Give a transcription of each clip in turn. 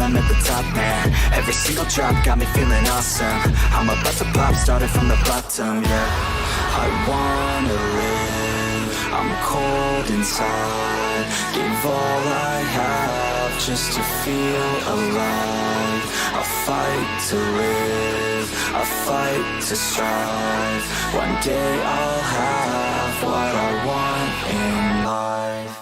I'm at the top, man. Every single drop got me feeling awesome. I'm about to pop, started from the bottom, yeah. I wanna live, I'm cold inside. Give all I have just to feel alive. I fight to live, I fight to strive. One day I'll have what I want in life.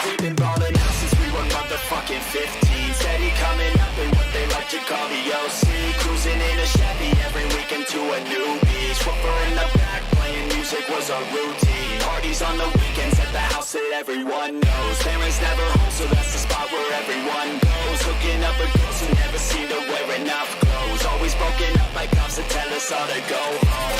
We've been ballin' out since we were motherfucking 15. Steady coming up in what they like to call the OC. Cruising in a Chevy every weekend to a new beach. Whooper in the back playing music was our routine. Parties on the weekends at the house that everyone knows. Parents never home, so that's the spot where everyone goes. Hooking up with girls who never seem to wear enough clothes. Always broken up by cops that tell us all to go home.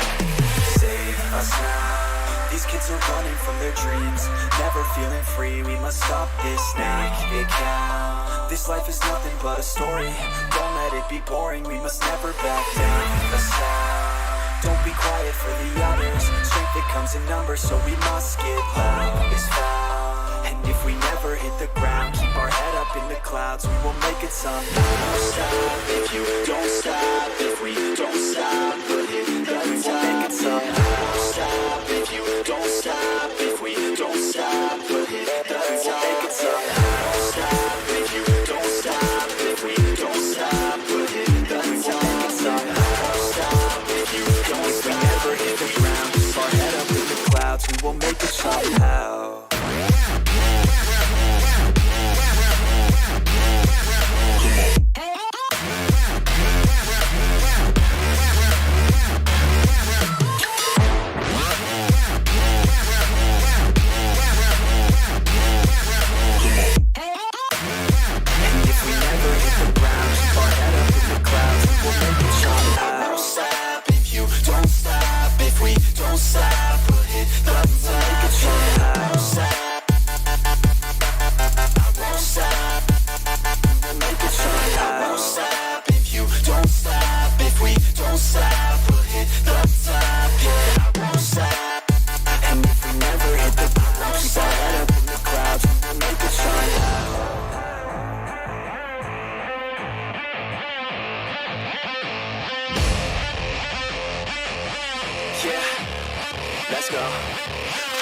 Save us now. These kids are running from their dreams, never feeling free. We must stop this, make it count. This life is nothing but a story. Don't let it be boring. We must never back down. The sound. Don't be quiet for the others. Strength that comes in numbers, so we must get loud. Is found. And if we never hit the ground, keep our head up in the clouds. We will make it somehow. Don't stop if you don't stop. If we don't stop, put it in the top. We will make it somehow. Don't stop if you don't stop. If we don't stop, put it in the top. We will make it somehow. Don't stop if you don't stop. If we don't stop, put it in the top. We will make it somehow. Don't stop if you don't stop. If we never hit the ground, keep our head up in the clouds. We will make it somehow.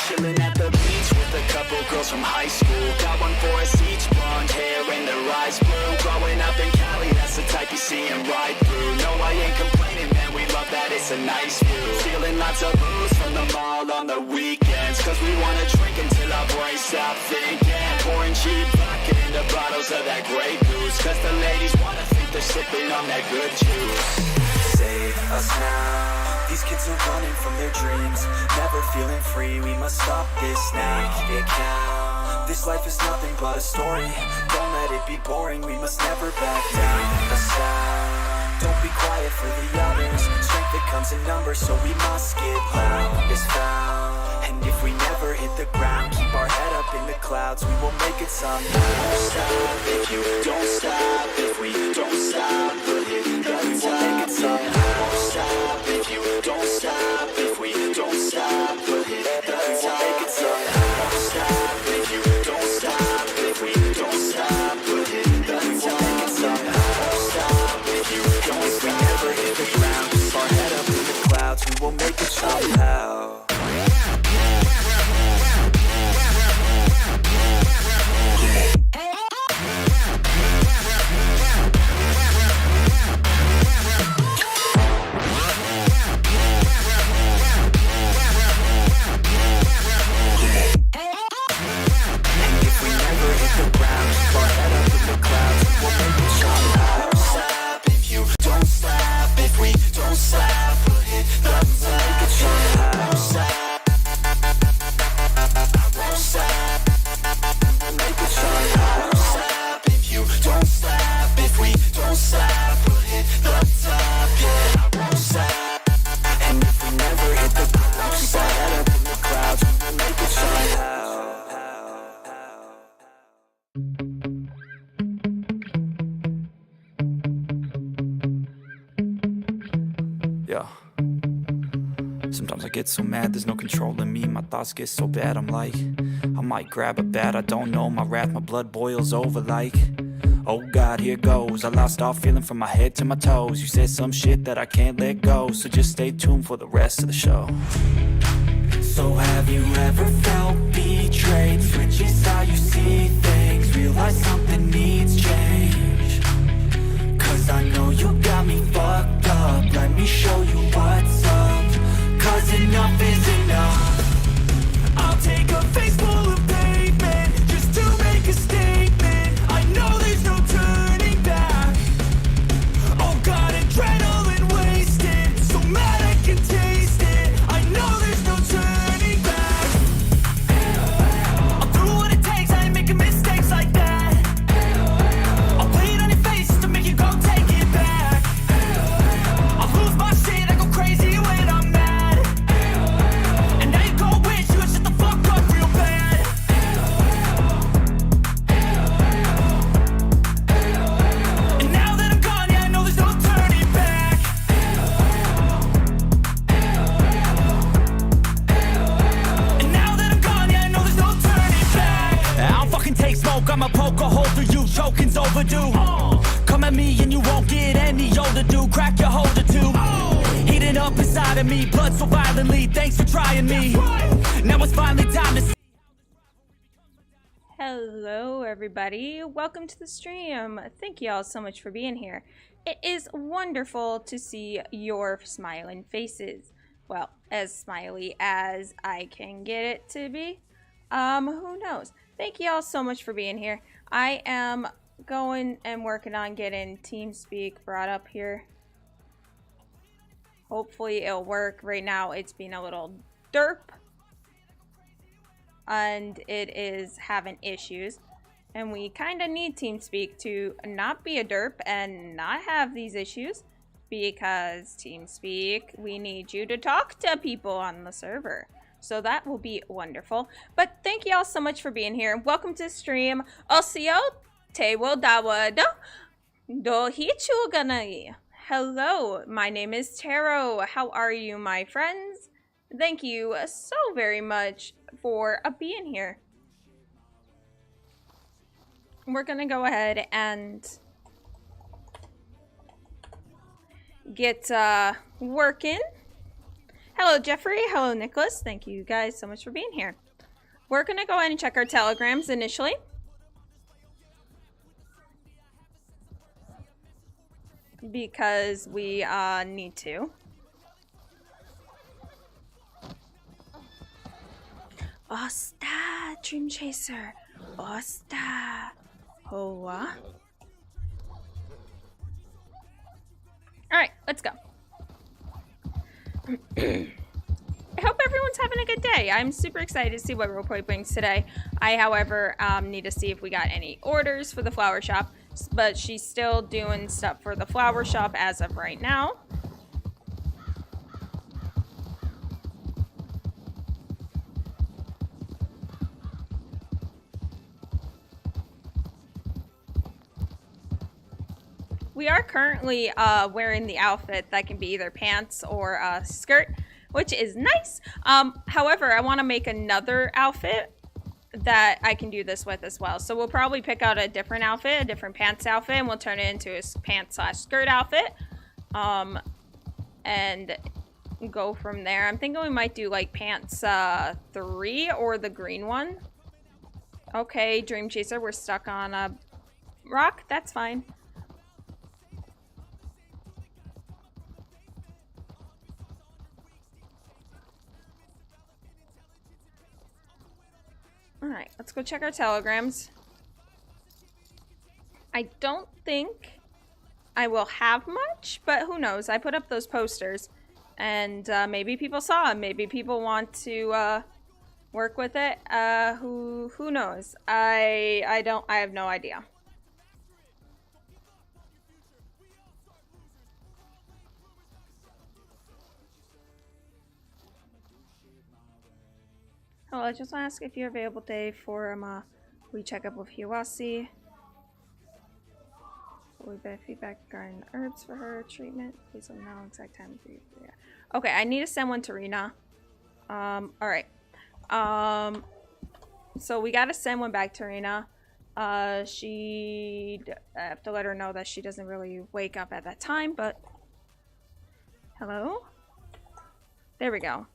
Chillin' at the beach with a couple girls from high school. Got one for us each, blonde hair and their eyes blue. Growing up in Cali, that's the type you see and ride through. No, I ain't complaining, man, we love that, it's a nice view. Stealing lots of booze from the mall on the weekends, cause we wanna drink until our brains stop thinking. Pouring cheap vodka into bottles of that Grey Goose, cause the ladies wanna think they're sipping on that good juice. Save us now. These kids are running from their dreams, never feeling free. We must stop this, make it count. This life is nothing but a story. Don't let it be boring. We must never back down. The sound. Don't be quiet for the others. Strength that comes in numbers, so we must get loud. Is found. And if we never hit the ground, keep our head up in the clouds. We will make it somehow. Don't stop if you don't stop. If we don't stop, put it in the top. We will make it somehow. Don't stop if you don't stop. If we don't stop, put it in the top. We will make it somehow. Don't stop if you don't stop. If we don't stop, put it in the top. We will make it somehow. Don't stop if you don't stop. If we never hit the ground, keep our head up in the clouds. We will make it somehow. Yeah. Sometimes I get so mad, there's no controlling me. My thoughts get so bad, I'm like, I might grab a bat, I don't know. My wrath, my blood boils over like, oh God, here goes. I lost all feeling from my head to my toes. You said some shit that I can't let go, so just stay tuned for the rest of the show. So have you ever felt betrayed? Switches how you see things, realize something needs change. Cause I know you got me fucked up, let me show you what's up. Cause enough is enough. I'll take a face full of pavement just to make a statement. I know there's no turning back. Oh God, adrenaline wasted, so mad I can taste it. I know there's no turning back. I'll do what it takes, I ain't making mistakes like that. I'll play it on your face just to make you go take it back. I'll lose my shit, I go crazy when I'm mad. I'ma poke a hole through you, choking's overdue. Come at me and you won't get any older, dude. Crack your holder too. Heating up inside of me, blood so violently. Thanks for trying me. Now it's finally time to. Hello everybody, welcome to the stream. Thank you all so much for being here. It is wonderful to see your smiling faces. Well, as smiley as I can get it to be. Who knows? Thank you all so much for being here. I am going and working on getting TeamSpeak brought up here. Hopefully it'll work. Right now it's been a little derp. And it is having issues. And we kind of need TeamSpeak to not be a derp and not have these issues. Because TeamSpeak, we need you to talk to people on the server. So that will be wonderful. But thank you all so much for being here. Welcome to the stream. Osio Tewo Dawa Do Hichu Ganai. Hello, my name is Taro. How are you, my friends? Thank you so very much for being here. We're gonna go ahead and get working. Hello, Jeffrey. Hello, Nicholas. Thank you guys so much for being here. We're going to go ahead and check our telegrams initially. Because we need to. Osta, Dream Chaser. Osta. Hoa. Alright, let's go. I hope everyone's having a good day. I'm super excited to see what roleplay brings today. I, however, need to see if we got any orders for the flower shop, but she's still doing stuff for the flower shop as of right now. We are currently wearing the outfit that can be either pants or a skirt, which is nice. However, I want to make another outfit that I can do this with as well. So we'll probably pick out a different outfit, a different pants outfit, and we'll turn it into a pants/skirt outfit. And go from there. I'm thinking we might do like pants 3 or the green one. Okay, Dream Chaser, we're stuck on a rock. That's fine. Alright, let's go check our telegrams. I don't think I will have much, but who knows? I put up those posters, and maybe people saw them. Maybe people want to work with it. Who knows? I have no idea. Oh, I just want to ask if you're available today for we check up with Hiwasi. We better feedback regarding the herbs for her treatment. Please let me know exact time for you. Yeah. Okay, I need to send one to Rena. Alright. So we gotta send one back to Rena. I have to let her know that she doesn't really wake up at that time, but... Hello? There we go.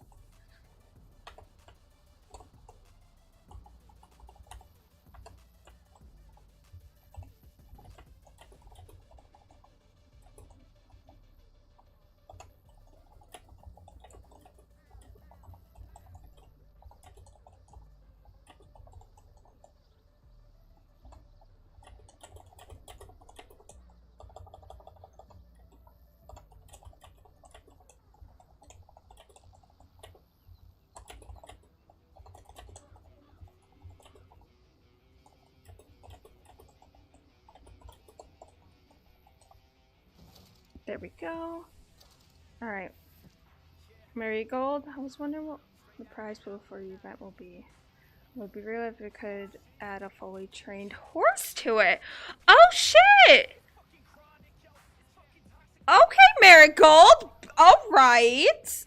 There we go. Alright. Marigold, I was wondering what the prize pool for your event will be. It would be real if we could add a fully trained horse to it. Oh shit! Okay, Marigold! Alright.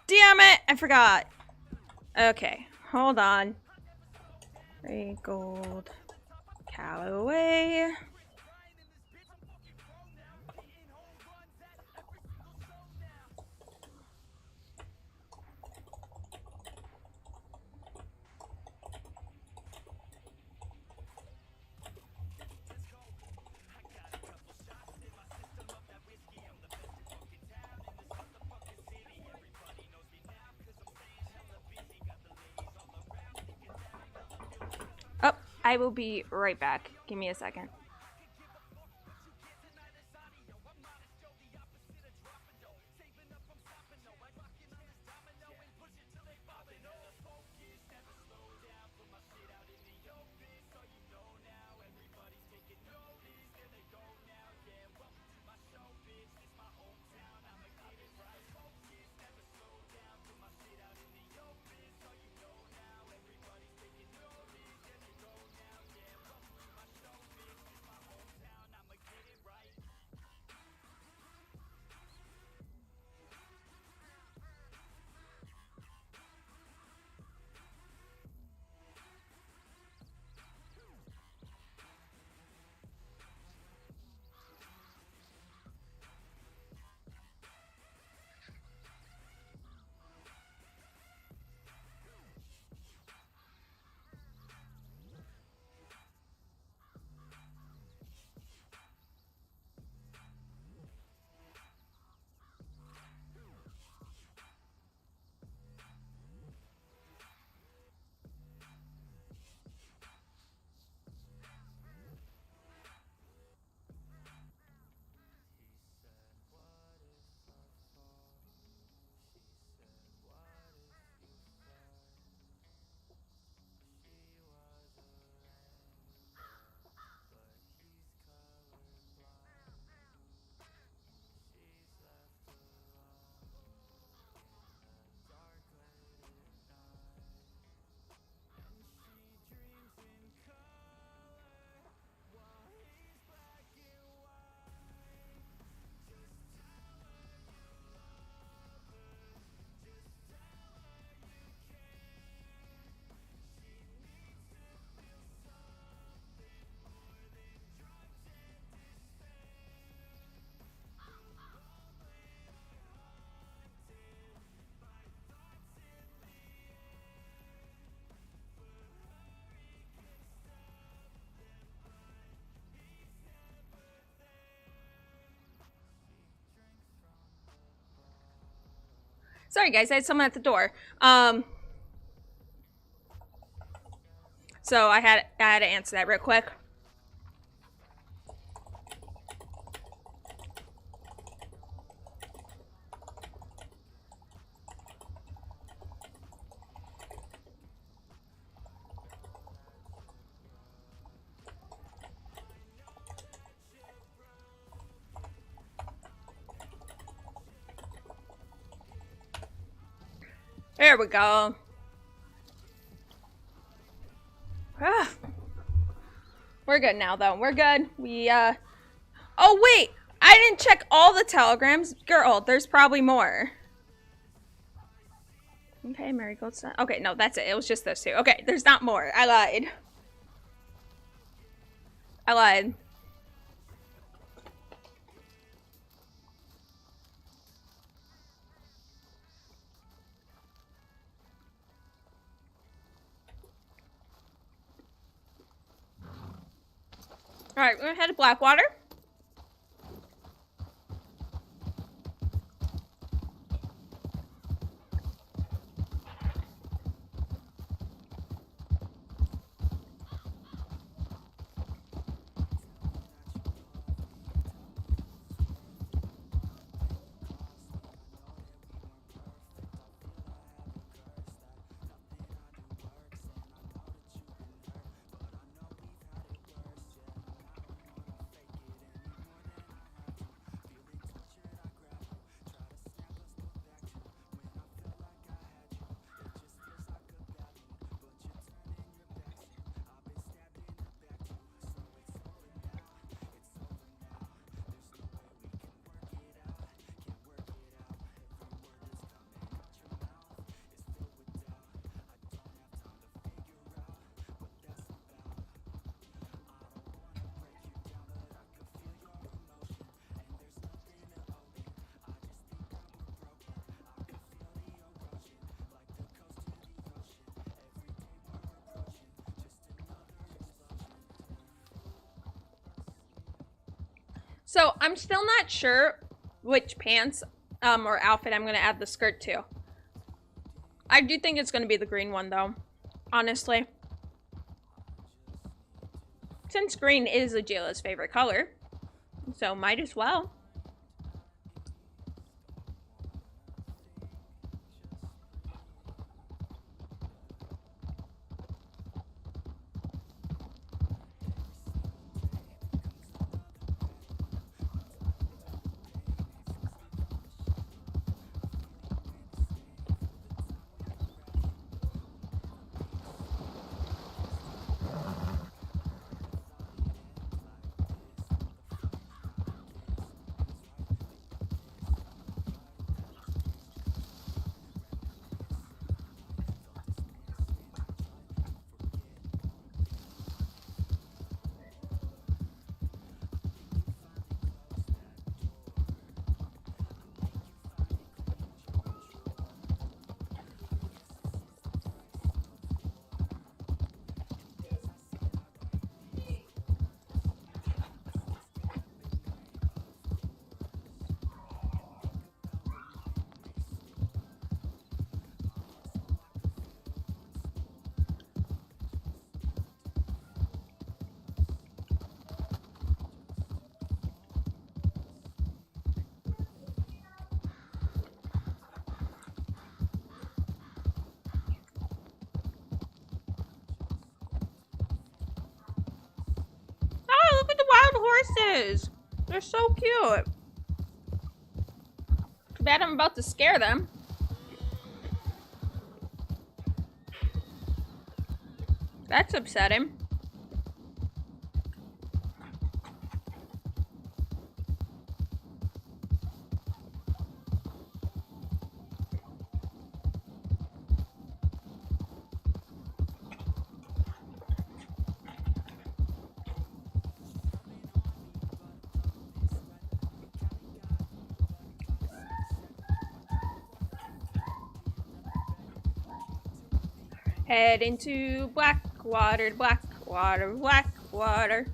Damn it! I forgot. Okay, hold on. Marigold. Callaway. Oh, I will be right back. Give me a second. Sorry guys, I had someone at the door. So I had to answer that real quick. There we go. We're good now, though. We're good. Oh, wait! I didn't check all the telegrams. Girl, there's probably more. Okay, Marigold's not. Okay, no, that's it. It was just those two. Okay, there's not more. I lied. I lied. Alright, we're gonna head to Blackwater. So I'm still not sure which pants or outfit I'm gonna add the skirt to. I do think it's gonna be the green one though, honestly. Since green is Atsila's favorite color, so might as well. Look at the wild horses. They're so cute. Too bad I'm about to scare them. That's upsetting. Head into Blackwater, Blackwater, Blackwater.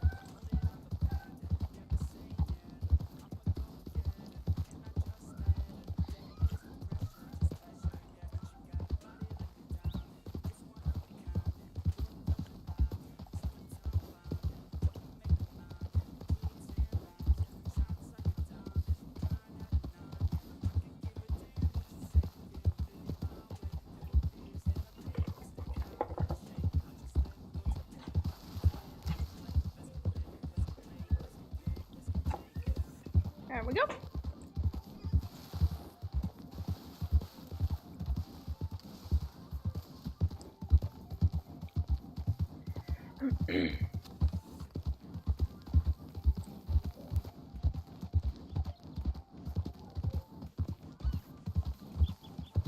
we go.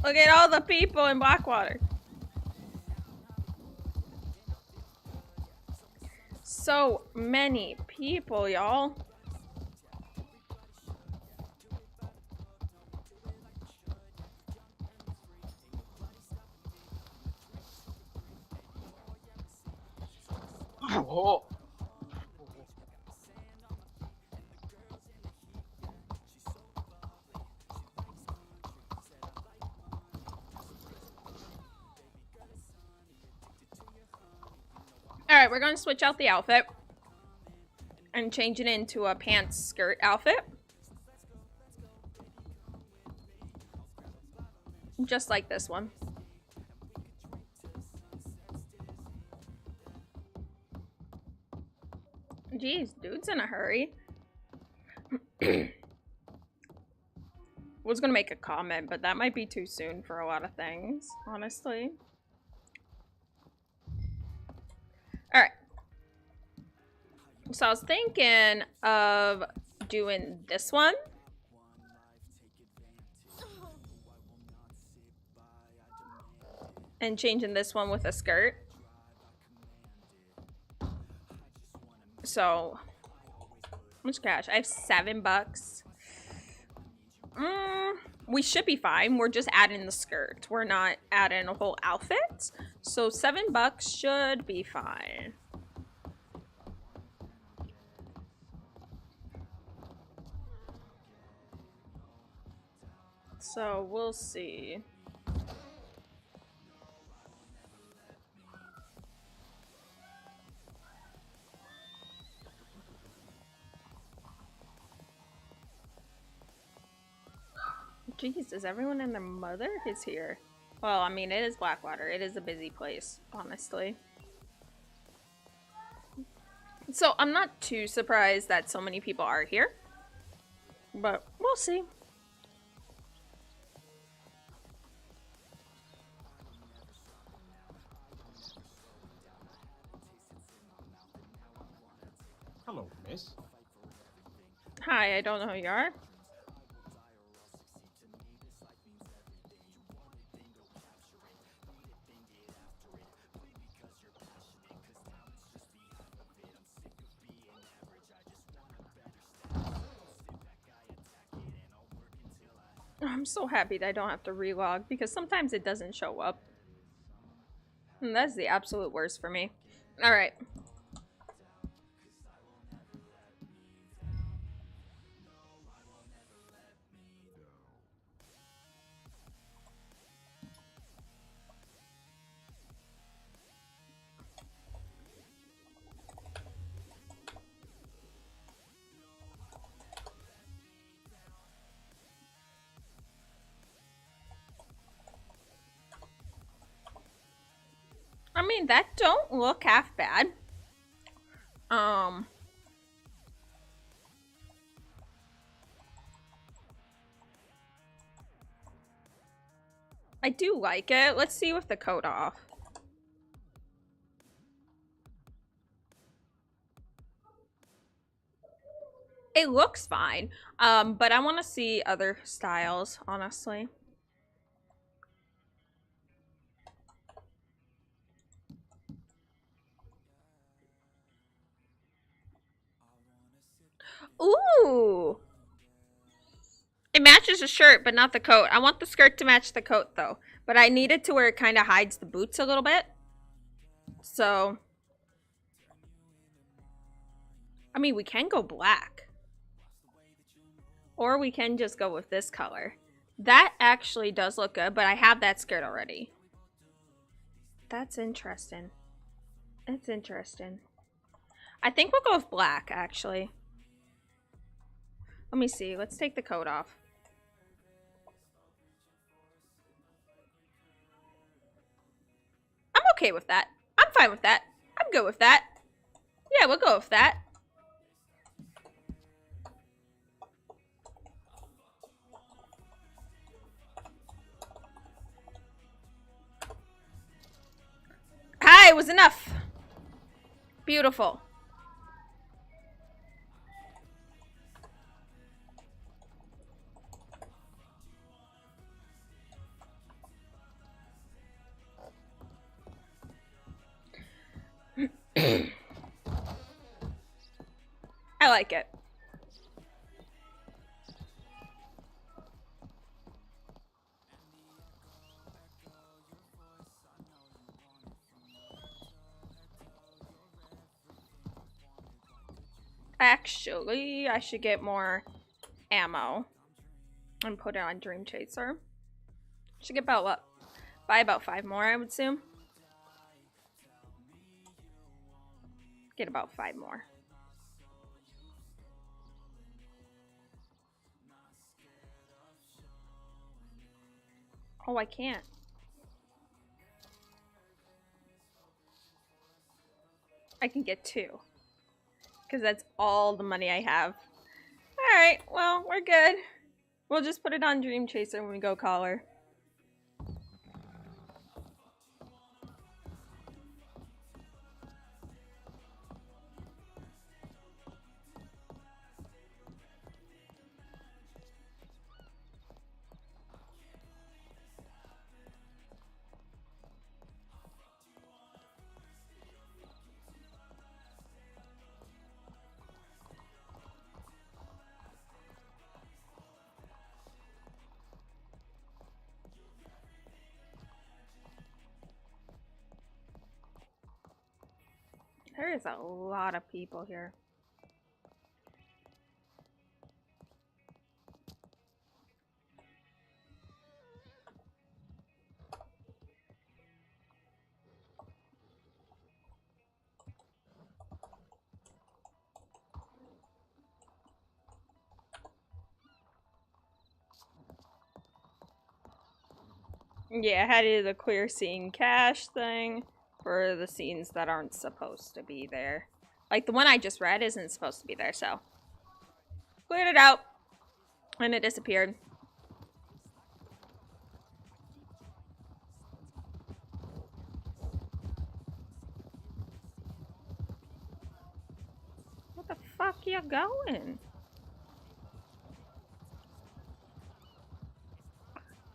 Look at all the people in Blackwater. So many people, y'all. Oh. Alright, we're going to switch out the outfit and change it into a pants skirt outfit. Just like this one. Jeez, dude's in a hurry. Was gonna make a comment, but that might be too soon for a lot of things, honestly. Alright. So I was thinking of doing this one. And changing this one with a skirt. So, how much cash? I have $7. We should be fine. We're just adding the skirt. We're not adding a whole outfit. So $7 should be fine. So we'll see. Jeez, is everyone and their mother is here? Well, I mean, it is Blackwater. It is a busy place, honestly. So, I'm not too surprised that so many people are here. But, we'll see. Hello, miss. Hi, I don't know who you are. I'm so happy that I don't have to relog because sometimes it doesn't show up. And that's the absolute worst for me. Alright. I mean, that don't look half bad. I do like it. Let's see with the coat off. It looks fine. But I want to see other styles, honestly. Ooh! It matches the shirt, but not the coat. I want the skirt to match the coat, though. But I need it to where it kind of hides the boots a little bit. So... I mean, we can go black. Or we can just go with this color. That actually does look good, but I have that skirt already. That's interesting. It's interesting. I think we'll go with black, actually. Let me see. Let's take the coat off. I'm okay with that. I'm fine with that. I'm good with that. Yeah, we'll go with that. was enough. Beautiful. I like it. Actually, I should get more ammo and put it on Dream Chaser. Should get about what? Buy about 5 more, I would assume. Get about 5 more. Oh, I can't. I can get 2. Because that's all the money I have. Alright, well, we're good. We'll just put it on Dream Chaser when we go collar. There is a lot of people here. Yeah, I had to do the clear scene cache thing for the scenes that aren't supposed to be there. Like the one I just read isn't supposed to be there, so. Cleared it out. And it disappeared. What the fuck you going?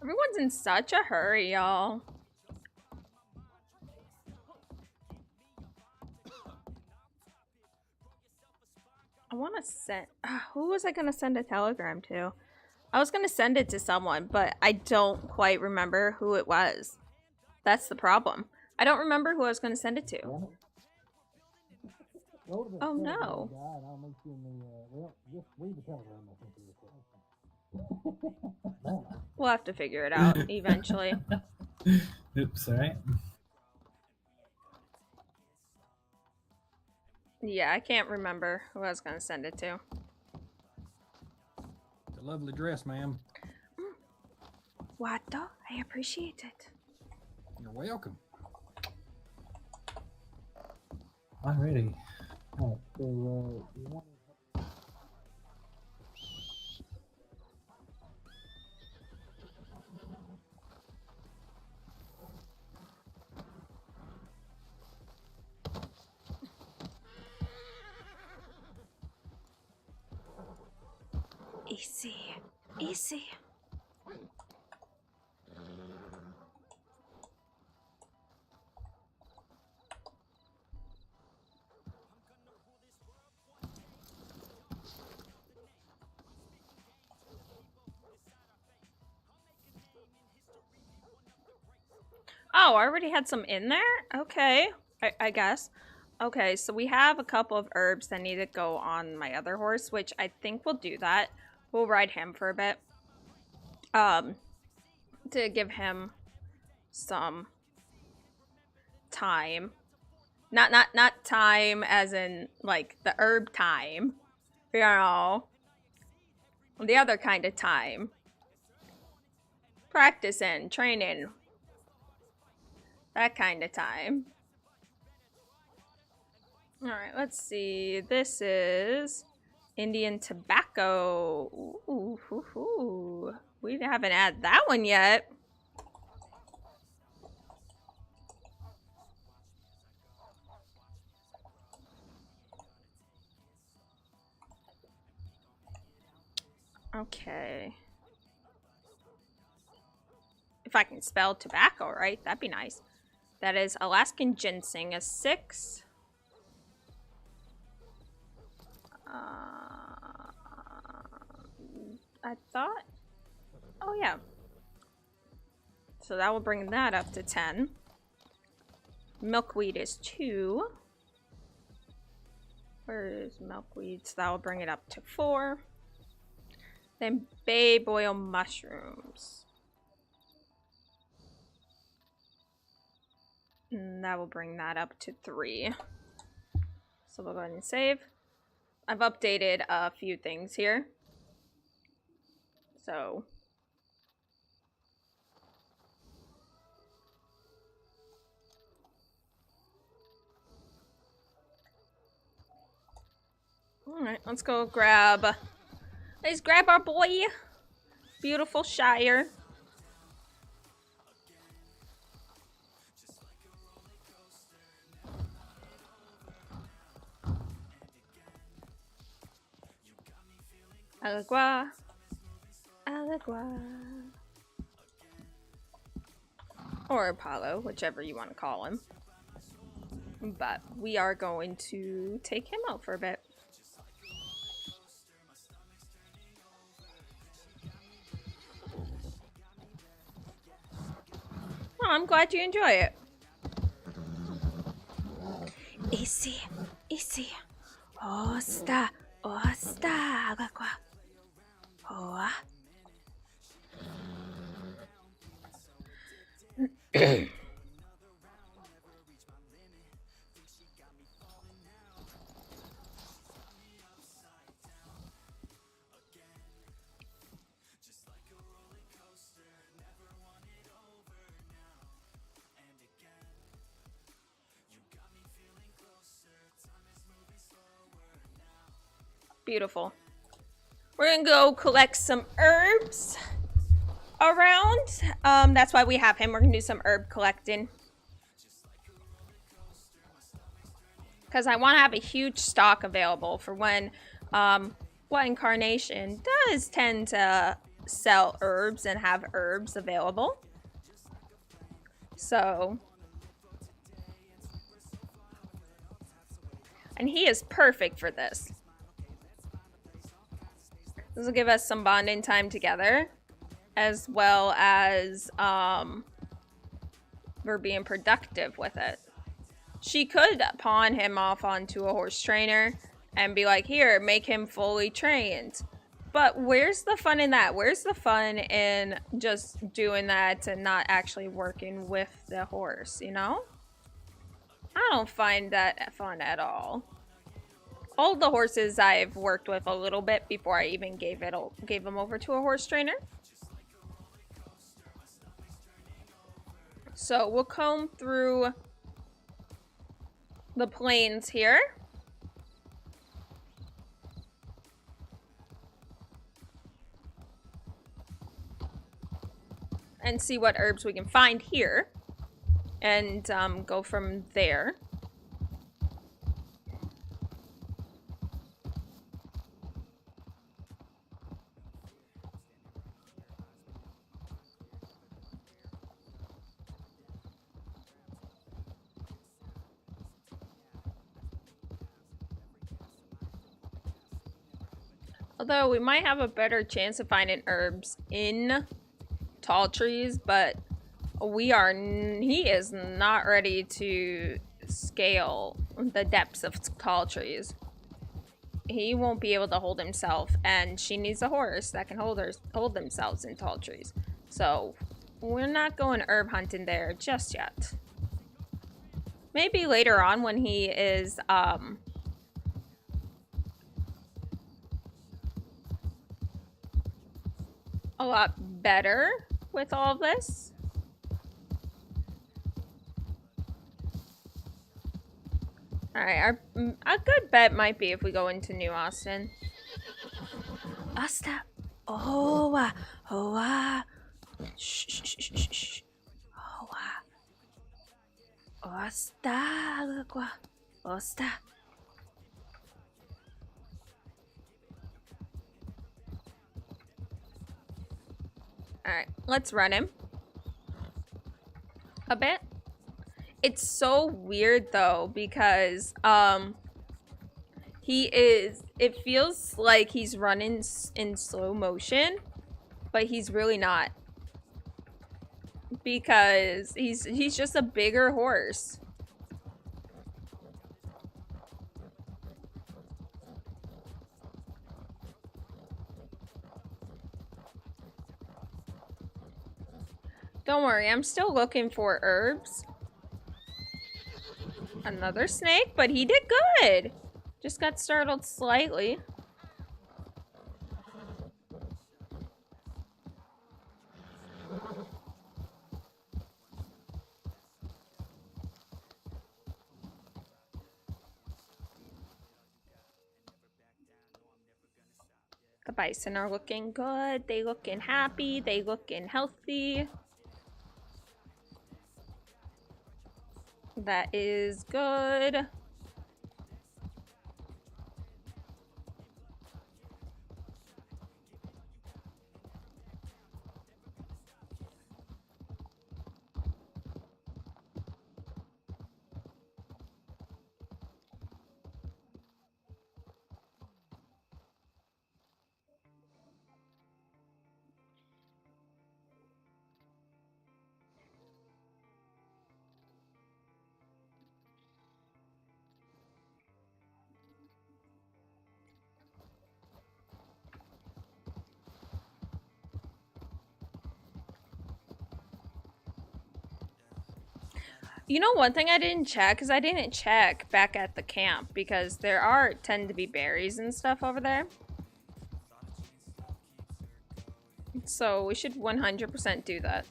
Everyone's in such a hurry, y'all. I want to send... who was I going to send a telegram to? I was going to send it to someone, but I don't quite remember who it was. That's the problem. I don't remember who I was going to send it to. Oh, no. We'll have to figure it out eventually. Oops, alright. Yeah, I can't remember who I was going to send it to. It's a lovely dress, ma'am. What? I appreciate it. You're welcome. Alrighty. Alright, so, you want Easy. Easy. Oh, I already had some in there? Okay, I guess. Okay, so we have a couple of herbs that need to go on my other horse, which I think we'll do that. We'll ride him for a bit. To give him some time. Not time as in, like, the herb time. You know. The other kind of time. Practicing, training. That kind of time. Alright, let's see. This is Indian tobacco. Ooh, hoo, hoo. We haven't had that one yet. Okay. If I can spell tobacco right, that'd be nice. That is Alaskan ginseng, a 6. I thought. Oh yeah. So that will bring that up to 10. Milkweed is 2. Where is milkweed? So that will bring it up to 4. Then babe oil mushrooms. And that will bring that up to 3. So we'll go ahead and save. I've updated a few things here. So alright, let's go grab. Let's grab our boy. Beautiful Shire. Alagua. Alagua. Or Apollo, whichever you want to call him. But we are going to take him out for a bit. Oh, I'm glad you enjoy it. Easy, easy. Osta, osta, agua. Oa. Beautiful. We're gonna go collect some herbs around. That's why we have him. We're gonna do some herb collecting. Because I want to have a huge stock available for when What Incarnation does tend to sell herbs and have herbs available. So. And he is perfect for this. This will give us some bonding time together, as well as we're being productive with it. She could pawn him off onto a horse trainer and be like, here, make him fully trained. But where's the fun in that? Where's the fun in just doing that and not actually working with the horse, you know? I don't find that fun at all. All the horses I've worked with a little bit before I even gave them over to a horse trainer. So we'll comb through the plains here. And see what herbs we can find here. And go from there. Although we might have a better chance of finding herbs in tall trees, but he is not ready to scale the depths of tall trees. He won't be able to hold himself, and she needs a horse that can hold themselves in tall trees. So we're not going herb hunting there just yet. Maybe later on when he is a lot better with all of this. Alright, a good bet might be if we go into New Austin. Asta. Oa. Oa. Shh, shh, shh, shh, shh. Oa. Osta. Osta. Alright, let's run him. A bit. It's so weird though, because, it feels like he's running in slow motion, but he's really not. Because he's just a bigger horse. Don't worry, I'm still looking for herbs. Another snake, but he did good. Just got startled slightly. The bison are looking good. They looking happy. They looking healthy. That is good. You know, one thing I didn't check is I didn't check back at the camp because there tend to be berries and stuff over there. So we should 100% do that.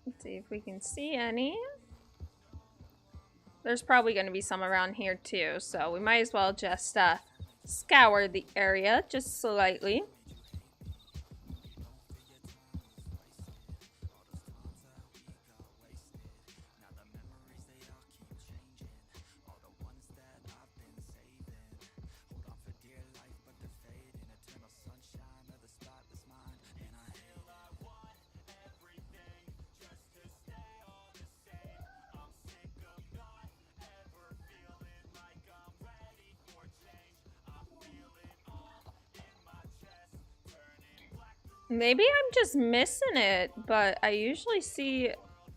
Let's see if we can see any. There's probably going to be some around here too, so we might as well just scour the area just slightly. Maybe I'm just missing it, but I usually see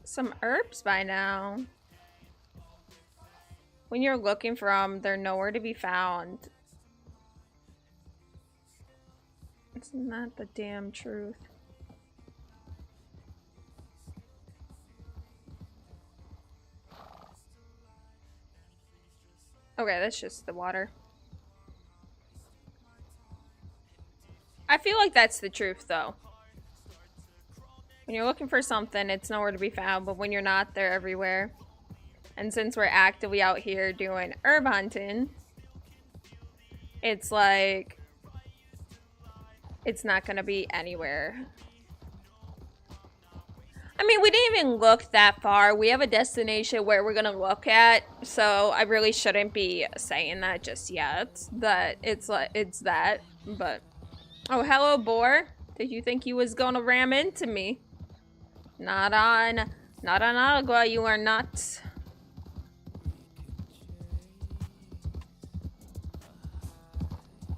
some herbs by now. When you're looking for them, they're nowhere to be found. It's not the damn truth. Okay, that's just the water. I feel like that's the truth, though. When you're looking for something, it's nowhere to be found, but when you're not, they're everywhere. And since we're actively out here doing herb hunting, it's like, it's not gonna be anywhere. I mean, we didn't even look that far. We have a destination where we're gonna look at, so I really shouldn't be saying that just yet. That it's like, it's that, but... Oh, hello, boar. Did you think you was gonna ram into me? Not on Agua, you are not.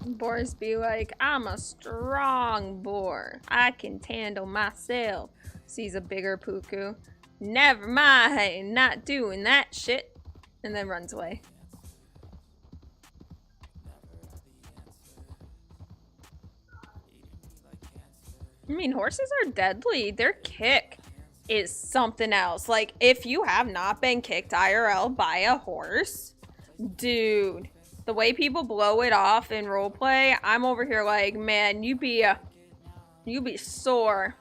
Boars be like, I'm a strong boar. I can handle myself. Sees a bigger puku. Never mind, not doing that shit. And then runs away. I mean, horses are deadly. Their kick is something else. Like, if you have not been kicked IRL by a horse, dude, the way people blow it off in roleplay, I'm over here like, man, you be sore.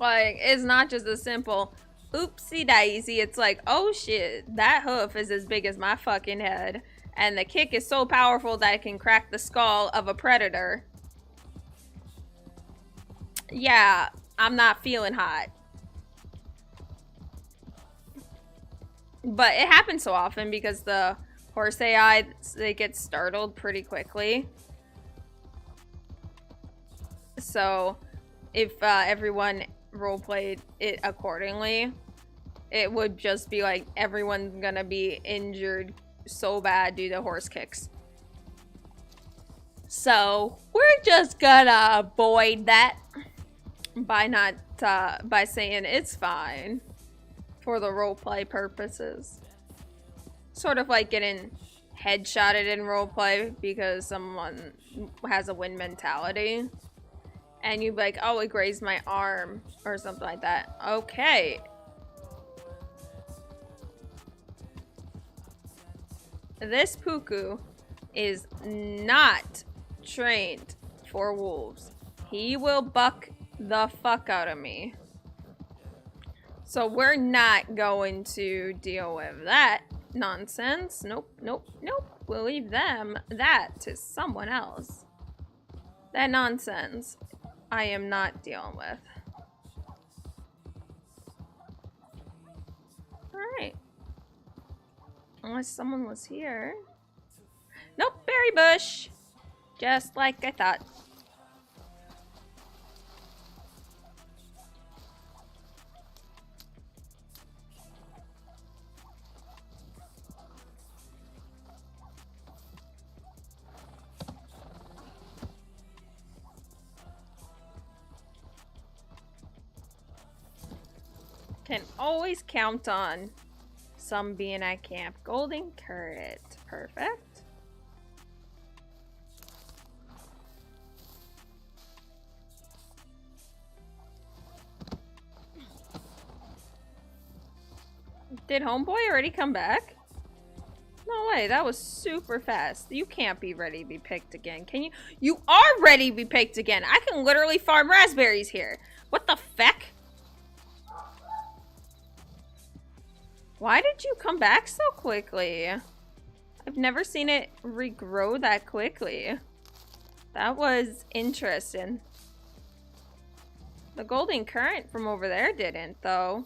Like, it's not just a simple oopsie daisy. It's like, oh shit, that hoof is as big as my fucking head. And the kick is so powerful that it can crack the skull of a predator. Yeah, I'm not feeling hot. But it happens so often because the horse AI, they get startled pretty quickly. So if everyone roleplayed it accordingly, it would just be like everyone's gonna be injured so bad due to horse kicks. So we're just gonna avoid that by saying it's fine for the roleplay purposes. Sort of like getting headshotted in roleplay because someone has a win mentality. And you'd be like, oh, it grazed my arm or something like that. Okay. This Puku is not trained for wolves. He will buck the fuck out of me. So we're not going to deal with that nonsense. Nope, nope, nope. We'll leave that to someone else. That nonsense I am not dealing with. Alright. Unless someone was here. Nope, berry bush. Just like I thought. Can always count on some being at camp. Golden current. Perfect. Did homeboy already come back? No way, that was super fast. You can't be ready to be picked again, can you? You are ready to be picked again. I can literally farm raspberries here. What the feck? Why did you come back so quickly? I've never seen it regrow that quickly. That was interesting. The golden current from over there didn't, though.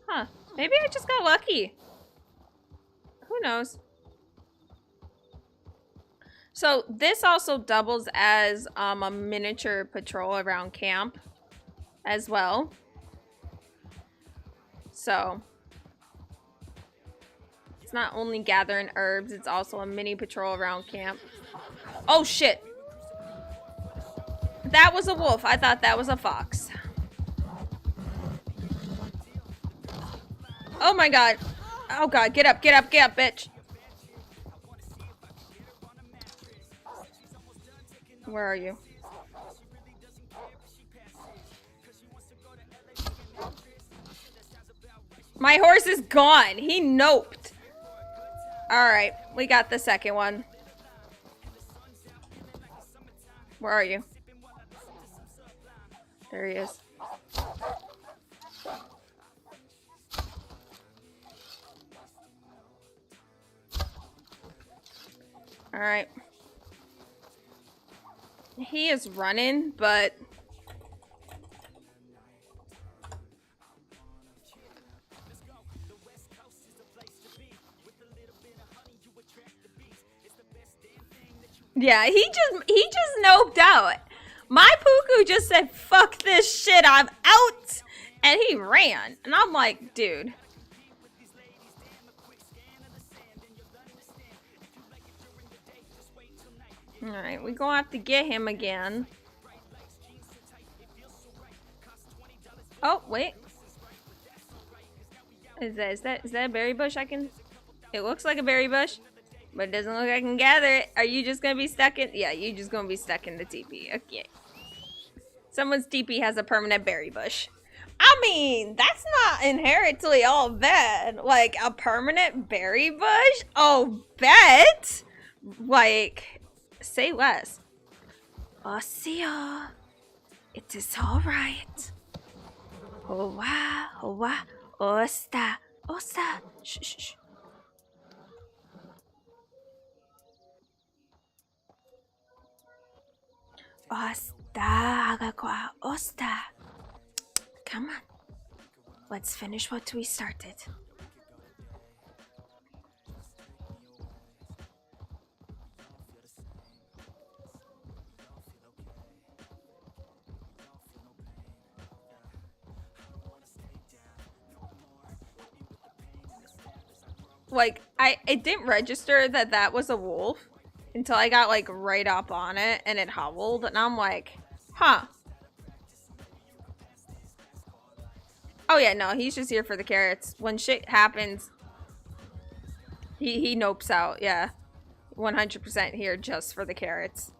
Huh. Maybe I just got lucky. Who knows? So this also doubles as a miniature patrol around camp as well. So it's not only gathering herbs, it's also a mini patrol around camp. Oh shit! That was a wolf. I thought that was a fox. Oh my god. Oh god, get up, bitch. Where are you? My horse is gone. He noped. Alright, we got the second one. Where are you? There he is. Alright. He is running, but... yeah, he just noped out. My Puku just said, fuck this shit, I'm out! And he ran. And I'm like, dude. Alright, we're gonna have to get him again. Oh, wait. Is that a berry bush I can... It looks like a berry bush. But it doesn't look like I can gather it. Are you just gonna be stuck in? Yeah, you just gonna be stuck in the teepee. Okay. Someone's teepee has a permanent berry bush. I mean, that's not inherently all bad. Like, a permanent berry bush? Oh, bet! Like, say less. Atsila, it is alright. Owa, owa, osta, osta. Shh, shh, shh. Osta, agakwa, osta. Come on. Let's finish what we started. Like, it didn't register that that was a wolf until I got, like, right up on it and it howled, and I'm like, huh. Oh yeah, no, he's just here for the carrots. When shit happens, he nopes out, yeah. 100% here just for the carrots.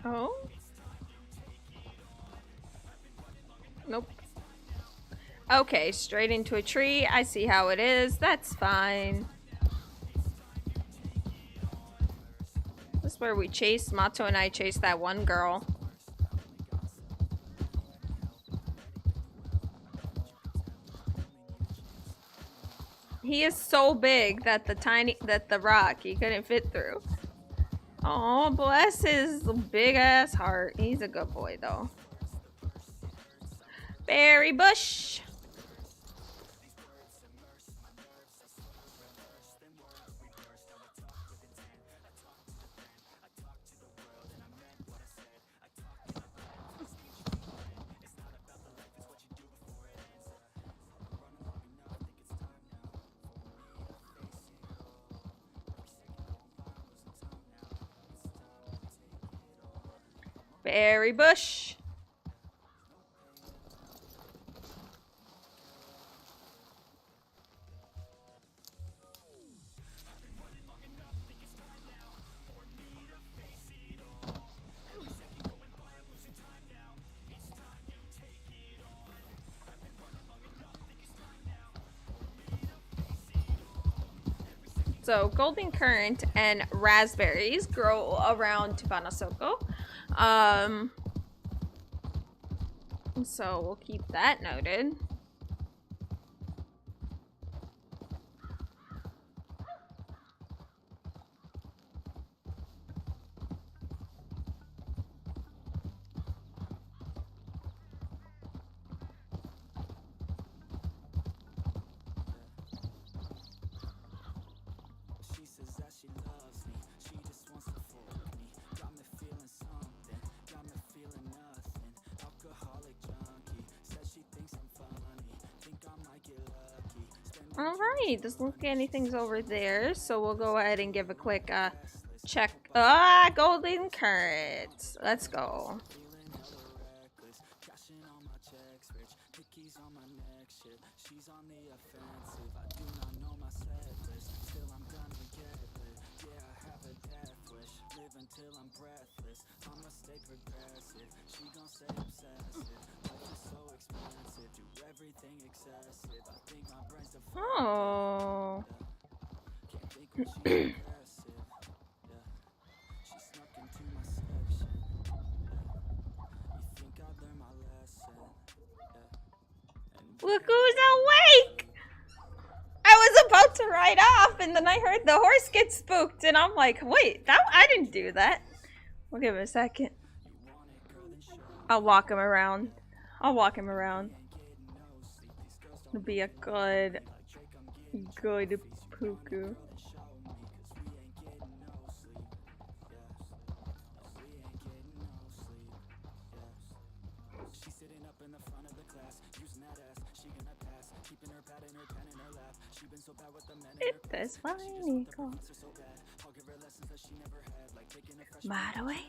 Oh? Nope. Okay, straight into a tree. I see how it is. That's fine. This is where we chased. Mato and I chased that one girl. He is so big that the rock he couldn't fit through. Oh, bless his big ass heart. He's a good boy though. Berry bush. Berry bush. So golden currant and raspberries grow around Tupanasoko. So we'll keep that noted. Alright, doesn't look like anything's over there, so we'll go ahead and give a quick check. Golden currant. Let's go. Oh. Look who's awake! I was about to ride off and then I heard the horse get spooked and I'm like, wait, I didn't do that. We'll give him a second. I'll walk him around. I'll walk him around. It'll be a good puku. It is fine, Nico. Maraway.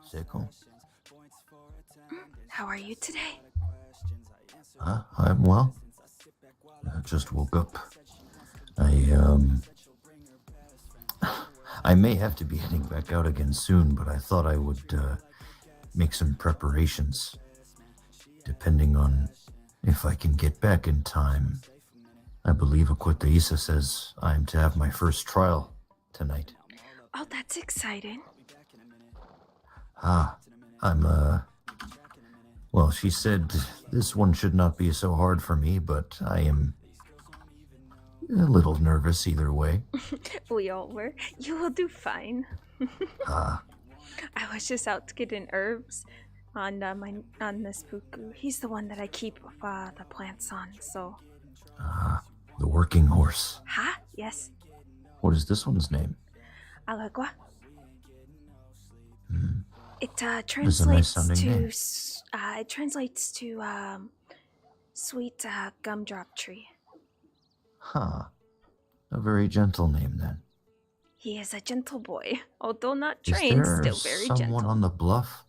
Sickle? How are you today? I'm well. I just woke up. I may have to be heading back out again soon, but I thought I would make some preparations, depending on if I can get back in time. I believe Akwataisa says I'm to have my first trial tonight. Oh, that's exciting. Well, she said this one should not be so hard for me, but I am a little nervous either way. We all were. You will do fine. I was just out getting herbs on this puku. He's the one that I keep the plants on, so... The working horse. Ha? Yes. What is this one's name? Alagua. It a translates nice sounding to name. it translates to sweet gumdrop tree. Huh. A very gentle name then. He is a gentle boy, although not Is trained, there still very someone gentle. on the bluff?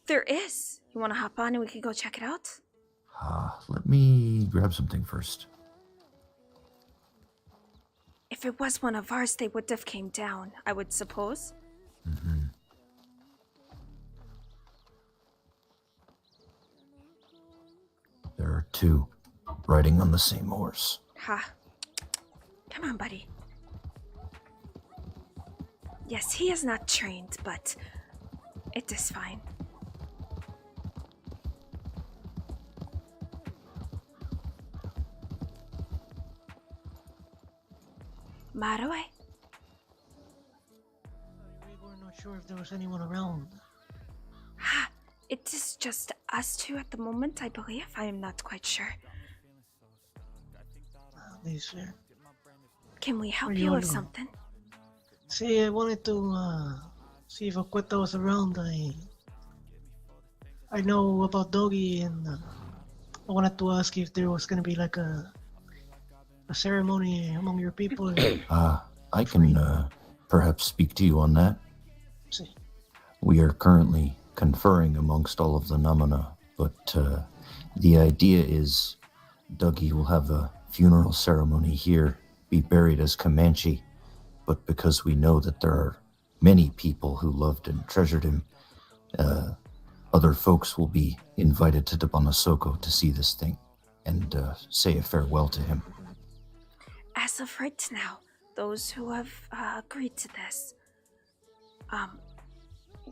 There is. You want to hop on and we can go check it out? Let me grab something first. If it was one of ours, they would have came down, I would suppose. There are two riding on the same horse. Ha. Come on, buddy. Yes, he is not trained, but it is fine. Maraway. We were not sure if there was anyone around. Ha. It is just us two at the moment, I believe. I am not quite sure. This fair. Can we help Where you you with wanna go? something? See, I wanted to see if Akweta was around. I know about Doggy, and I wanted to ask if there was gonna be like a ceremony among your people. I can perhaps speak to you on that. See, We are currently conferring amongst all of the Namana, but the idea is Dougie will have a funeral ceremony here, be buried as Comanche, but because we know that there are many people who loved and treasured him, other folks will be invited to Tabanasoko to see this thing and say a farewell to him. As of right now, those who have agreed to this.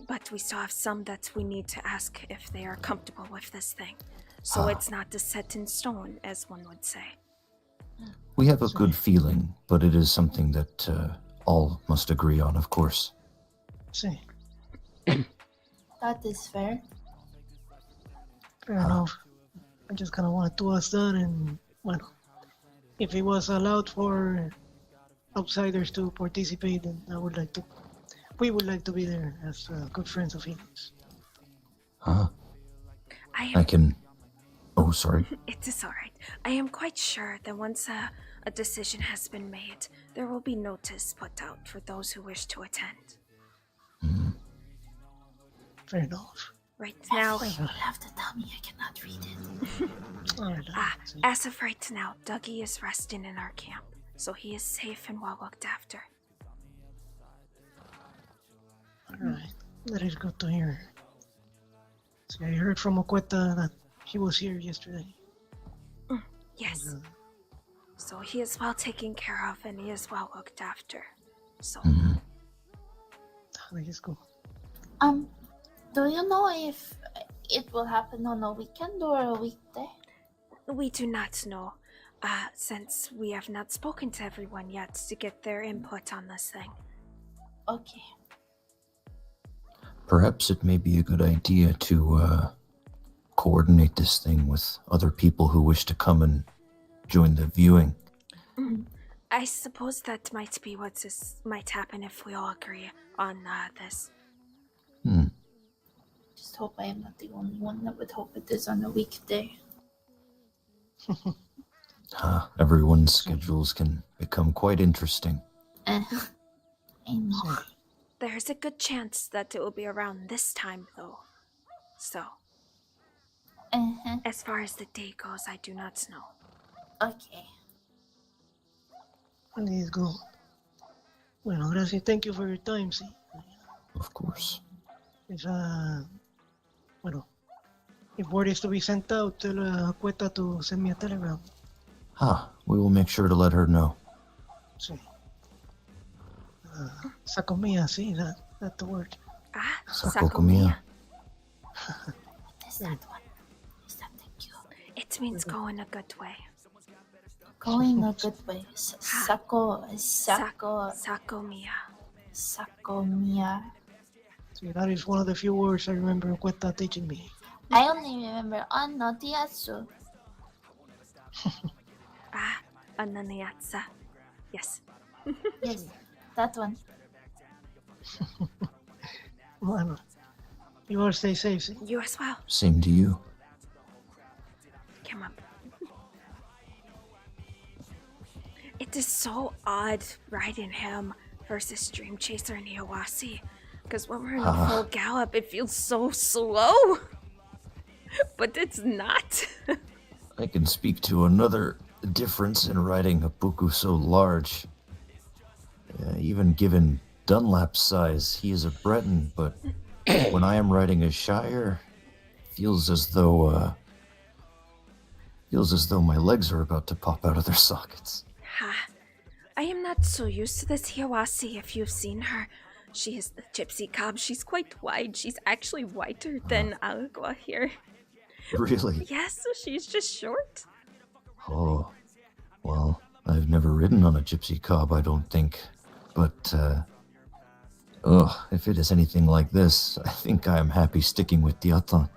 But we still have some that we need to ask if they are comfortable with this thing. So it's not a set in stone, as one would say. We have a good feeling, but it is something that all must agree on, of course. see, That is fair. fair enough. I just kind of wanted to ask that, and well, if it was allowed for outsiders to participate, then we would like to be there as good friends of his. I can... Oh, sorry. It is alright. I am quite sure that once a decision has been made, there will be notice put out for those who wish to attend. Fair enough. Right now, You'll have to tell me, I cannot read it. All right. See. as of right now, Dougie is resting in our camp, so he is safe and well looked after. Alright, that is good to hear. See, I heard from Akweta that he was here yesterday. Yes. So he is well taken care of and he is well looked after. So, That is good. Do you know if it will happen on a weekend or a weekday? we do not know, since we have not spoken to everyone yet to get their input on this thing. Okay. Perhaps it may be a good idea to coordinate this thing with other people who wish to come and join the viewing. I suppose that might be what might happen if we all agree on this. Just hope I am not the only one that would hope it is on a weekday. Everyone's schedules can become quite interesting. I know. There's a good chance that it will be around this time, though. So, as far as the day goes, I do not know. Okay. Please go. Bueno, gracias. Thank you for your time, sí. Of course. Bueno, if word is to be sent out, tell Cueta to send me a telegram. We will make sure to let her know. Sí. Saco mía, sí, that's the word. Sakokomia. What is that one? Is that thank you? It means go in a good way. Going a good way. Sakomia. Sakomia. See, that is one of the few words I remember Cueta teaching me. I only remember Annotiatsu. Ananiatsa. Yes. Yes, that one. Bueno, you all stay safe, see? You as well. Same to you. Come up. It is so odd riding him versus Dream Chaser and Iwasi. Because when we're in a full gallop, it feels so slow. But it's not. I can speak to another difference in riding a puku so large. Even given Dunlap's size, he is a Breton, but when I am riding a Shire, feels as though my legs are about to pop out of their sockets. I am not so used to this Hiawasi if you've seen her. She is the gypsy cob. She's quite wide. She's actually whiter than Agua here. Really? Yes, so she's just short. Oh, well, I've never ridden on a gypsy cob, I don't think. But, if it is anything like this, I think I am happy sticking with Diatan.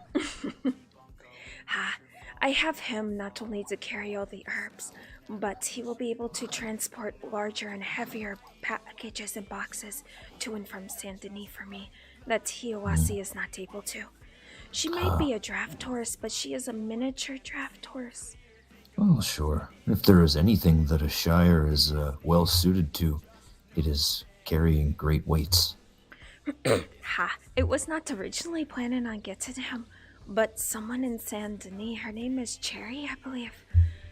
I have him not only to carry all the herbs, but he will be able to transport larger and heavier packages and boxes to and from Saint Denis for me that Hiawasi is not able to. She might be a draft horse, but she is a miniature draft horse. Well, sure. If there is anything that a Shire is well suited to, it is carrying great weights. It was not originally planning on getting him, but someone in Saint Denis, her name is Cherry, I believe,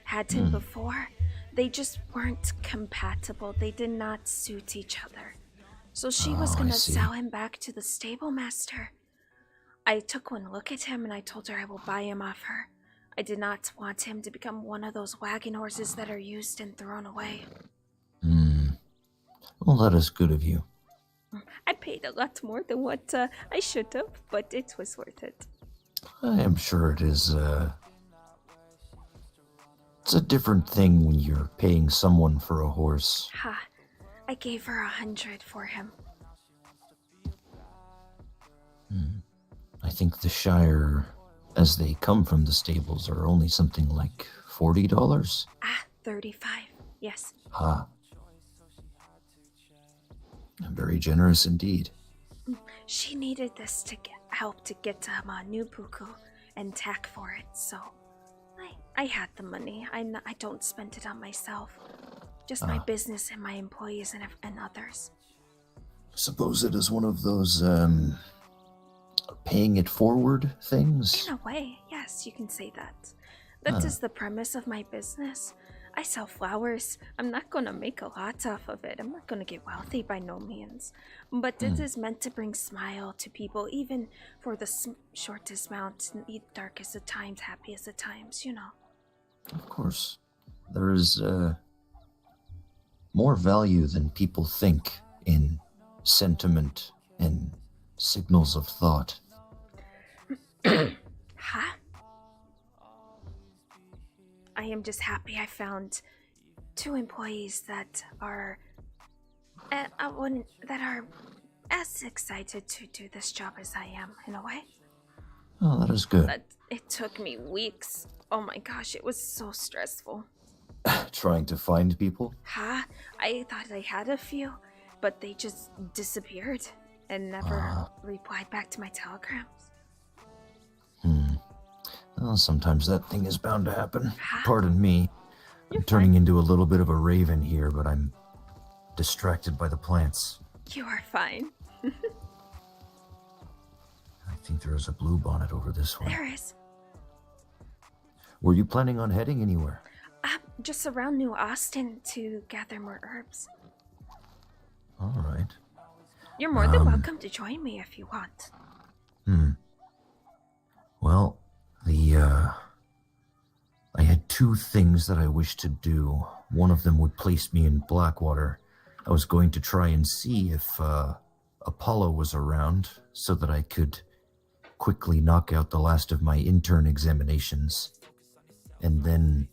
had him before. They just weren't compatible. They did not suit each other. So she was going to sell him back to the stable master. I took one look at him and I told her I will buy him off her. I did not want him to become one of those wagon horses that are used and thrown away. Well, that is good of you. I paid a lot more than what I should have, but it was worth it. I am sure it is, it's a different thing when you're paying someone for a horse. I gave her 100 for him. I think the Shire, as they come from the stables, are only something like $40? 35, yes. Very generous indeed. She needed this to help to get a new puku and tack for it, so I had the money. I don't spend it on myself. Just my business and my employees and others. Suppose it is one of those, paying it forward things? In a way, yes, you can say that. That is the premise of my business. I sell flowers. I'm not going to make a lot off of it. I'm not going to get wealthy by no means. But it is meant to bring smile to people, even for the shortest amount, darkest of times, happiest of times, you know. Of course. There is, more value than people think in sentiment and signals of thought. I am just happy I found 2 employees that are as excited to do this job as I am, in a way. Oh, that is good. But it took me weeks. Oh my gosh, it was so stressful. Trying to find people? Huh? I thought I had a few, but they just disappeared and never replied back to my telegrams. Well, sometimes that thing is bound to happen. Huh? Pardon me. You're I'm turning fine. into a little bit of a raven here, but I'm distracted by the plants. You are fine. I think there is a bluebonnet over this way. There is. Were you planning on heading anywhere? Just around New Austin to gather more herbs. All right. You're more than welcome to join me if you want. Well, I had two things that I wished to do. One of them would place me in Blackwater. I was going to try and see if Apollo was around so that I could quickly knock out the last of my intern examinations. And then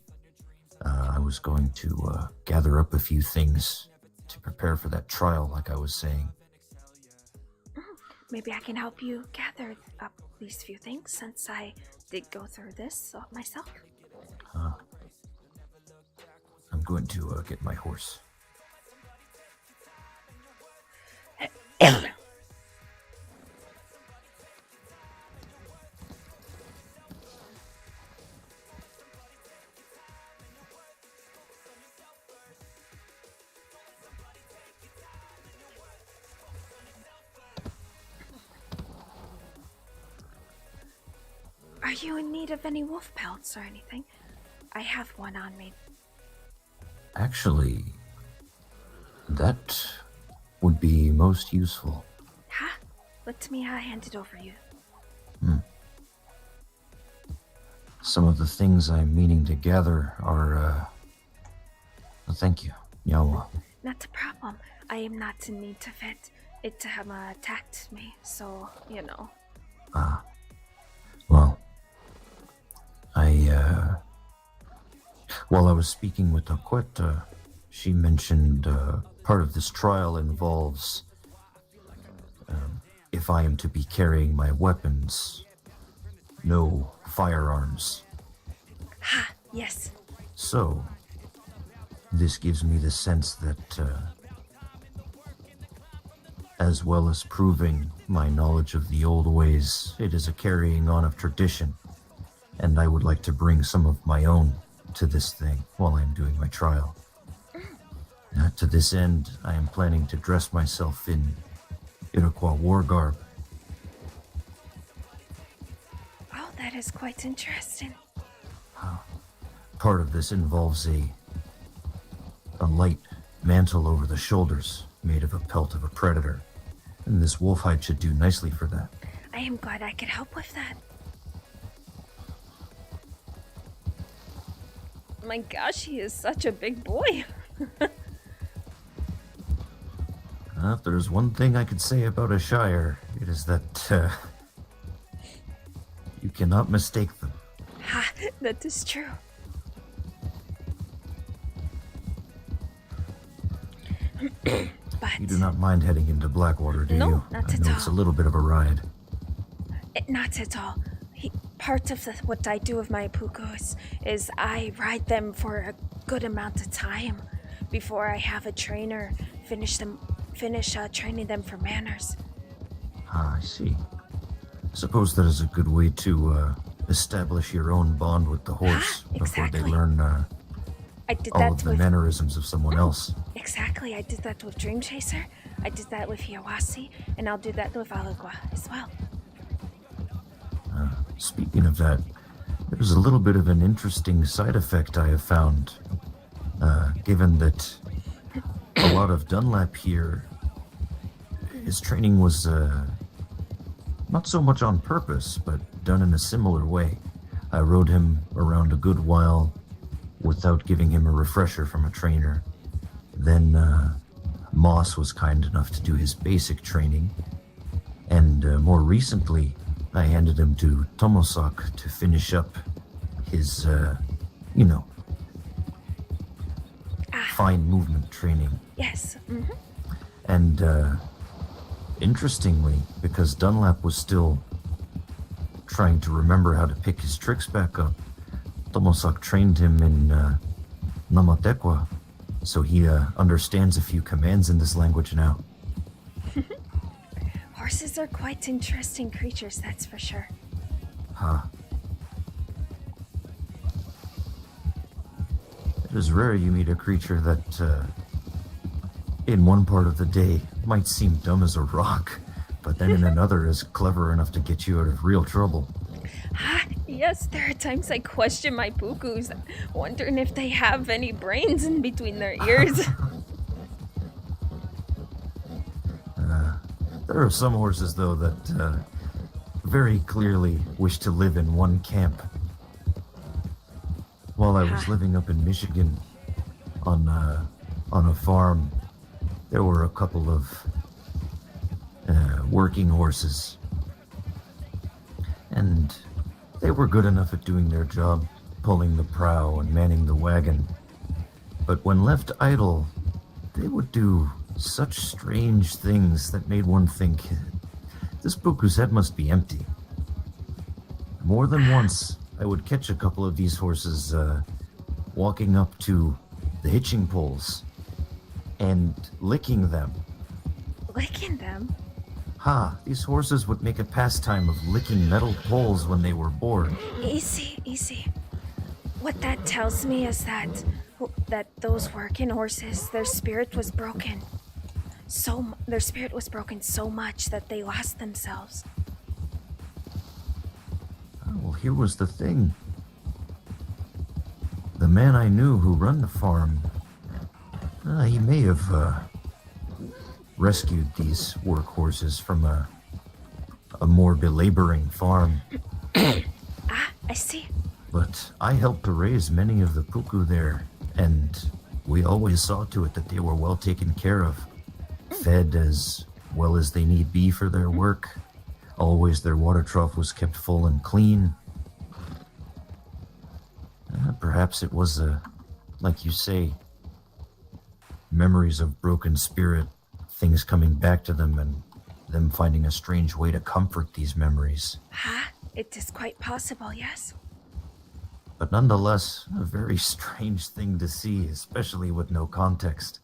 I was going to gather up a few things to prepare for that trial, like I was saying. Maybe I can help you gather up these few things since I did go through this myself. I'm going to get my horse. Are you in need of any wolf pelts or anything? I have one on me. Actually, that would be most useful. Huh? Let me hand it over you. Some of the things I'm meaning to gather are, thank you, Yawa. Not a problem. I am not in need to vet. It attacked me, so, you know. Well, while I was speaking with Aqueta, she mentioned part of this trial involves if I am to be carrying my weapons, no firearms. Ha! Yes. So, this gives me the sense that, as well as proving my knowledge of the old ways, it is a carrying on of tradition, and I would like to bring some of my own to this thing while I'm doing my trial. To this end, I am planning to dress myself in Iroquois war garb. Oh, that is quite interesting. Part of this involves a light mantle over the shoulders, made of a pelt of a predator, and this wolf hide should do nicely for that. I am glad I could help with that. My gosh, he is such a big boy. If there's one thing I could say about a Shire, it is that you cannot mistake them. Ha! That is true. But You do not mind heading into Blackwater, do No, you? not I at know it's a all. little bit of a ride. Not at all. Part of what I do with my pukus is I ride them for a good amount of time before I have a trainer finish training them for manners. I see. Suppose that is a good way to establish your own bond with the horse before they exactly. learn I did all that of the with mannerisms of someone else. Exactly. I did that with Dream Chaser. I did that with Hiawasi, and I'll do that with Alagua as well. Speaking of that, there's a little bit of an interesting side effect I have found, given that a lot of Dunlap here, his training was not so much on purpose, but done in a similar way. I rode him around a good while without giving him a refresher from a trainer. Then Moss was kind enough to do his basic training, and more recently, I handed him to Tomosak to finish up his, fine movement training. Yes. And, interestingly, because Dunlap was still trying to remember how to pick his tricks back up, Tomosak trained him in Namatekwa, so he understands a few commands in this language now. Horses are quite interesting creatures, that's for sure. Huh. It is rare you meet a creature that, in one part of the day, might seem dumb as a rock, but then in another is clever enough to get you out of real trouble. Ah, yes, there are times I question my pukus, wondering if they have any brains in between their ears. There are some horses, though, that very clearly wish to live in one camp. While I was living up in Michigan on a farm, there were a couple of working horses. And they were good enough at doing their job, pulling the prow and manning the wagon. But when left idle, they would do such strange things that made one think, this puku's head must be empty. More than once, I would catch a couple of these horses walking up to the hitching poles and licking them. Licking them? These horses would make a pastime of licking metal poles when they were bored. Easy, easy. What that tells me is that those working horses, their spirit was broken. Their spirit was broken so much that they lost themselves. Well, here was the thing. The man I knew who run the farm, he may have rescued these work horses from a more belaboring farm. I see. But I helped to raise many of the puku there, and we always saw to it that they were well taken care of, fed as well as they need be for their work. Always their water trough was kept full and clean. Perhaps it was, like you say, memories of broken spirit, things coming back to them and them finding a strange way to comfort these memories. It is quite possible, yes. But nonetheless, a very strange thing to see, especially with no context.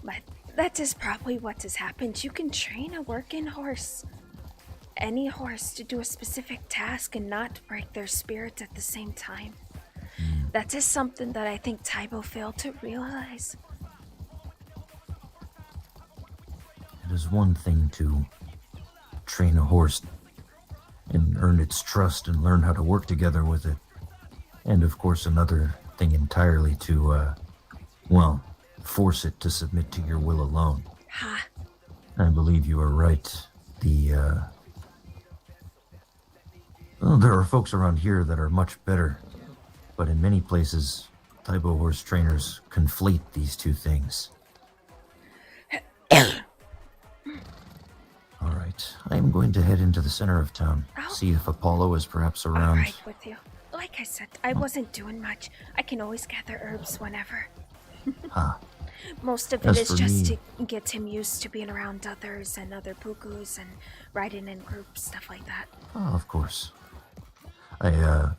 But that is probably what has happened. You can train a working horse, any horse, to do a specific task and not break their spirit at the same time. That is something that I think Taibo failed to realize. It is one thing to train a horse and earn its trust and learn how to work together with it. And of course another thing entirely to, force it to submit to your will alone. I believe you are right. There are folks around here that are much better, but in many places, Taibo horse trainers conflate these two things. All right, I am going to head into the center of town, see if Apollo is perhaps around. All right with you. Like I said, I wasn't doing much. I can always gather herbs whenever. Most of it As is for just me- to get him used to being around others and other pukus and riding in groups, stuff like that. Of course. I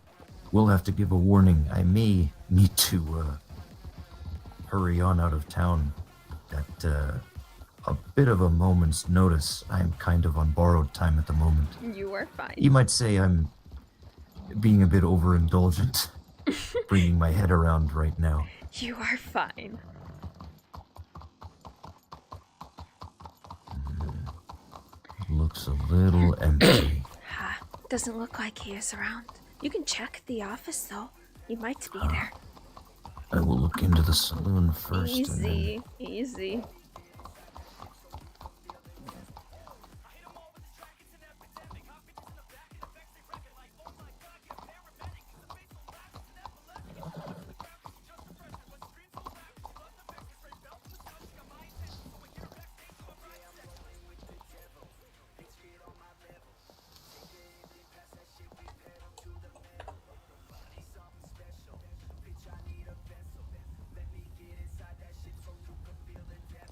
will have to give a warning. I may need to hurry on out of town. At a bit of a moment's notice. I'm kind of on borrowed time at the moment. You are fine. You might say I'm being a bit overindulgent, bringing my head around right now. You are fine. Looks a little empty. Doesn't look like he is around. You can check the office though. He might be there. I will look into the saloon first. And then... Easy.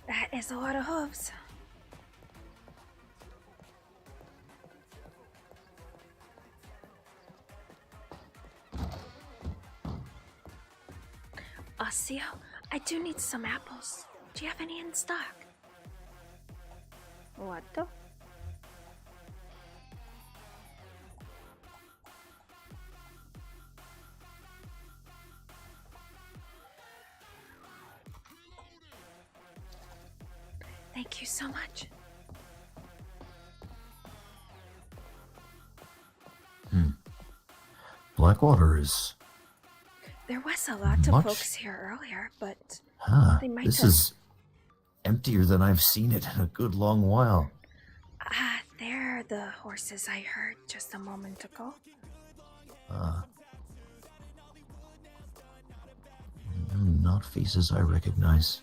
That is a lot of hooves. Osio, I do need some apples. Do you have any in stock? What the? Thank you so much. Blackwater is... There was a lot of Much- folks here earlier, but they might this have... is emptier than I've seen it in a good long while. They're the horses I heard just a moment ago. Not faces I recognize.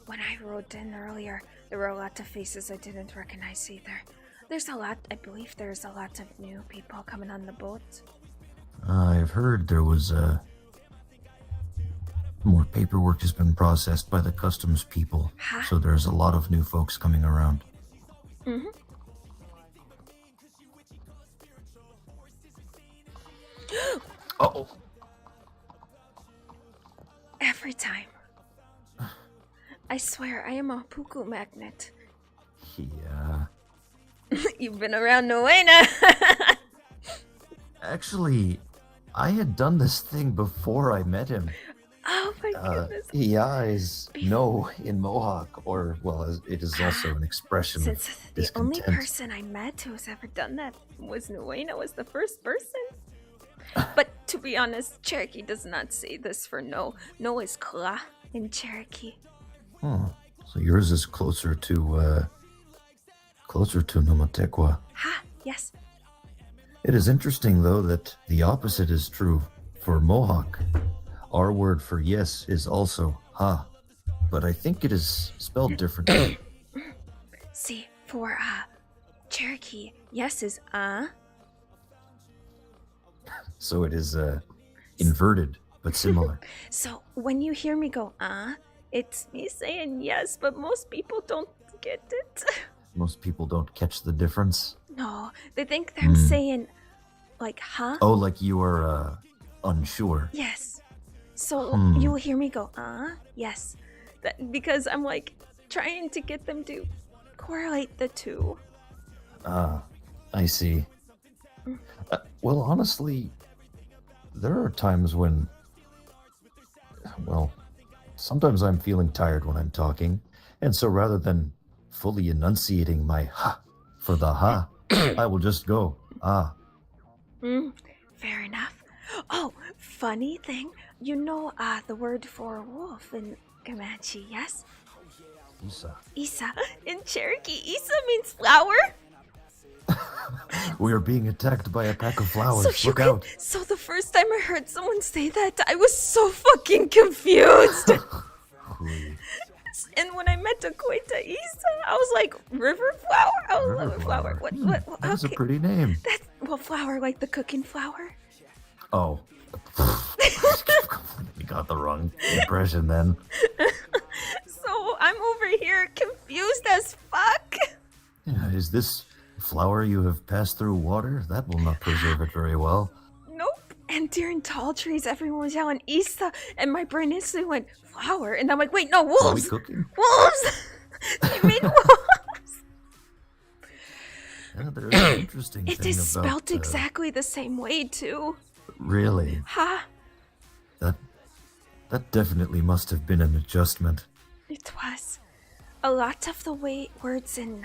When I rode in earlier, there were a lot of faces I didn't recognize either. I believe there's a lot of new people coming on the boat. I've heard there was, more paperwork has been processed by the customs people, Huh? so there's a lot of new folks coming around. Mm-hmm. Uh-oh. Every time. I swear, I am a puku magnet. Yeah. You've been around Nuena. Actually, I had done this thing before I met him. Oh my goodness. Yeah is no in Mohawk, or, well, it is also an expression Since of the only discontent. person I met who's ever done that was Nuena, was the first person. But to be honest, Cherokee does not say this for no. No is kla in Cherokee. Oh, so yours is closer to Nomatekwa. Ha, yes. It is interesting, though, that the opposite is true for Mohawk. Our word for yes is also ha, but I think it is spelled differently. See, for Cherokee, yes is So it is inverted, but similar. So when you hear me go it's me saying yes, but most people don't get it. Most people don't catch the difference. No, they think that I'm saying like huh? Oh, like you are unsure. Yes. So you will hear me go yes. Because I'm like trying to get them to correlate the two. I see. Well, honestly, there are times when, well, sometimes I'm feeling tired when I'm talking, and so rather than fully enunciating my ha for the ha, I will just go Fair enough. Oh, funny thing, you know the word for wolf in Comanche, yes? Isa. Isa. In Cherokee, Isa means flower. We are being attacked by a pack of flowers. So Look out. So the first time I heard someone say that, I was so fucking confused. And when I met Dakoita Isa, I was like, river flower? Oh, river flower. What? That's Okay. a pretty name. Flower, like the cooking flower? Oh. We got the wrong impression then. So I'm over here confused as fuck. Yeah, is this flower you have passed through water? That will not preserve it very well. Nope. And during tall trees, everyone was yelling Isa, and my brain instantly went flower, and I'm like, wait, no, Are we wolves. cooking? Wolves. You mean wolves? Yeah, there's an interesting It thing is about, spelled exactly the same way too. Really? Ha! That definitely must have been an adjustment. It was. A lot of the words in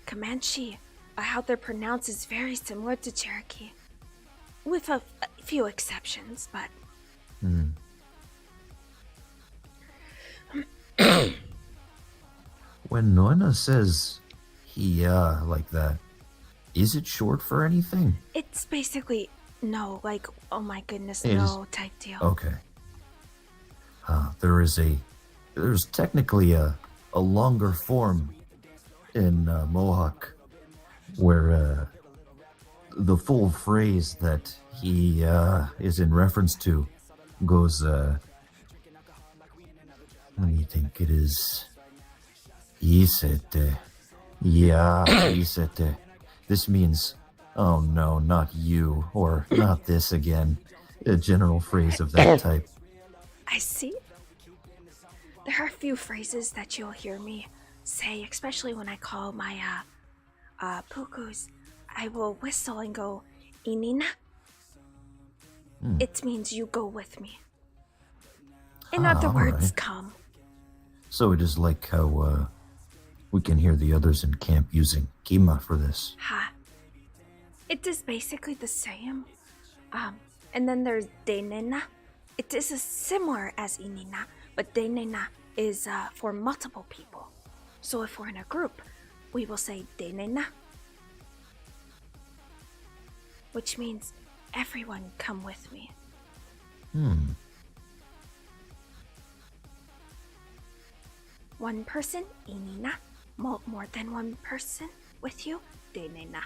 Comanche, how they're pronounced, is very similar to Cherokee. With a few exceptions, but... When Noina says yeah like that, is it short for anything? It's basically no, like, oh my goodness, It no type deal. Okay. There's technically a longer form in Mohawk where the full phrase that he is in reference to goes, let me think, it is Isete. Yeah, Isete. This means, oh no, not you, or not this again. A general phrase of that type. I see. there are a few phrases that you'll hear me say, especially when I call my pukus. I will whistle and go, Inina. It means you go with me. In other words, alright. come. So it is like how we can hear the others in camp using Kima for this. Ha. It is basically the same. And then there's Denena. It is as similar as Inina, but Denena is for multiple people. So if we're in a group, we will say Denena. Which means everyone come with me. One person, Inina. More than one person with you, Denena.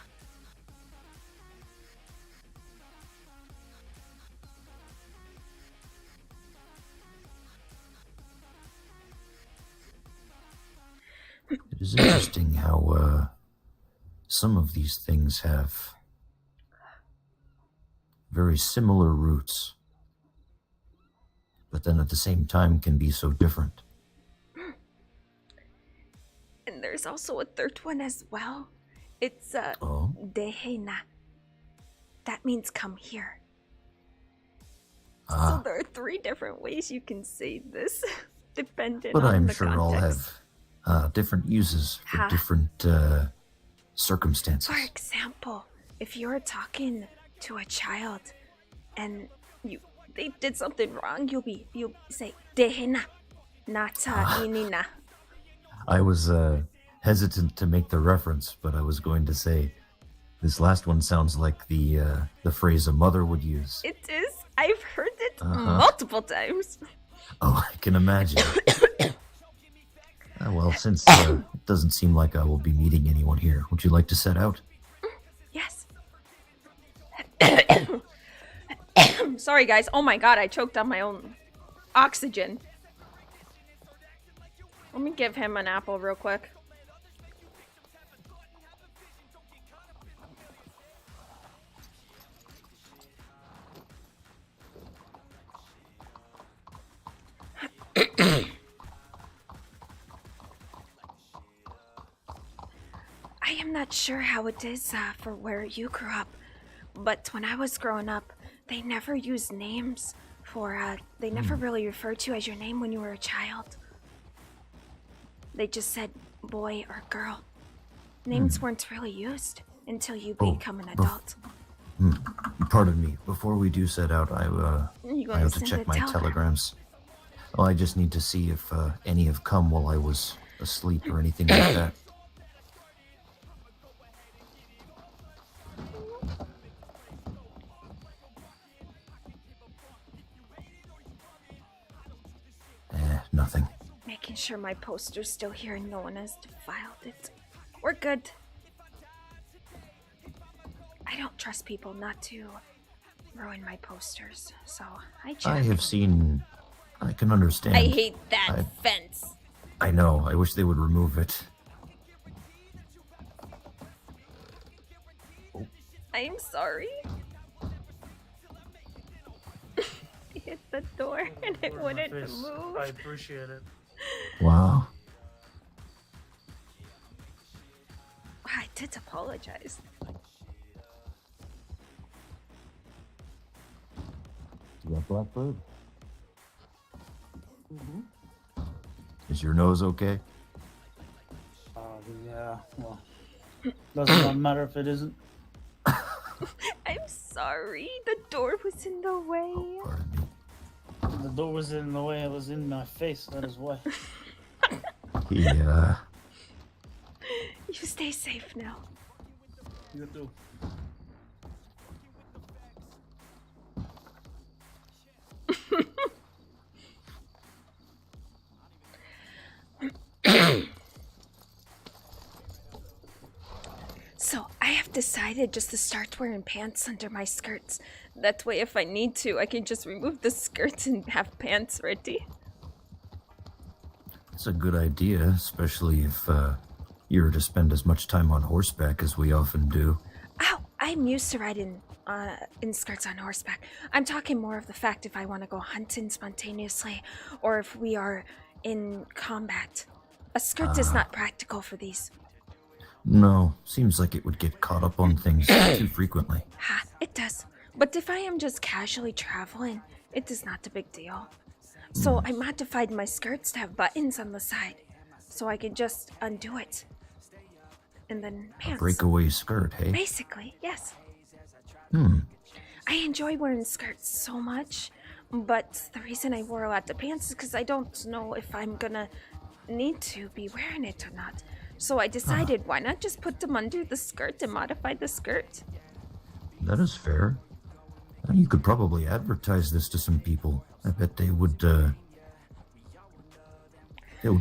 It is interesting how some of these things have very similar roots, but then at the same time can be so different. And there's also a third one as well. It's Oh? Dehena. That means come here. Ah. So there are 3 different ways you can say this, depending But on I'm the sure context. all have different uses for Ha. different circumstances. For example, if you're talking to a child and they did something wrong, you'll say Dehena, not Inina. I was hesitant to make the reference, but I was going to say this last one sounds like the phrase a mother would use. It is. I've heard it multiple times. Oh, I can imagine. Well, since it doesn't seem like I will be meeting anyone here, would you like to set out? Yes. Sorry, guys. Oh my god, I choked on my own oxygen. Let me give him an apple real quick. I am not sure how it is for where you grew up, but when I was growing up, they never used names for, they never really referred to you as your name when you were a child. They just said boy or girl. Names weren't really used until you become an adult. Pardon me. Before we do set out, I You have to send check a my telegram. telegrams. Well, I just need to see if any have come while I was asleep or anything like that. Nothing. Making sure my poster's still here and no one has defiled it. We're good. I don't trust people not to ruin my posters, so I check. I have seen. I can understand. I hate that fence. I know. I wish they would remove it. I'm sorry. I hit the door and it wouldn't move. I appreciate it. Wow. I did apologize. You got Blackbird? Is your nose okay? Yeah, well, doesn't matter if it isn't. I'm sorry. The door was in the way. Pardon me. The door was in the way, it was in my face, that is why. Yeah. You stay safe now. You do. So, I have decided just to start wearing pants under my skirts. That way, if I need to, I can just remove the skirts and have pants ready. It's a good idea, especially if you were to spend as much time on horseback as we often do. Ow! I'm used to riding in skirts on horseback. I'm talking more of the fact if I want to go hunting spontaneously, or if we are in combat. A skirt is not practical for these. No, seems like it would get caught up on things too frequently. Ha, it does. But if I am just casually traveling, it is not a big deal. So I modified my skirts to have buttons on the side, so I can just undo it. And then pants. Breakaway skirt, hey? Basically, yes. Hmm. I enjoy wearing skirts so much, but the reason I wore a lot of pants is because I don't know if I'm gonna need to be wearing it or not. So I decided, why not just put them under the skirt and modify the skirt? That is fair. You could probably advertise this to some people. I bet they would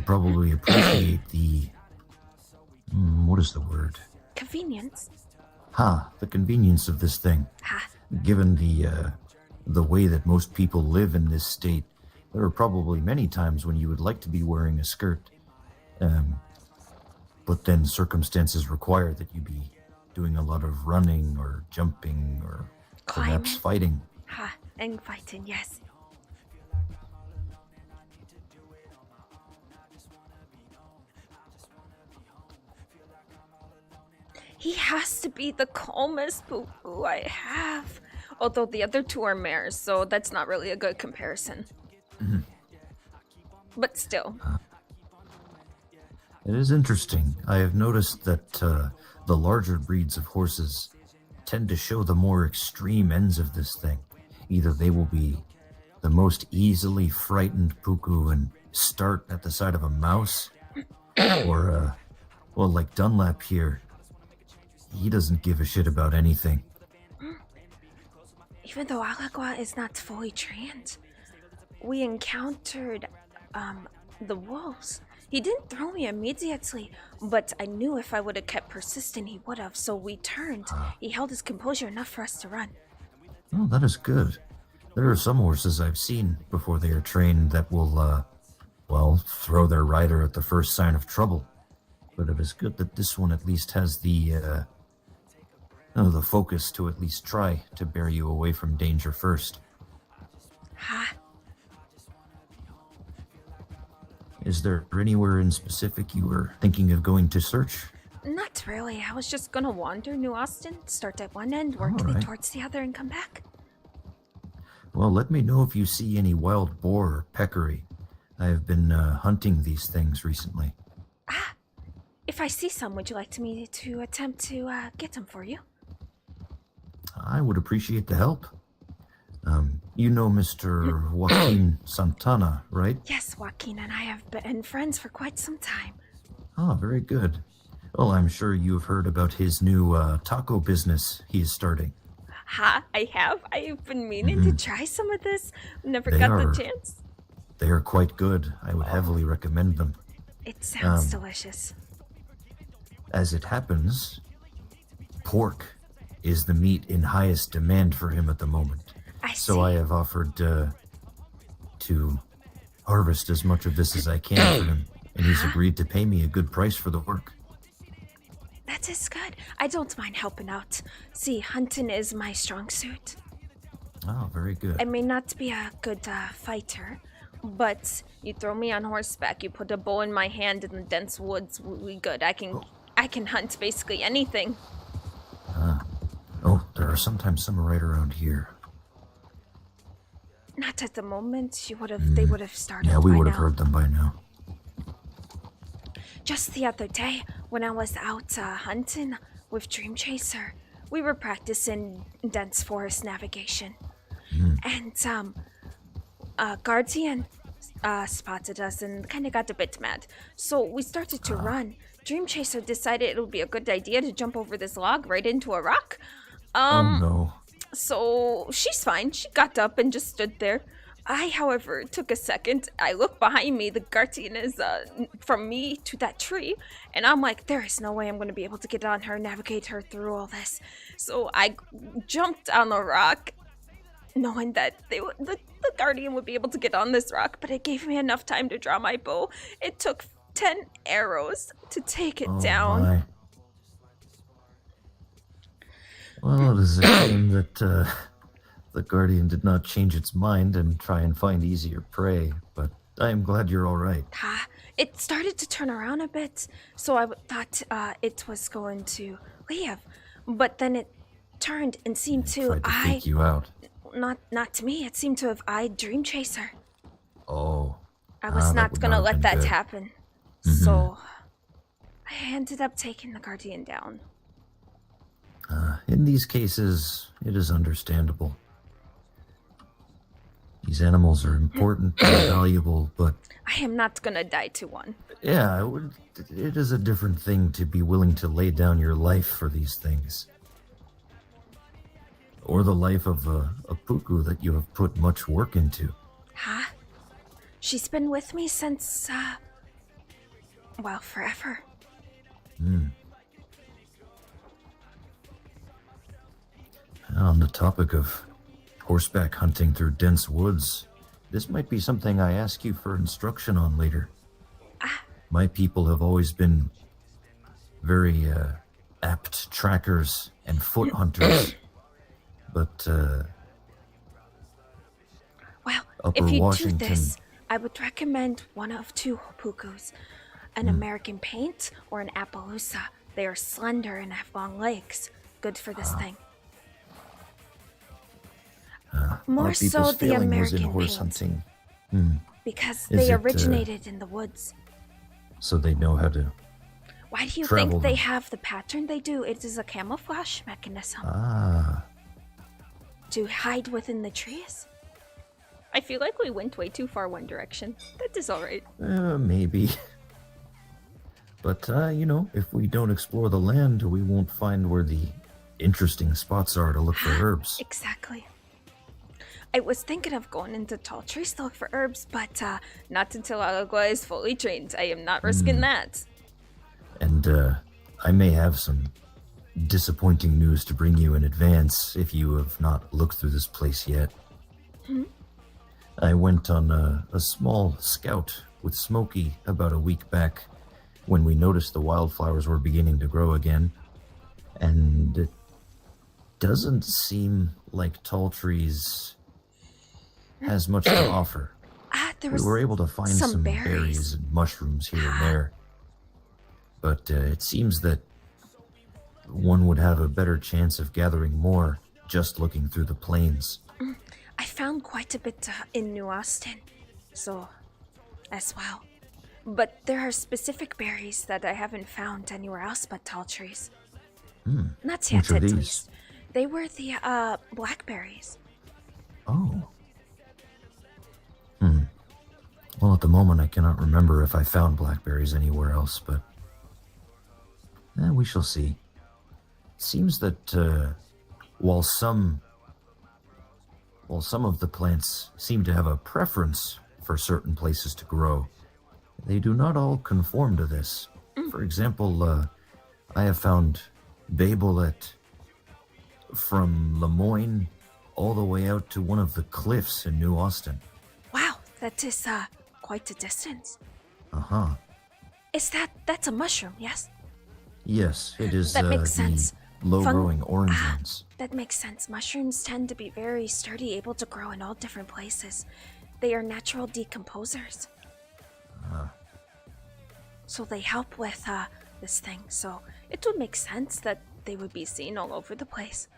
probably appreciate the, what is the word? Convenience. The convenience of this thing. Given the way that most people live in this state, there are probably many times when you would like to be wearing a skirt, but then circumstances require that you be doing a lot of running or jumping or perhaps fighting. And fighting, yes. He has to be the calmest poo-poo I have. Although the other two are mares, so that's not really a good comparison. But still. It is interesting. I have noticed that the larger breeds of horses tend to show the more extreme ends of this thing. Either they will be the most easily frightened puku and start at the side of a mouse, or, well, like Dunlap here, he doesn't give a shit about anything. Even though Alagua is not fully trained, we encountered the wolves. He didn't throw me immediately, but I knew if I would have kept persistent, he would have, so we turned. He held his composure enough for us to run. Oh, that is good. There are some horses I've seen before they are trained that will, well, throw their rider at the first sign of trouble. But it is good that this one at least has the focus to at least try to bear you away from danger first. Is there anywhere in specific you were thinking of going to search? Not really. I was just gonna wander New Austin, start at one end, work me towards the other, and come back. Well, let me know if you see any wild boar or peccary. I have been hunting these things recently. If I see some, would you like me to attempt to get them for you? I would appreciate the help. You know Mr. Joaquin Santana, right? Yes, Joaquin and I have been friends for quite some time. Oh, very good. Well, I'm sure you've heard about his new taco business he is starting. I have. I've been meaning to try some of this. Never got the chance. They are quite good. I would heavily recommend them. It sounds delicious. As it happens, pork is the meat in highest demand for him at the moment. So I have offered to harvest as much of this as I can for him, and he's agreed to pay me a good price for the work. That is good. I don't mind helping out. See, hunting is my strong suit. Oh, very good. I may not be a good fighter, but you throw me on horseback, you put a bow in my hand in the dense woods, we good. I can hunt basically anything. Oh, there are sometimes some right around here. Not at the moment. They would have started. Yeah, we would have now. heard them by now. Just the other day, when I was out hunting with Dream Chaser, we were practicing dense forest navigation. And Guardian spotted us and kind of got a bit mad. So we started to run. Dream Chaser decided it would be a good idea to jump over this log right into a rock. Oh no. So she's fine. She got up and just stood there. I, however, took a second. I look behind me. The Guardian is from me to that tree. And I'm like, there is no way I'm going to be able to get on her, navigate her through all this. So I jumped on the rock, knowing that the Guardian would be able to get on this rock. But it gave me enough time to draw my bow. It took 10 arrows to take it down. My. Well, it is a shame that the Guardian did not change its mind and try and find easier prey, but I am glad you're all right. It started to turn around a bit, so I thought it was going to leave. But then it turned and seemed to Tried to fake you out. Not to me. It seemed to have eyed Dream Chaser. Oh. I was that not would gonna have let been that good. happen. Mhm. So I ended up taking the Guardian down. In these cases, it is understandable. These animals are important and valuable, but I am not gonna die to one. yeah, it is a different thing to be willing to lay down your life for these things. Or the life of a puku that you have put much work into. She's been with me since, well, forever. On the topic of horseback hunting through dense woods, this might be something I ask you for instruction on later. My people have always been very apt trackers and foot hunters, but Well, Upper if you Washington. do this, I would recommend one of two pukus. An American paint or an Appaloosa. They are slender and have long legs. Good for this thing. More our so people's the failing was in American horse paint. hunting, Because Is they it, originated in the woods. so they know how to. Why do you travel think they them. have the pattern they do? It is a camouflage mechanism to hide within the trees. I feel like we went way too far one direction. That is alright. Maybe. But, if we don't explore the land, we won't find where the interesting spots are to look for herbs. Exactly. I was thinking of going into tall trees to look for herbs, but not until Alagua is fully trained. I am not risking that. And, I may have some disappointing news to bring you in advance if you have not looked through this place yet. I went on a small scout with Smokey about a week back when we noticed the wildflowers were beginning to grow again. And it doesn't seem like Tall Trees has much to offer. There We was were able to find some berries berries. and mushrooms here and there. But it seems that one would have a better chance of gathering more just looking through the plains. I found quite a bit in New Austin, so as well. But there are specific berries that I haven't found anywhere else but tall trees. Not yet, Which are at these? least. They were the blackberries. Oh. Well, at the moment, I cannot remember if I found blackberries anywhere else, but we shall see. It seems that while some of the plants seem to have a preference for certain places to grow, they do not all conform to this. For example, I have found Babelet from Lemoyne all the way out to one of the cliffs in New Austin. Wow, that is quite a distance. Uh-huh. That's a mushroom, yes? Yes, it is That makes the sense. low-growing orange ones. That makes sense. Mushrooms tend to be very sturdy, able to grow in all different places. They are natural decomposers. So they help with this thing. So it would make sense that they would be seen all over the place.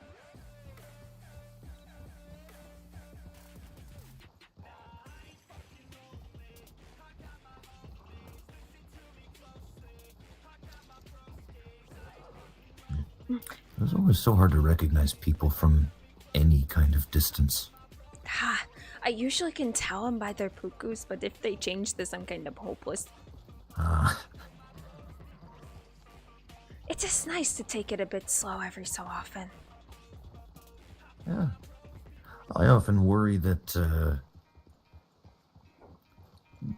It was always so hard to recognize people from any kind of distance. I usually can tell them by their pukus, but if they change this, I'm kind of hopeless. It is nice to take it a bit slow every so often. Yeah. I often worry that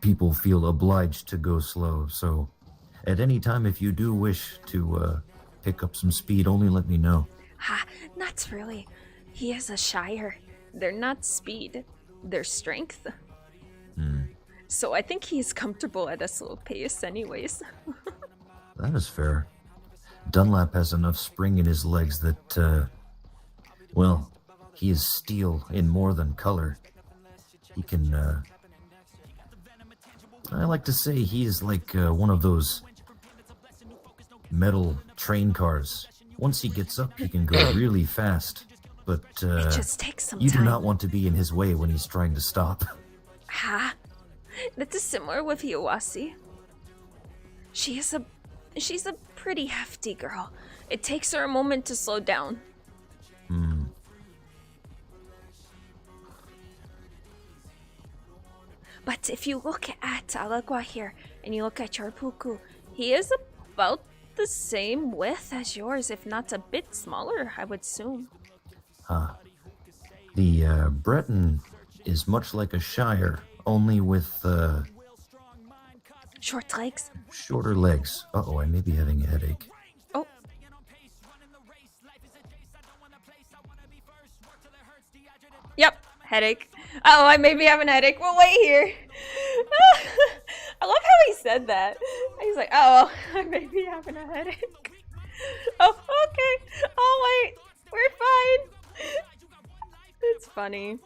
people feel obliged to go slow, so at any time if you do wish to pick up some speed, only let me know. Not really. He is a shire. They're not speed, they're strength. So I think he's comfortable at a slow pace anyways. That is fair. Dunlap has enough spring in his legs that, well, he is steel in more than color. He can I like to say he is like one of those metal train cars. Once he gets up, he can go really fast. But It just takes some you time. do not want to be in his way when he's trying to stop. Ha! That is similar with Iwasi. She's a pretty hefty girl. It takes her a moment to slow down. Hmm. But if you look at Alagua here, and you look at Charpuku, he is about the same width as yours, if not a bit smaller, I would assume. Huh. The Breton is much like a Shire, only with Short legs? shorter legs. Uh-oh, I may be having a headache. Oh. Yep, headache. Oh, I may be having a headache. We'll wait here. I love how he said that. He's like, oh, I may be having a headache. Oh, okay. Oh, wait. We're fine. It's funny.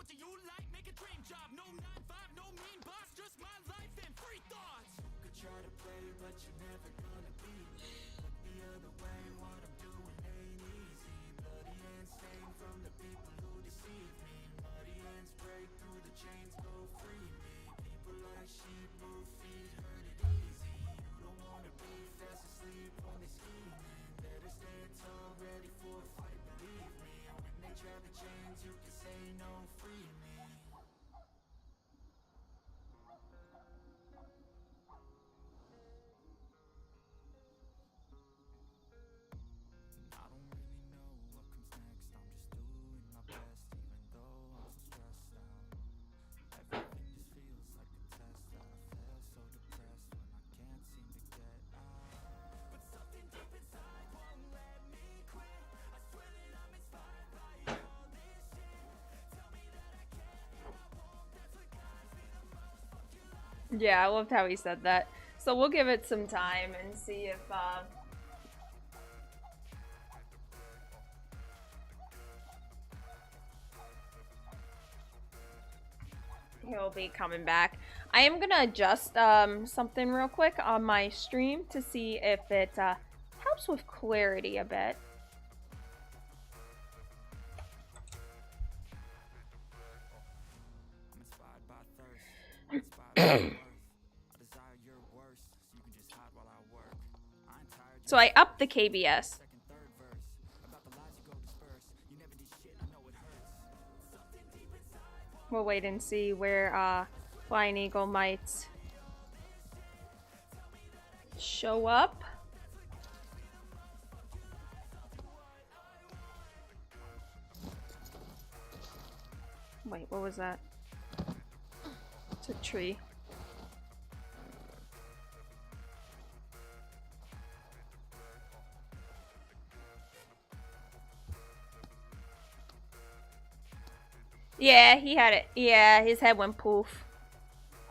Yeah, I loved how he said that. So we'll give it some time and see if he'll be coming back. I am gonna adjust something real quick on my stream to see if it helps with clarity a bit. So I upped the KBS. We'll wait and see where Flying Eagle might show up. Wait, what was that? It's a tree. Yeah, he had it. Yeah, his head went poof.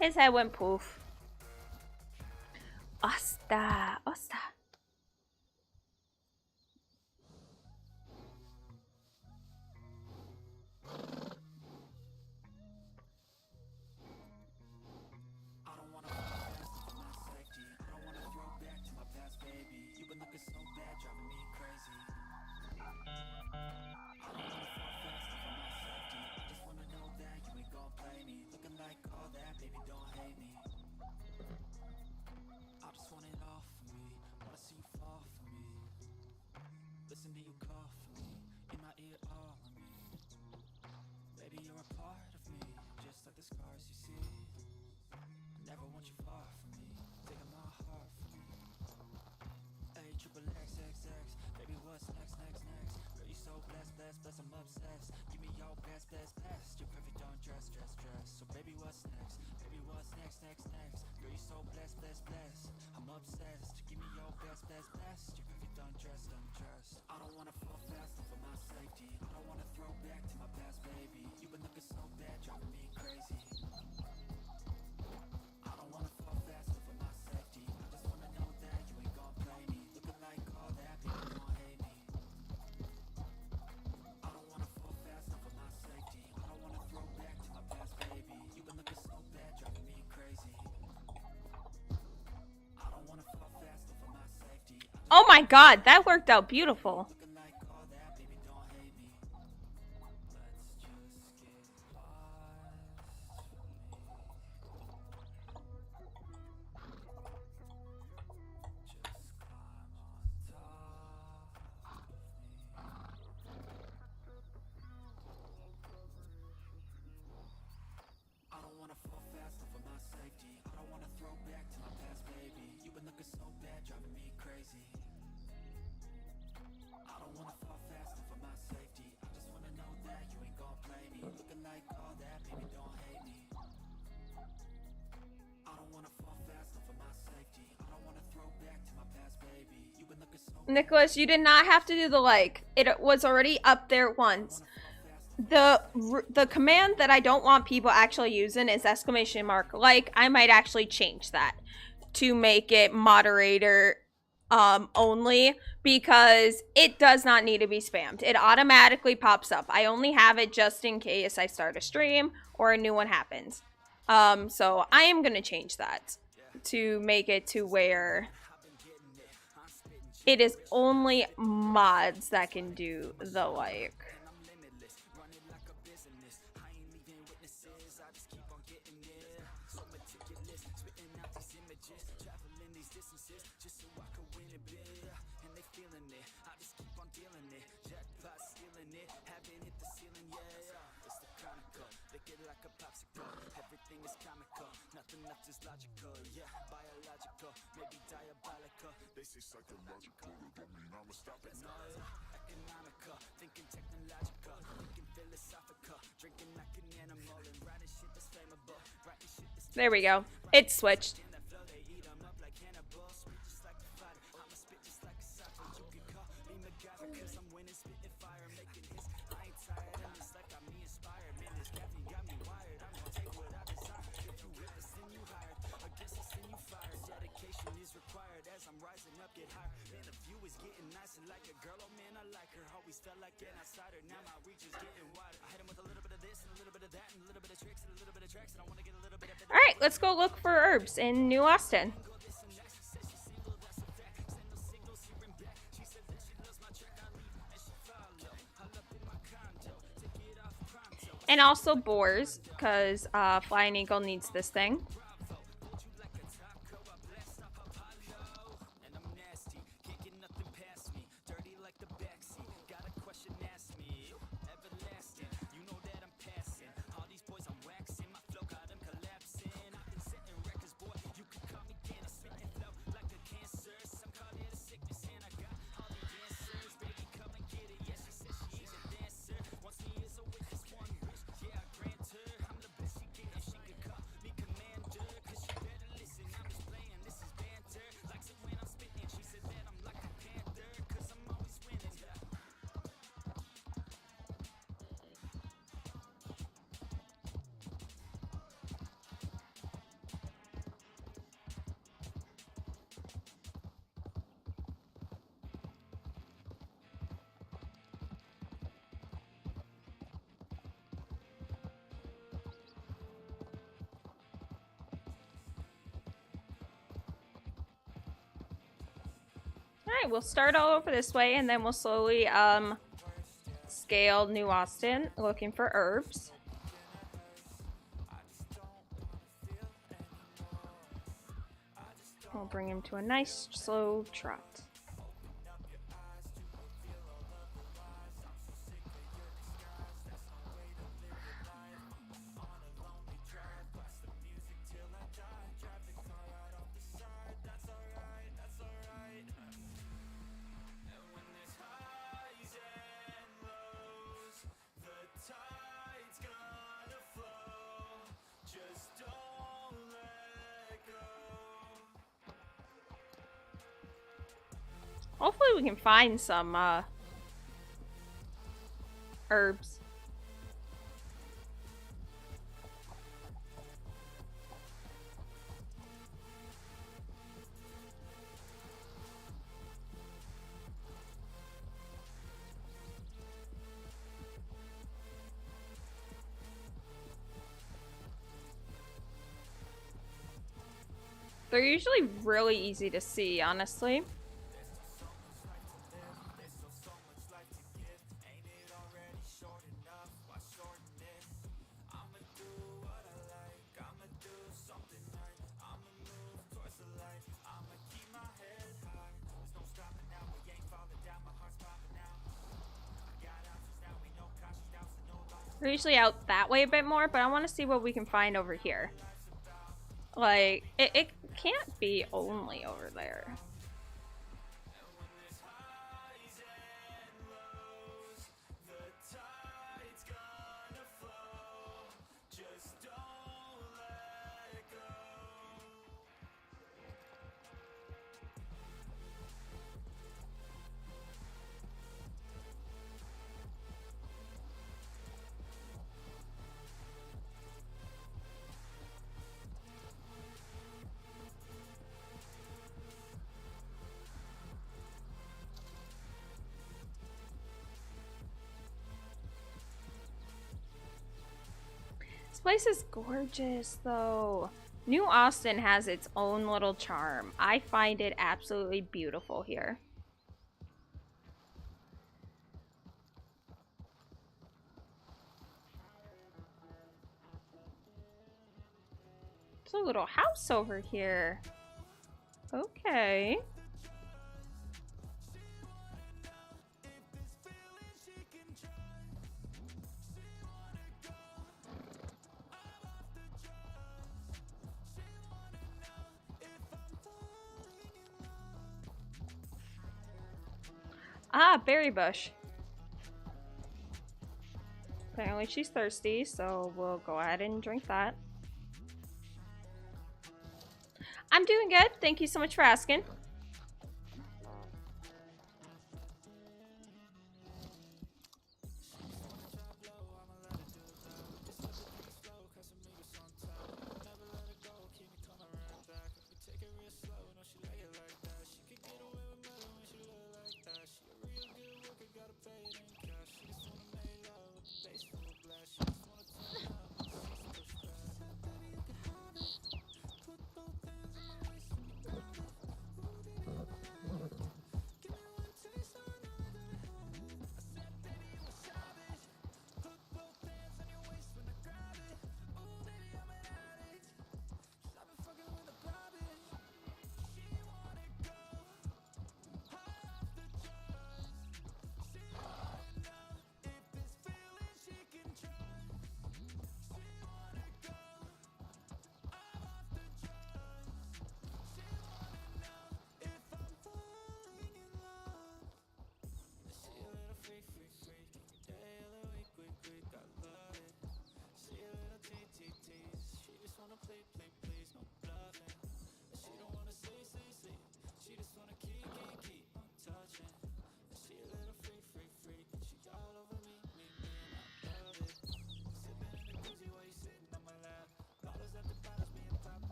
His head went poof. Osta. Oh my god, that worked out beautiful. Nicholas, you did not have to do the like. It was already up there once. The command that I don't want people actually using is exclamation mark like. I might actually change that to make it moderator only, because it does not need to be spammed. It automatically pops up. I only have it just in case I start a stream or a new one happens. So I am gonna change that to make it to where it is only mods that can do the like. There we go. It switched. Alright, let's go look for herbs in New Austin. And also boars, because Flying Eagle needs this thing. Alright, we'll start all over this way, and then we'll slowly scale New Austin, looking for herbs. We'll bring him to a nice slow trot. Hopefully we can find some herbs. They're usually really easy to see, honestly. We're usually out that way a bit more, but I want to see what we can find over here. Like, it can't be only over there. This place is gorgeous, though. New Austin has its own little charm. I find it absolutely beautiful here. There's a little house over here. Okay. Ah, berry bush. Apparently she's thirsty, so we'll go ahead and drink that. I'm doing good. Thank you so much for asking.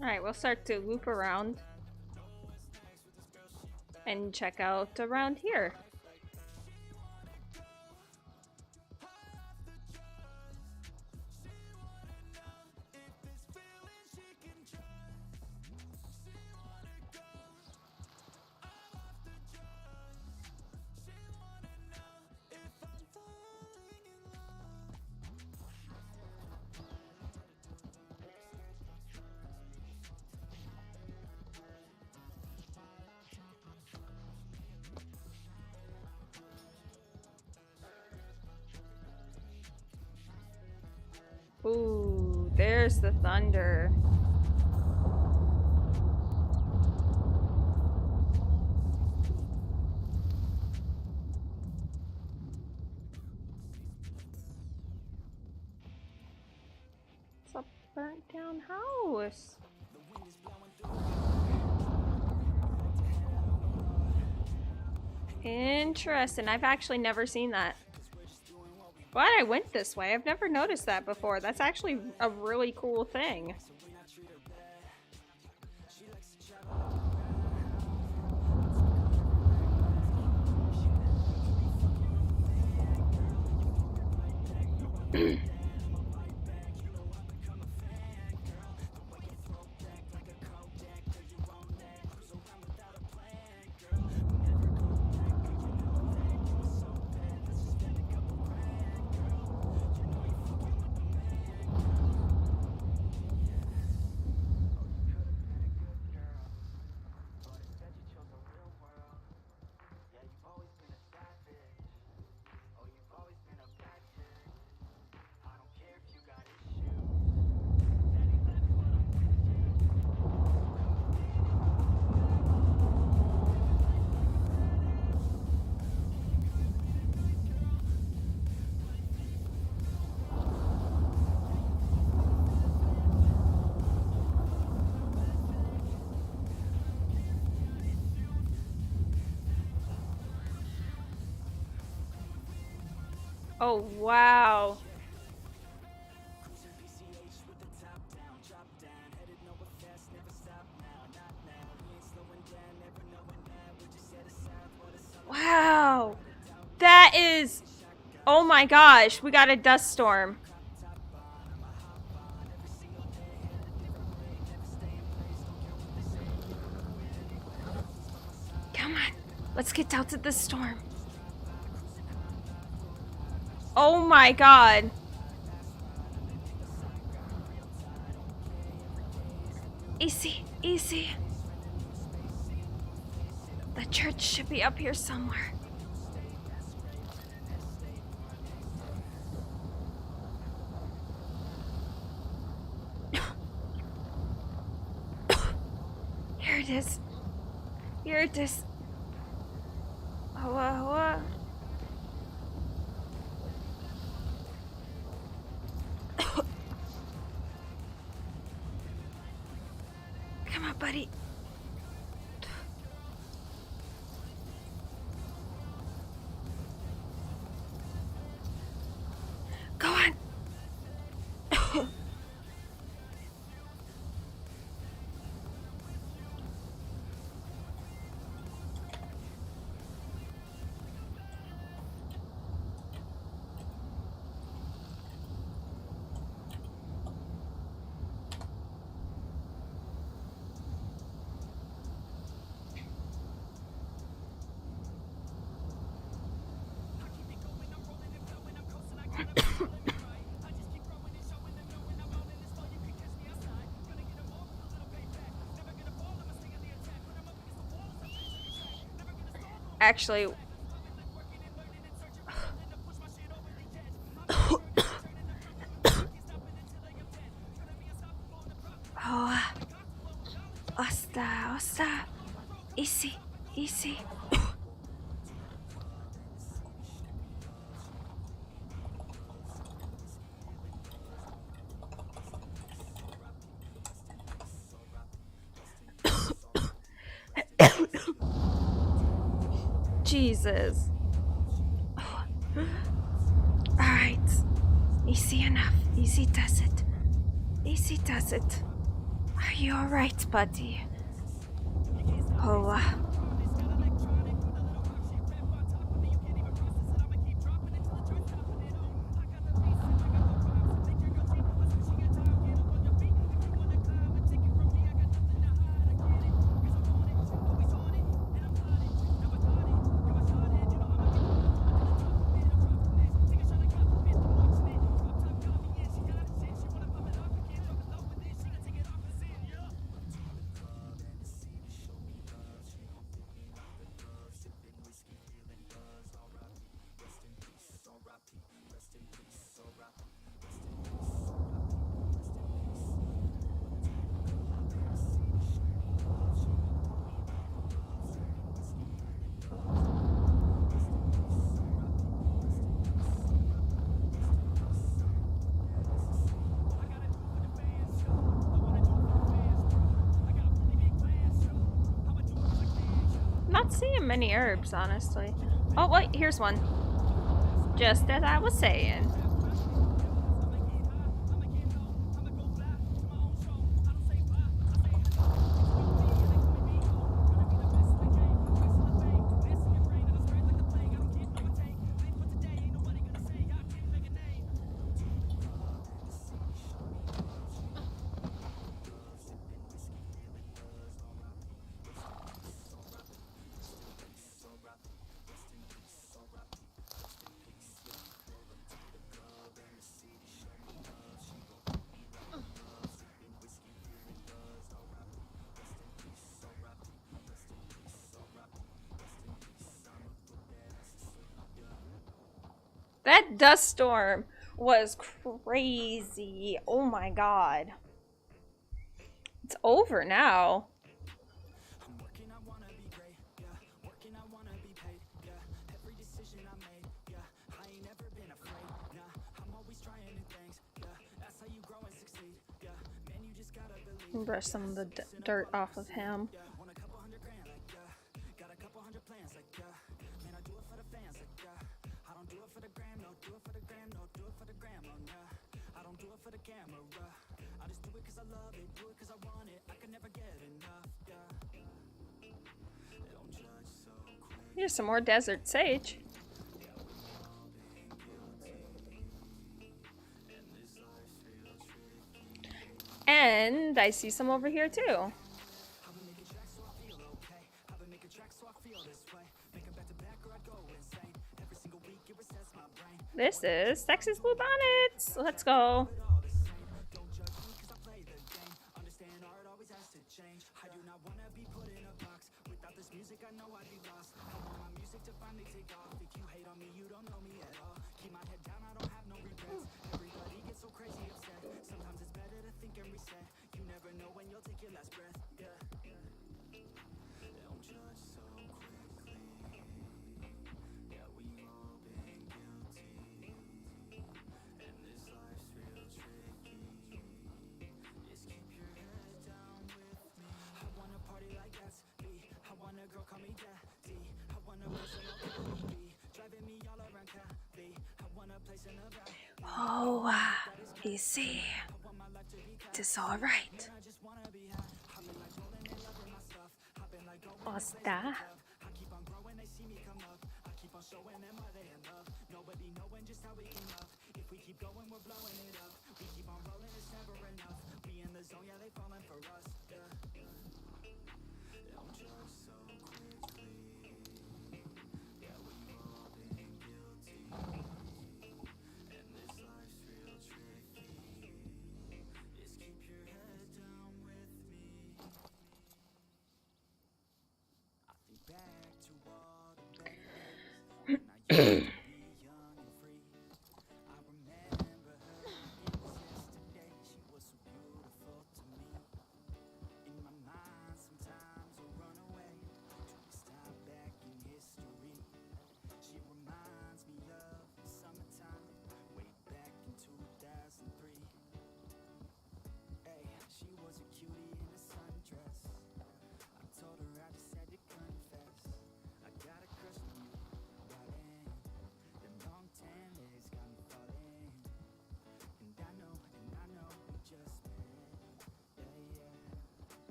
Alright, we'll start to loop around and check out around here. Ooh, there's the thunder. It's a burnt down house. Interesting. I've actually never seen that. Glad I went this way. I've never noticed that before. That's actually a really cool thing. Oh, wow. Wow. That is... Oh my gosh, we got a dust storm. Come on, let's get out of this storm. Oh my god. Easy, easy. The church should be up here somewhere. Here it is. Here it is. Oh. Come on, buddy. Go on. Actually, oh, Osta, easy. Jesus. Alright. Easy enough. Easy does it. Easy does it. Are you alright, buddy? Oh, not seeing many herbs, honestly. Oh, wait, here's one. Just as I was saying. That dust storm was crazy. Oh my god. It's over now. Brush some of the dirt off of him. Here's some more desert sage. And I see some over here too. This is Texas Blue Bonnets. Let's go. Oh, PC. It is all right. What's that?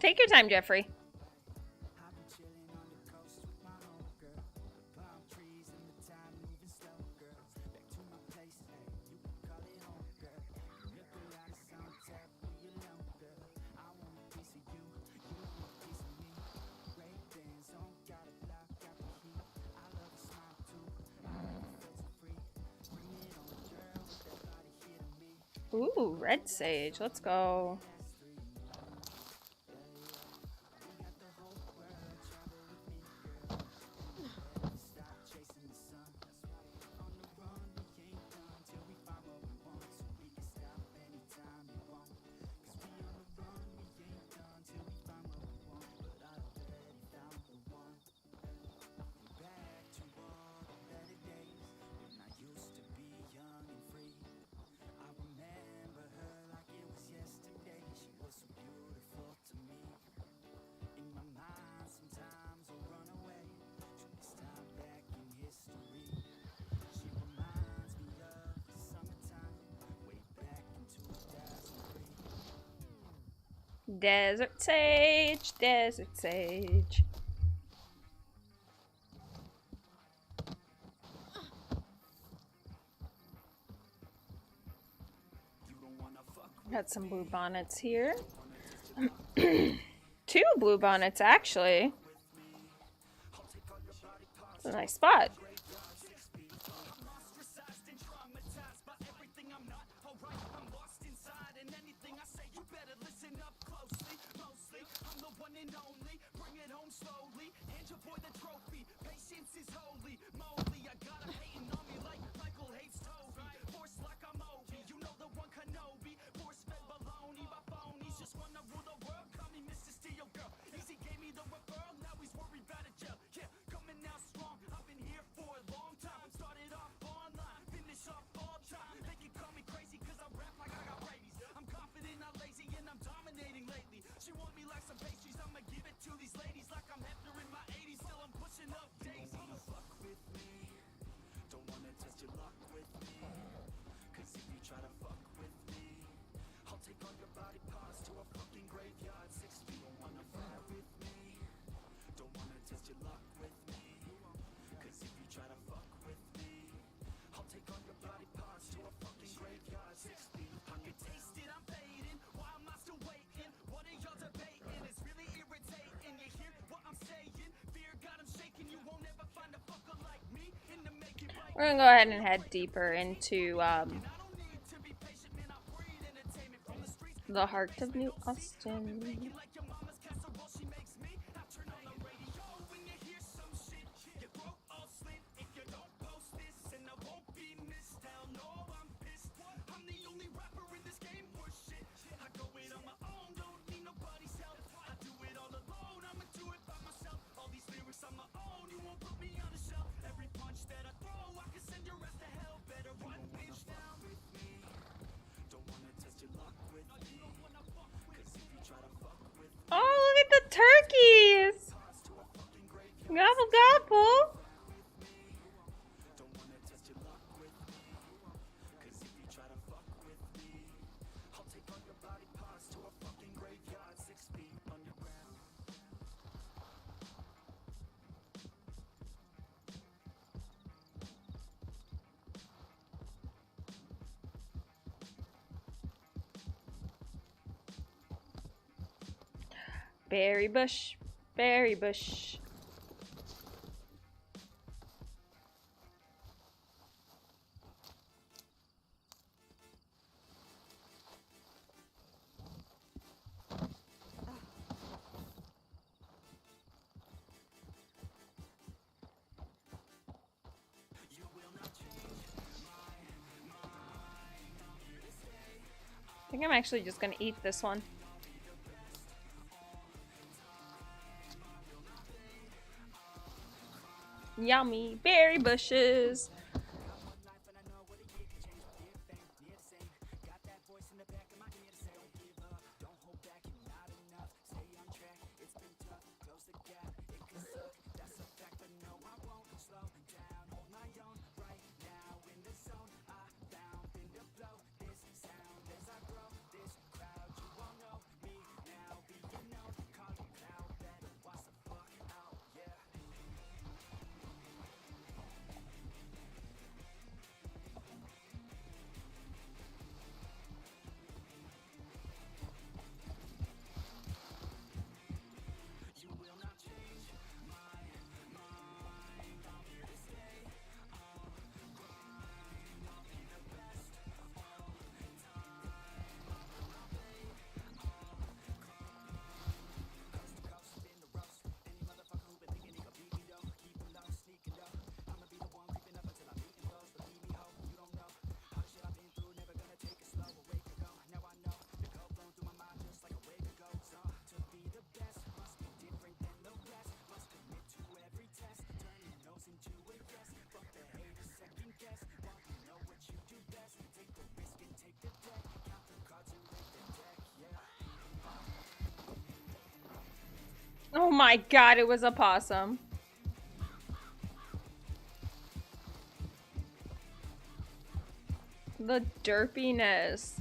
Take your time, Jeffrey. Ooh, red sage. Let's go. Desert sage, desert sage. Got some blue bonnets here. Two bluebonnets, actually. It's a nice spot. We're gonna go ahead and head deeper into the heart of New Austin. Oh, look at the turkeys! Gobble gobble! Berry bush, berry bush. I think I'm actually just gonna eat this one. Yummy berry bushes. Oh my god, it was a possum. The derpiness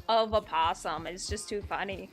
of a possum is just too funny.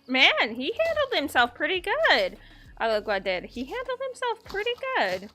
Man, he handled himself pretty good. I look what did. He handled himself pretty good.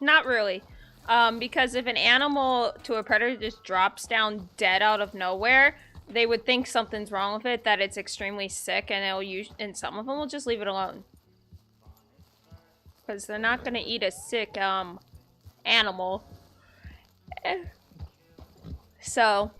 Not really. Because if an animal to a predator just drops down dead out of nowhere, they would think something's wrong with it, that it's extremely sick, and and some of them will just leave it alone. Because they're not gonna eat a sick animal. So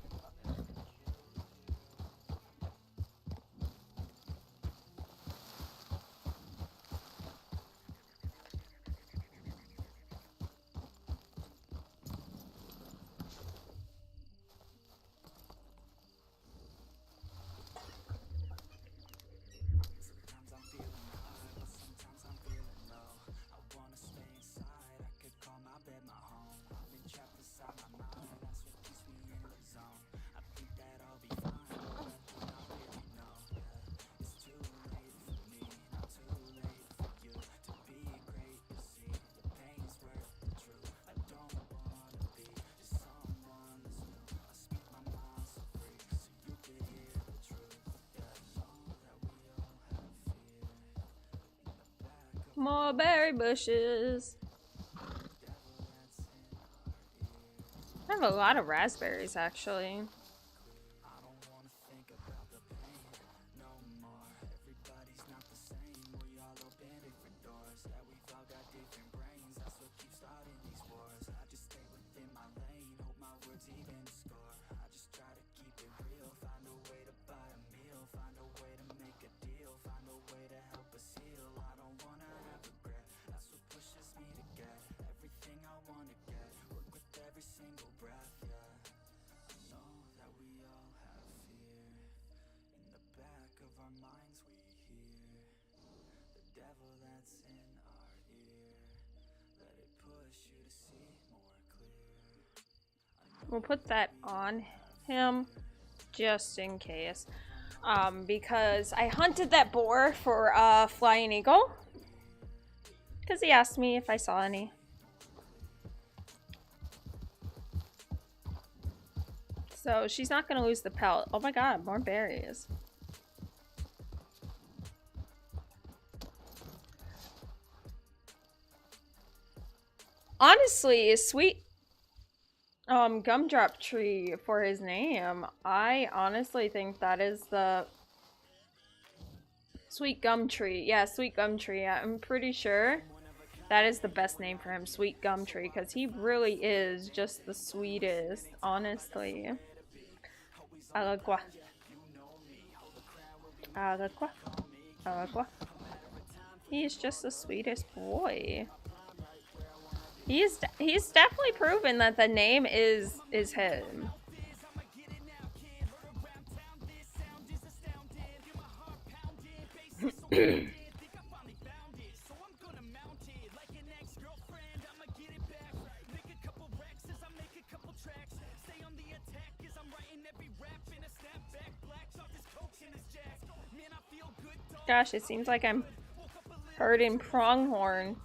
more berry bushes. I have a lot of raspberries, actually. We'll put that on him just in case. Because I hunted that boar for flying eagle. Because he asked me if I saw any. So she's not going to lose the pelt. Oh my god, more berries. Honestly, a sweet gumdrop tree for his name. I honestly think that is the sweet gum tree. Yeah, sweet gum tree. I'm pretty sure that is the best name for him, sweet gum tree, because he really is just the sweetest, honestly. Agua. Agua. Agua. He is just the sweetest boy. He's definitely proven that the name is him. Gosh, it seems like I'm herding pronghorn.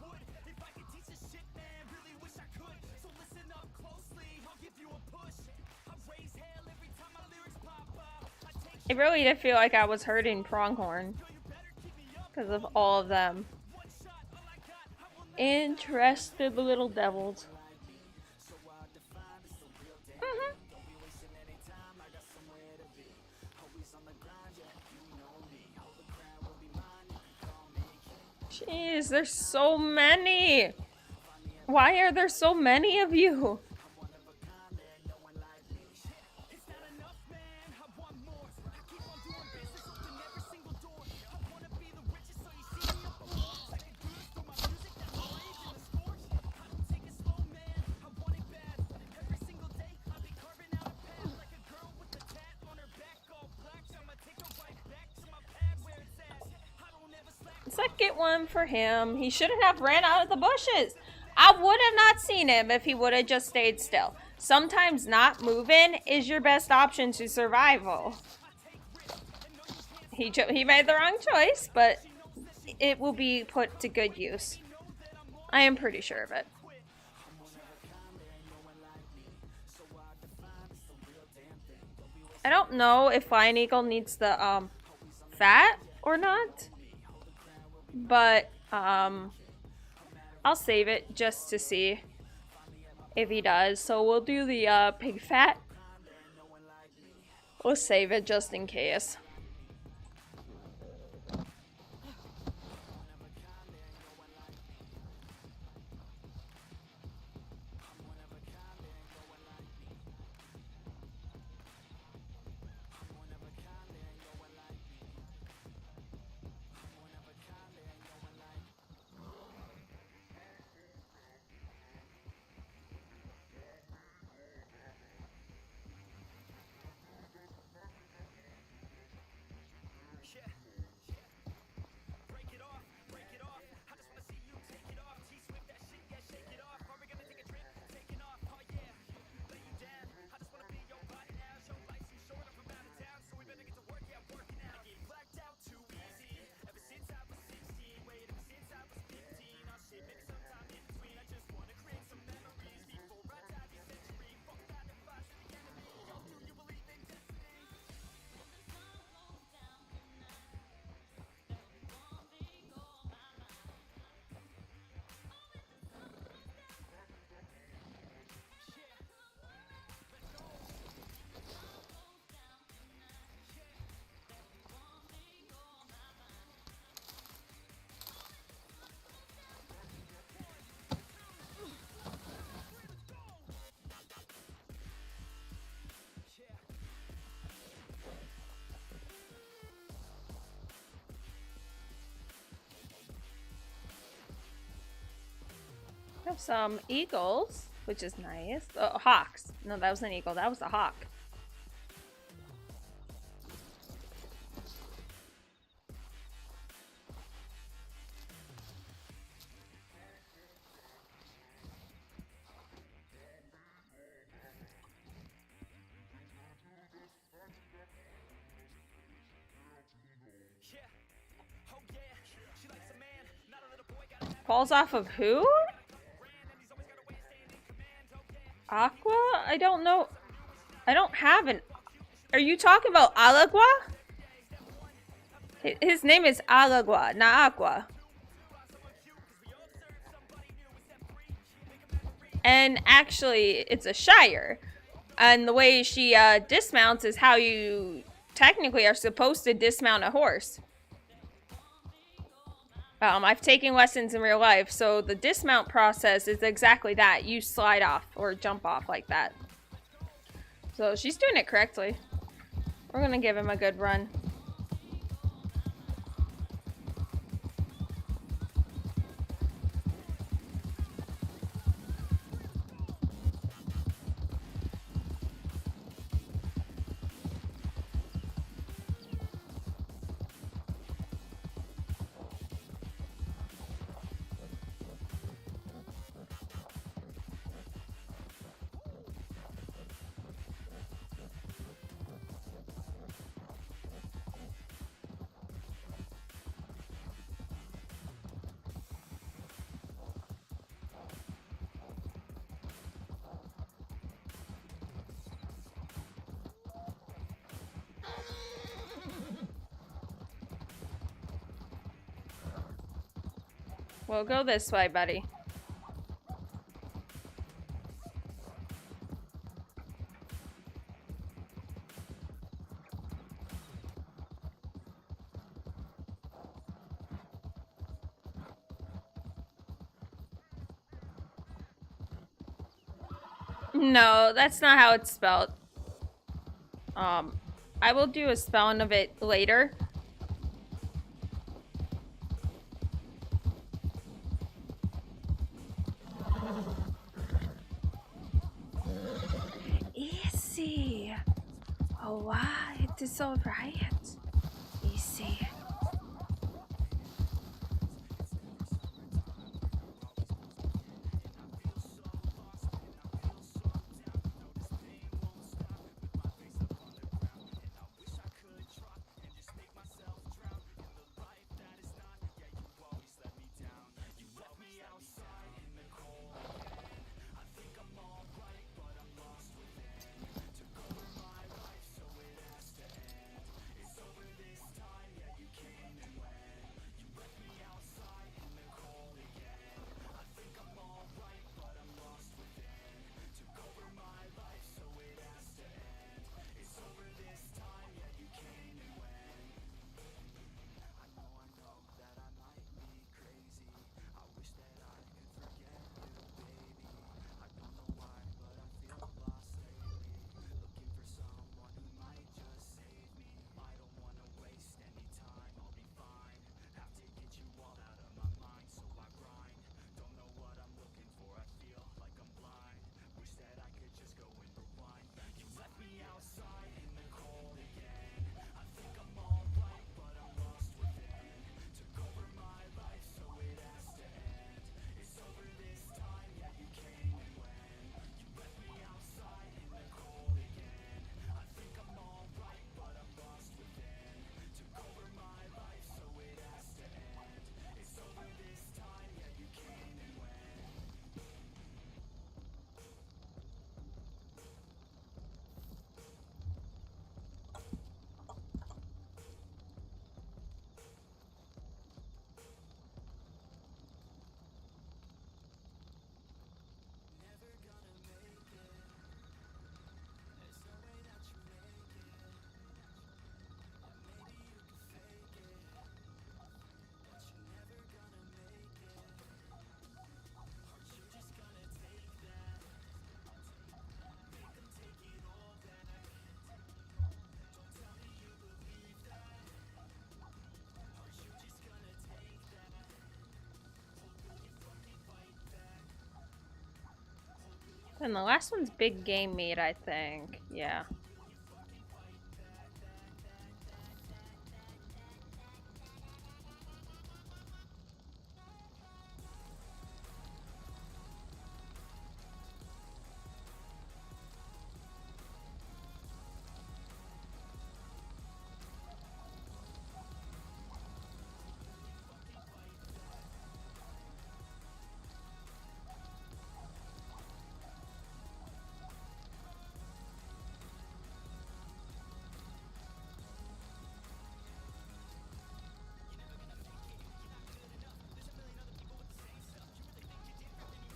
It really did feel like I was herding pronghorn because of all of them. Interested little devils. Jeez, there's so many. Why are there so many of you? Second one for him. He shouldn't have ran out of the bushes. I would have not seen him if he would have just stayed still. Sometimes not moving is your best option to survival. He made the wrong choice, but it will be put to good use. I am pretty sure of it. I don't know if Flying Eagle needs the fat or not, but I'll save it just to see if he does. So we'll do the pig fat. We'll save it just in case. Have some eagles, which is nice. Oh, hawks. No, that was an eagle. That was a hawk. Falls off of who? Aqua? I don't know. I don't have an... Are you talking about Alagua? His name is Alagua, not Aqua. And actually, it's a Shire. And the way she dismounts is how you technically are supposed to dismount a horse. I've taken lessons in real life, so the dismount process is exactly that. You slide off or jump off like that. So she's doing it correctly. We're gonna give him a good run. We'll go this way, buddy. No, that's not how it's spelled. I will do a spelling of it later. Easy. Oh wow, it is alright. Easy. And the last one's big game meat, I think. Yeah.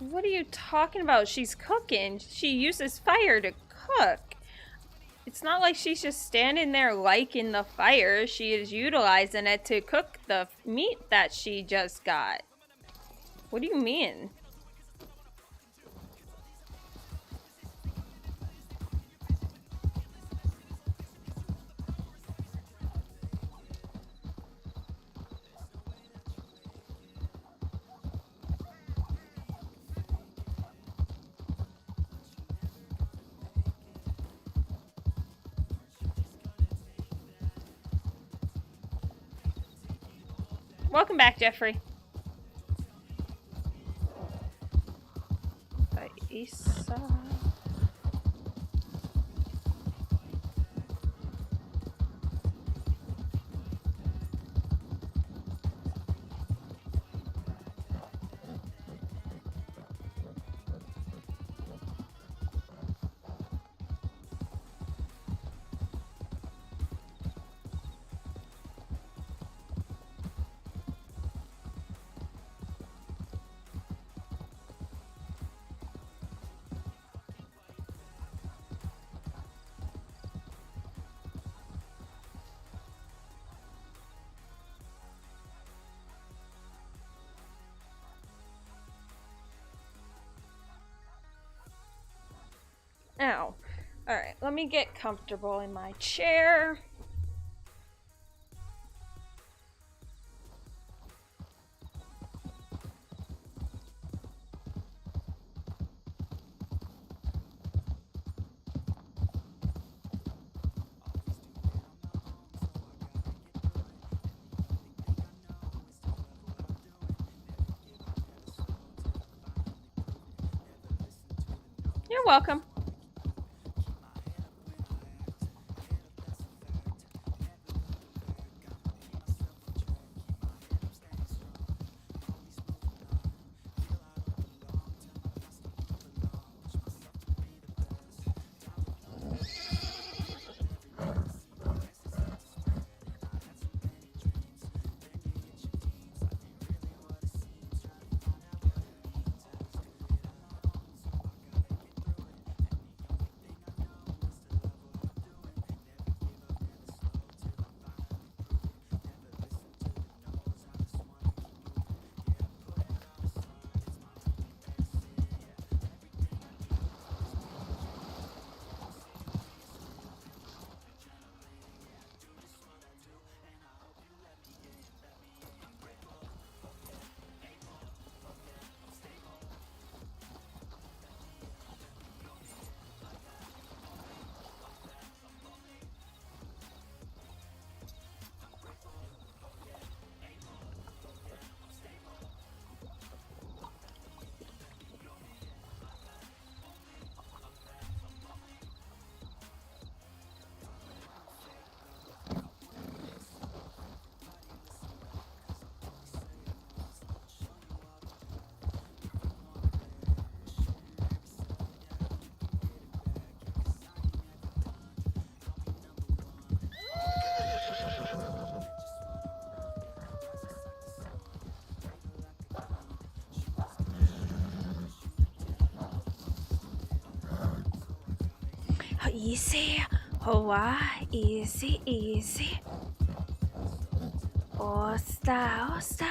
What are you talking about? She's cooking. She uses fire to cook. It's not like she's just standing there liking the fire. She is utilizing it to cook the meat that she just got. What do you mean? Welcome back, Jeffrey. Isa. Alright, let me get comfortable in my chair. You're welcome. Easy. Easy, easy. Osta, osta.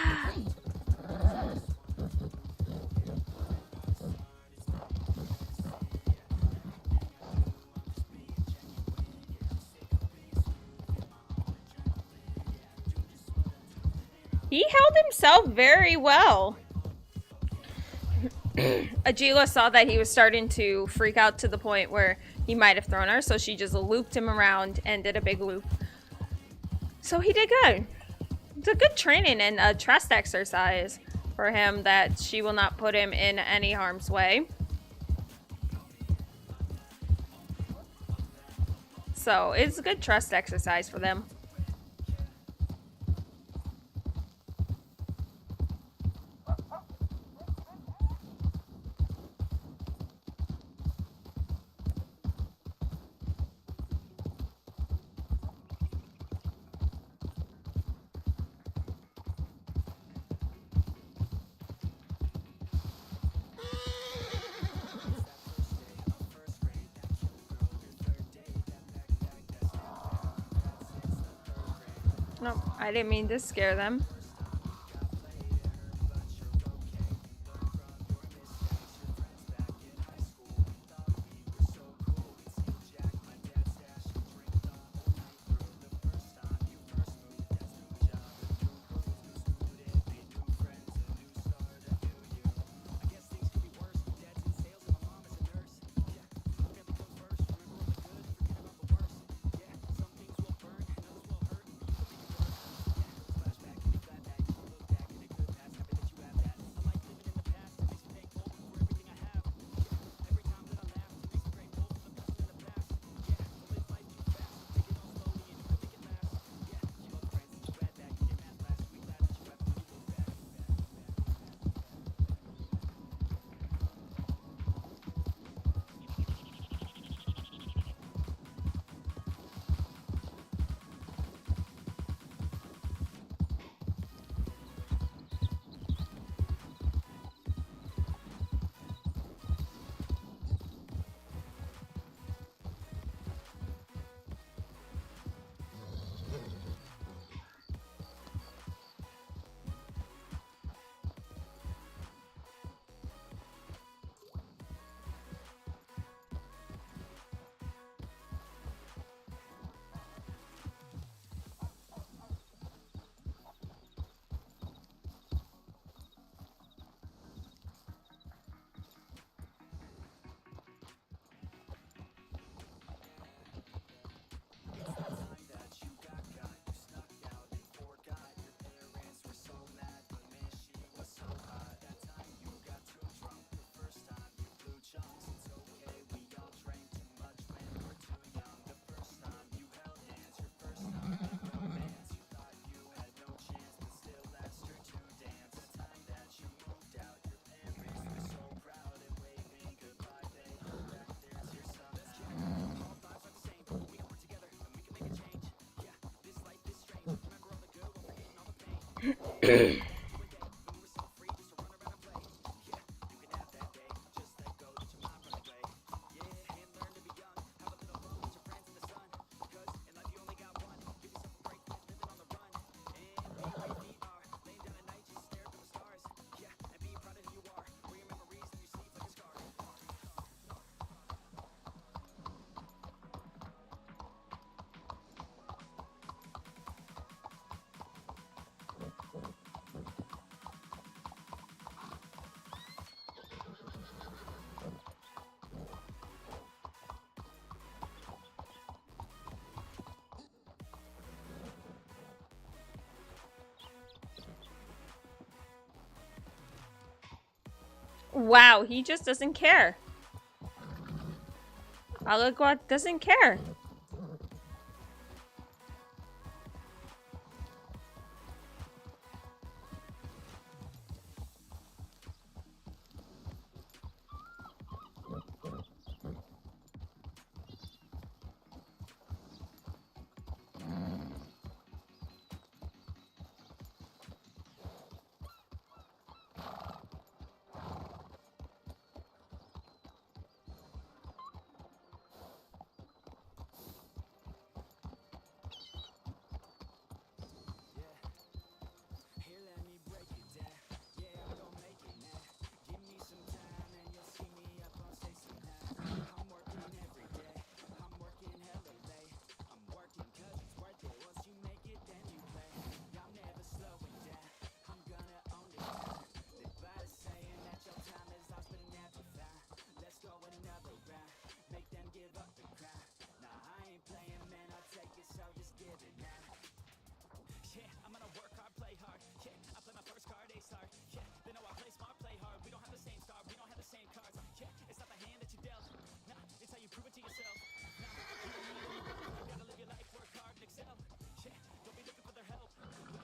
He held himself very well. Atsila saw that he was starting to freak out to the point where he might have thrown her, so she just looped him around and did a big loop. So he did good. It's a good training and a trust exercise for him that she will not put him in any harm's way. So it's a good trust exercise for them. No, I didn't mean to scare them. Wow, he just doesn't care. Alagua doesn't care.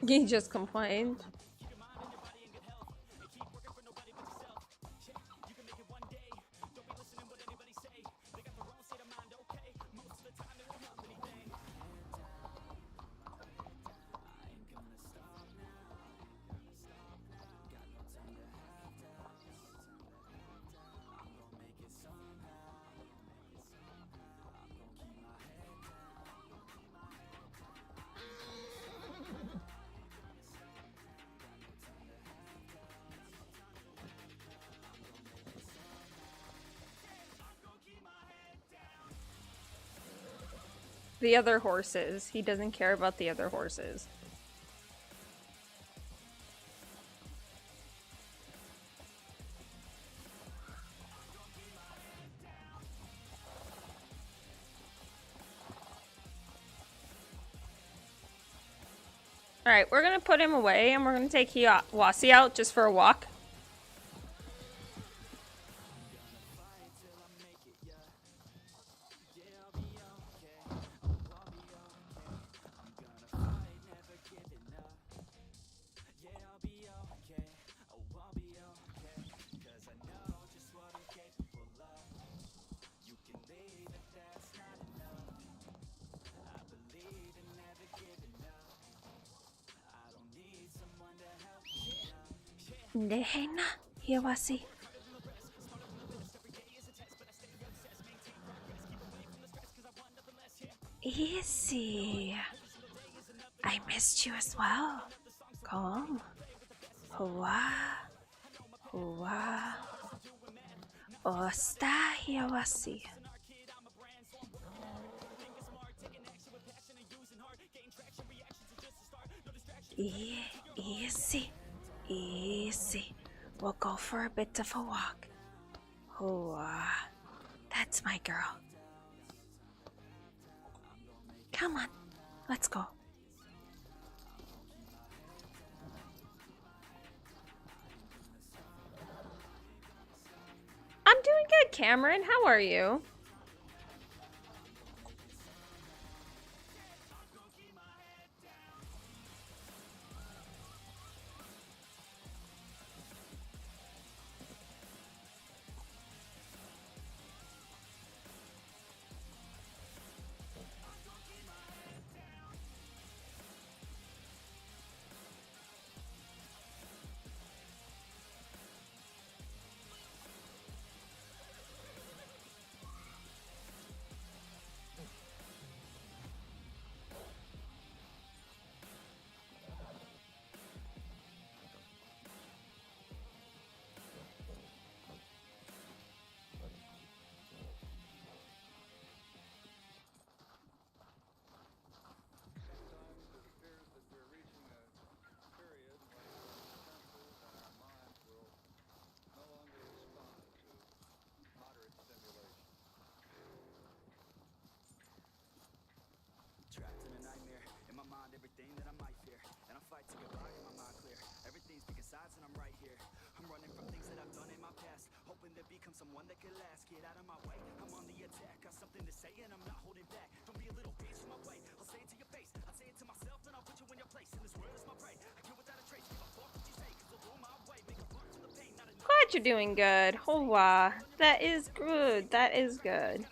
He just complained. The other horses. He doesn't care about the other horses. Alright, we're gonna put him away and we're gonna take Hiawasi out just for a walk. Nehena, Hiawasi. Easy. I missed you as well. Come. Hua. Hua. Osta, Hiawasi. Easy. Easy. We'll go for a bit of a walk. Hua. That's my girl. Come on. Let's go. I'm doing good, Cameron. How are you? everything that I might fear. And I fight to get by in my mind clear. Everything's picking sides and I'm right here. I'm running from things that I've done in my past, hoping to become someone that can last. Get out of my way, I'm on the attack. Got something to say and I'm not holding back. Don't be a little bitch in my way, I'll say it to your face. I'll say it to myself and I'll put you in your place. And this world is my prey, I kill without a trace. Give a fuck what you say, cause I'll go my way. Make a fuck to the pain, not enough. Glad you're doing good. Oh wow. That is good. That is good.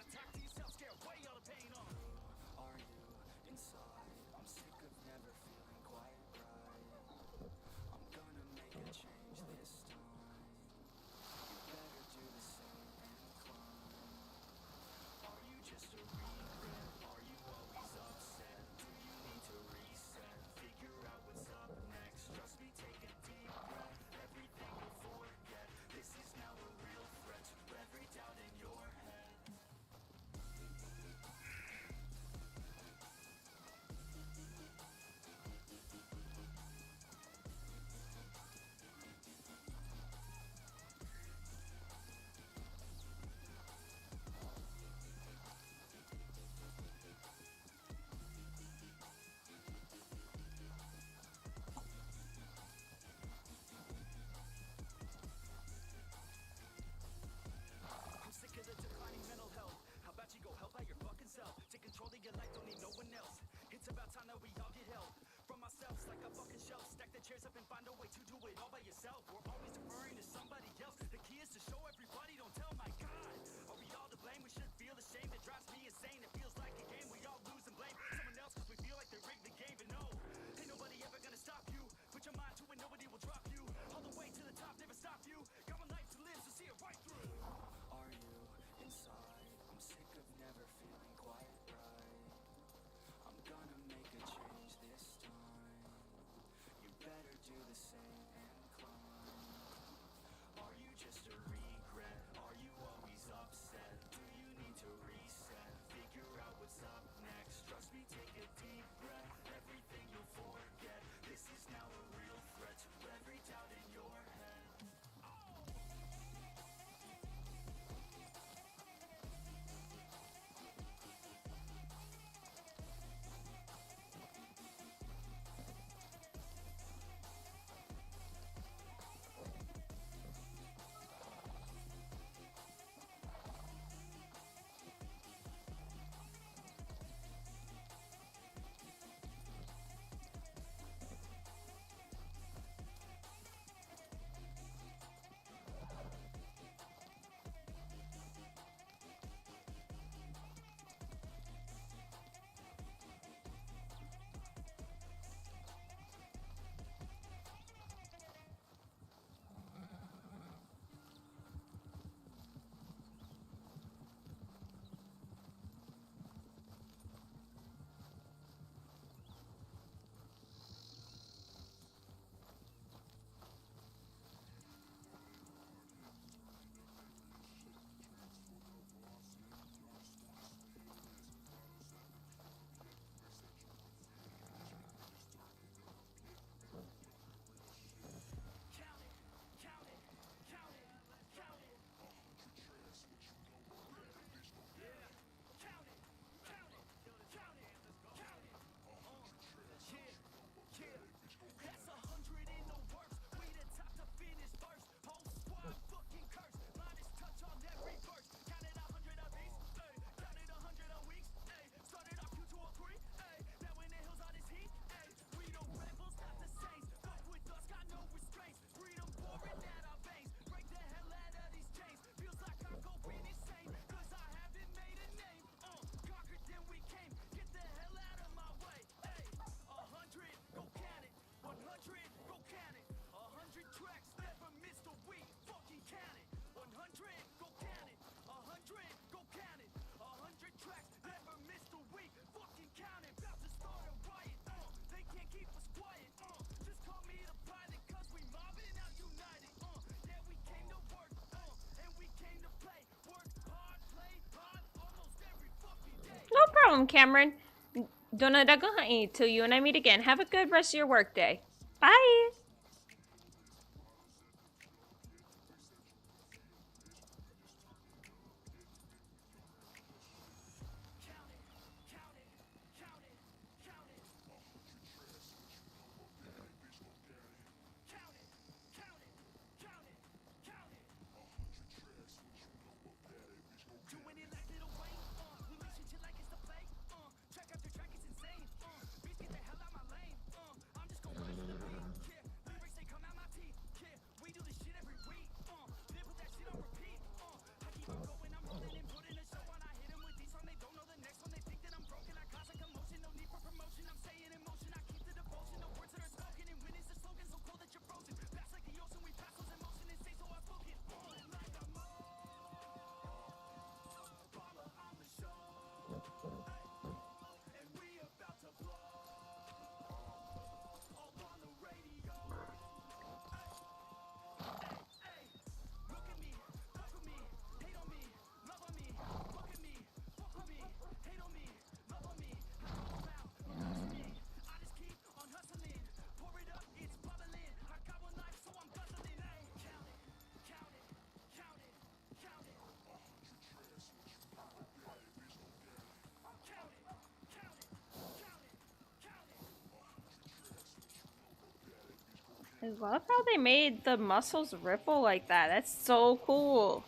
Cheers up and find a way to do it all by yourself. We're always deferring to somebody else. The key is to show everybody, don't tell. My God, are we all to blame? We should feel ashamed. It drives me insane. It feels like a game. We all lose and blame someone else because we feel like they rigged the game. But no, ain't nobody ever gonna stop you. Put your mind to it, nobody will drop you. All the way to the top, never stop you. Got one life to live, so see it right through. Are you inside? I'm sick of never feeling quite right. I'm gonna make a change this time. You better do the same and climb. Are you just a regret? Are you always upset? Do you need to reset? Figure out what's up next. Trust me, take a deep breath. Everything you'll forget. This is now a real threat to every doubt in your head. No problem, Cameron. Donadagoha'i till you and I meet again. Have a good rest of your workday. Bye! I love how they made the muscles ripple like that. That's so cool.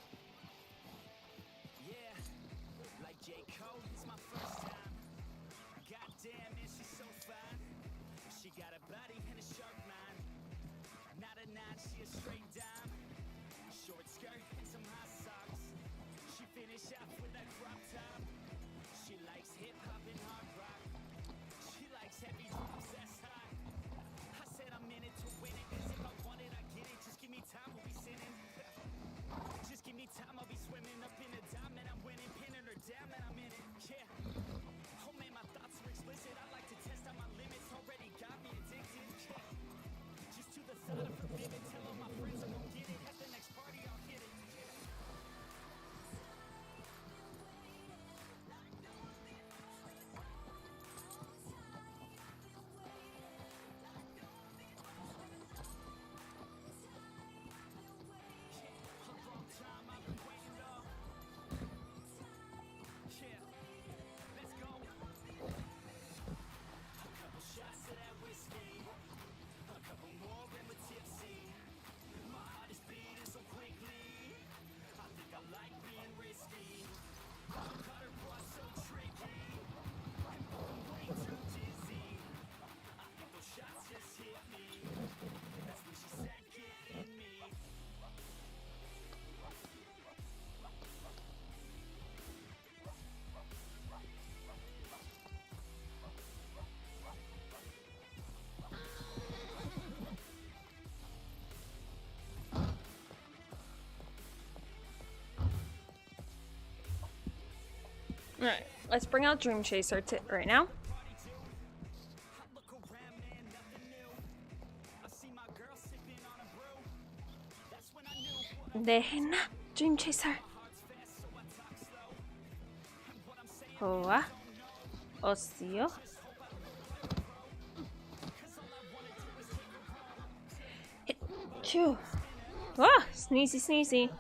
Alright, let's bring out Dream Chaser right now. Dejen Dream Chaser. Hoa. Osio. Hit. Chew. Ah, sneezy, sneezy.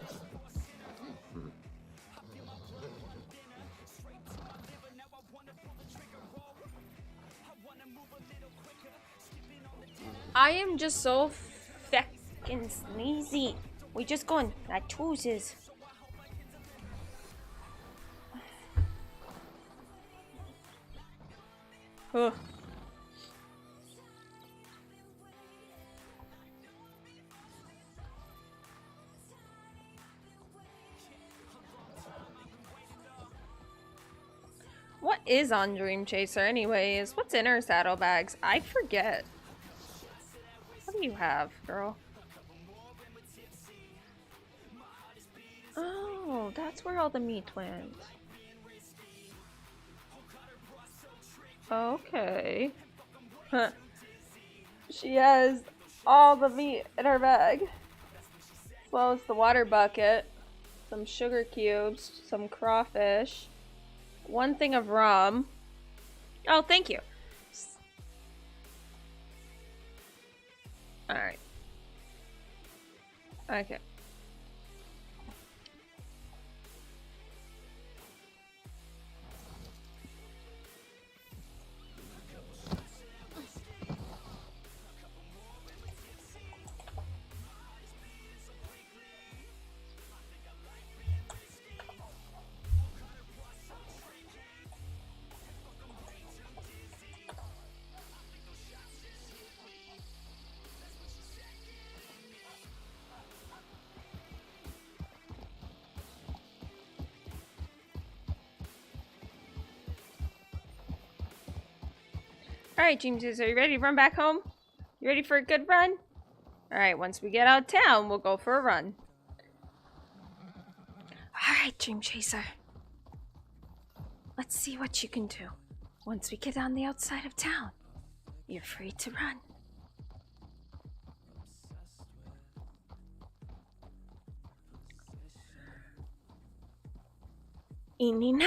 I am just so feckin' sneezy. We just going like chooses. Ugh. What is on Dream Chaser anyways? What's in her saddlebags? I forget. What do you have, girl? Oh, that's where all the meat went. Okay. Huh. She has all the meat in her bag. As well as the water bucket, some sugar cubes, some crawfish, one thing of rum. Oh, thank you. Alright. Okay. Alright, James, are you ready to run back home? You ready for a good run? Alright, once we get out of town, we'll go for a run. Alright, Dream Chaser. Let's see what you can do. Once we get on the outside of town, you're free to run. Inina?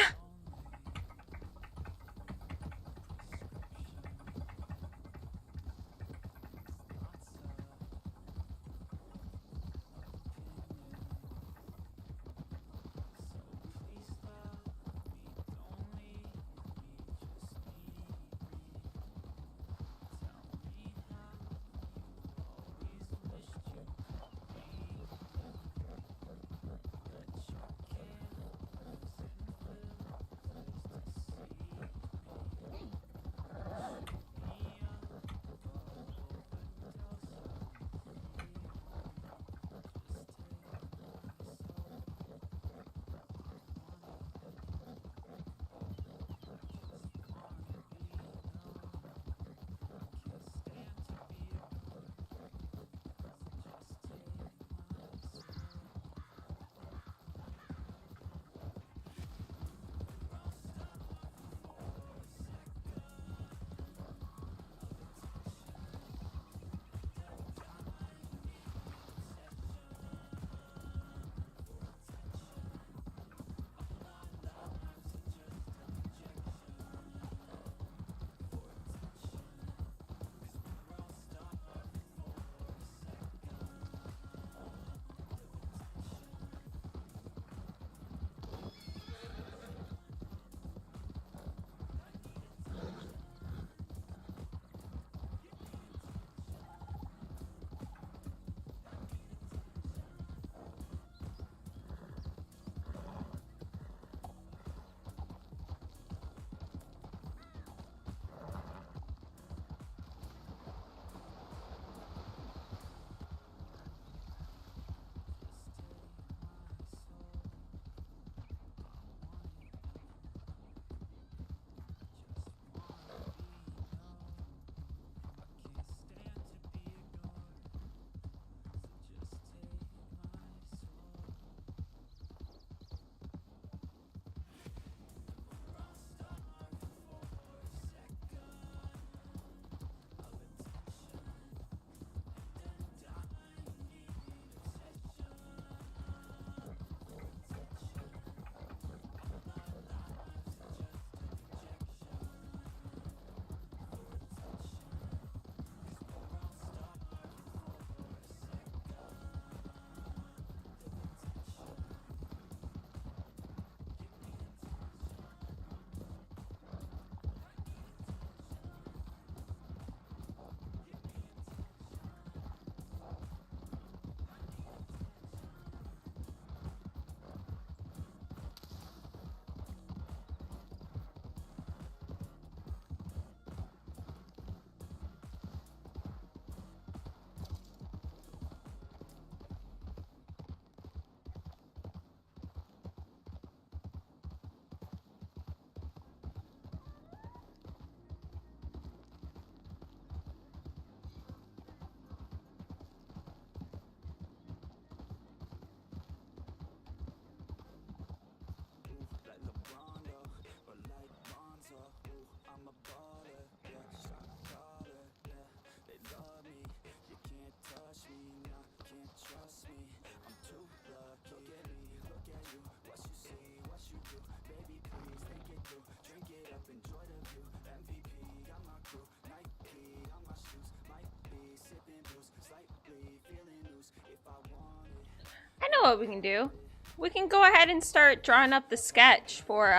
I know what we can do. We can go ahead and start drawing up the sketch for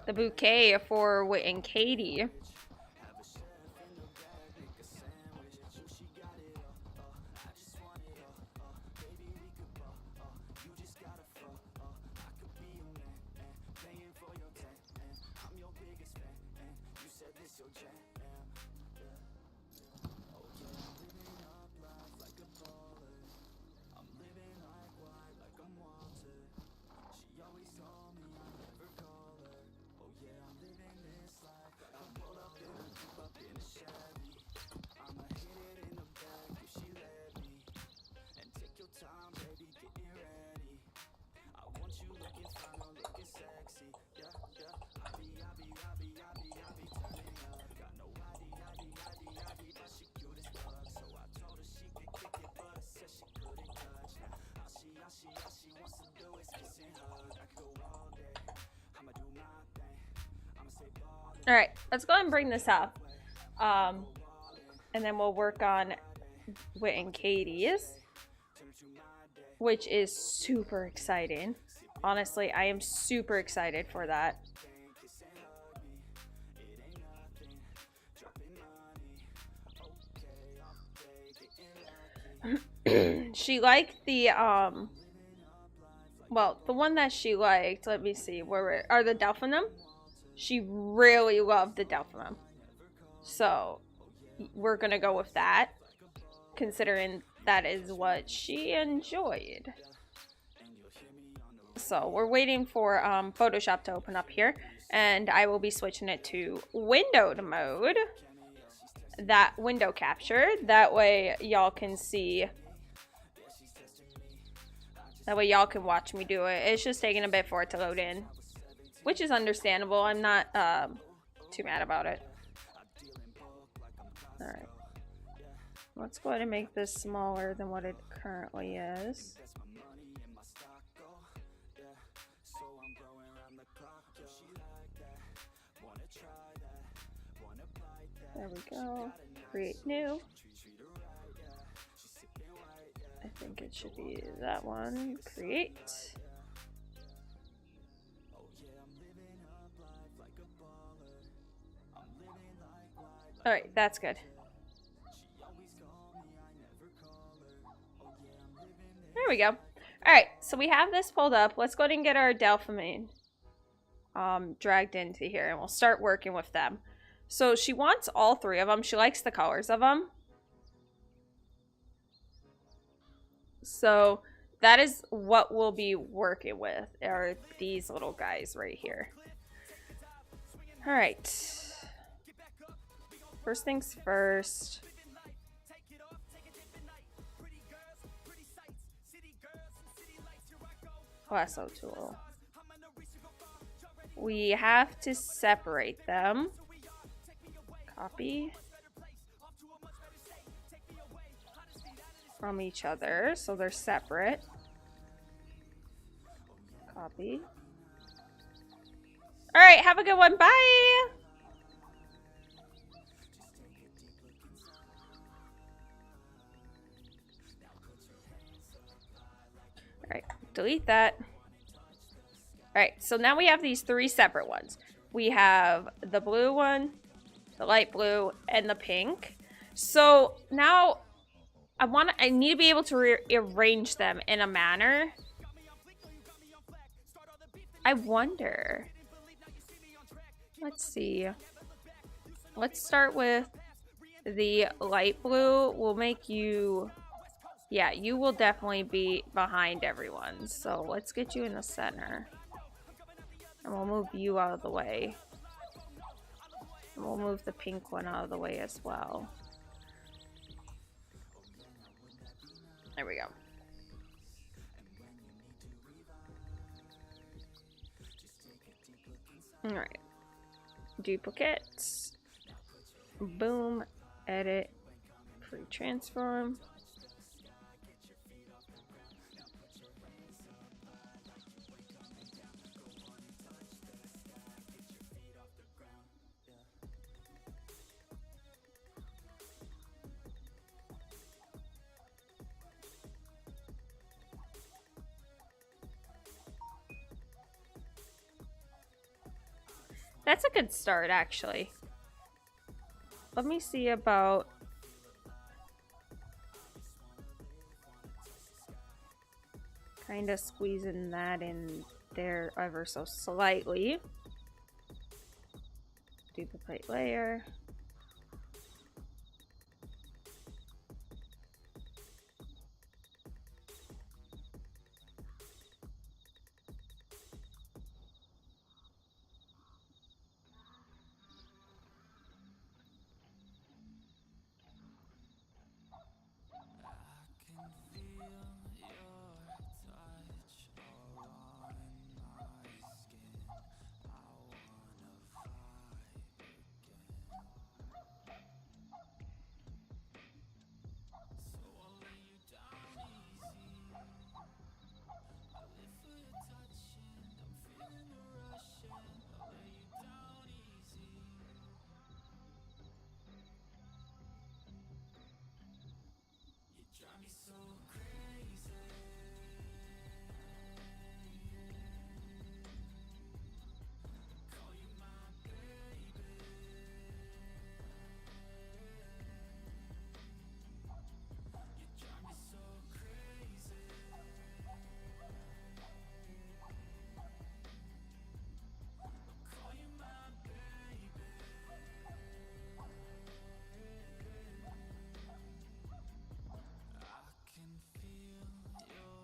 the bouquet for Whit and Katie. All right, let's go ahead and bring this up. And then we'll work on Wit and Katie's, which is super exciting. Honestly, I am super excited for that. She liked the well, the one that she liked, let me see, where are the Delphinum? She really loved the Delphinum. So we're gonna go with that, considering that is what she enjoyed. So we're waiting for Photoshop to open up here, and I will be switching it to windowed mode. That window capture, that way y'all can see, that way y'all can watch me do it. It's just taking a bit for it to load in, which is understandable. I'm not too mad about it. All right, let's go ahead and make this smaller than what it currently is. There we go. Create new. I think it should be that one. Create. Alright, that's good. There we go. Alright, so we have this pulled up. Let's go ahead and get our Delphamine dragged into here, and we'll start working with them. So she wants all three of them. She likes the colors of them. So that is what we'll be working with, are these little guys right here. All right. First things first. Lasso tool. We have to separate them. Copy from each other so they're separate. Copy. All right, have a good one. Bye. All right, delete that. All right, so now we have these three separate ones. We have the blue one, the light blue, and the pink. So now I need to be able to rearrange them in a manner. I wonder. Let's see. Let's start with the light blue. We'll make you, yeah, you will definitely be behind everyone. So let's get you in the center. And we'll move you out of the way. And we'll move the pink one out of the way as well. There we go. All right. Duplicates. Boom. Edit. Pre-transform. That's a good start, actually. Let me see about... kind of squeezing that in there ever so slightly. Duplicate layer.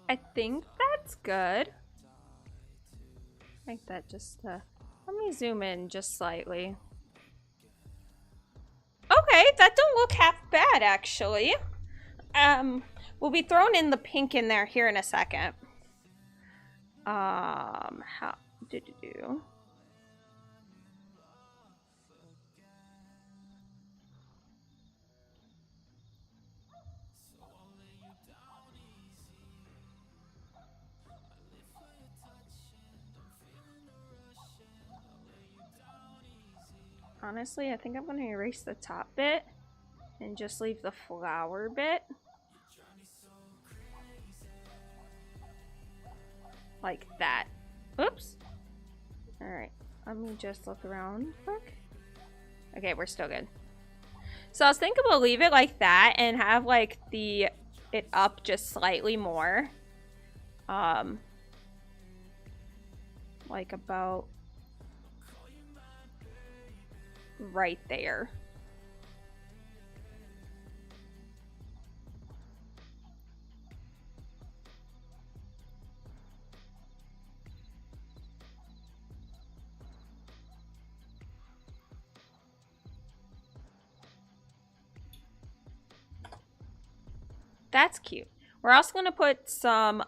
I think that's good. Like that just, let me zoom in just slightly. Okay, that don't look half bad, actually. We'll be throwing in the pink in there here in a second. How did you do? Honestly, I think I'm gonna erase the top bit and just leave the flower bit. Like that. Oops. Alright, let me just look around quick. Okay, we're still good. So I was thinking we'll leave it like that and have like it up just slightly more. Like about right there. That's cute. We're also gonna put some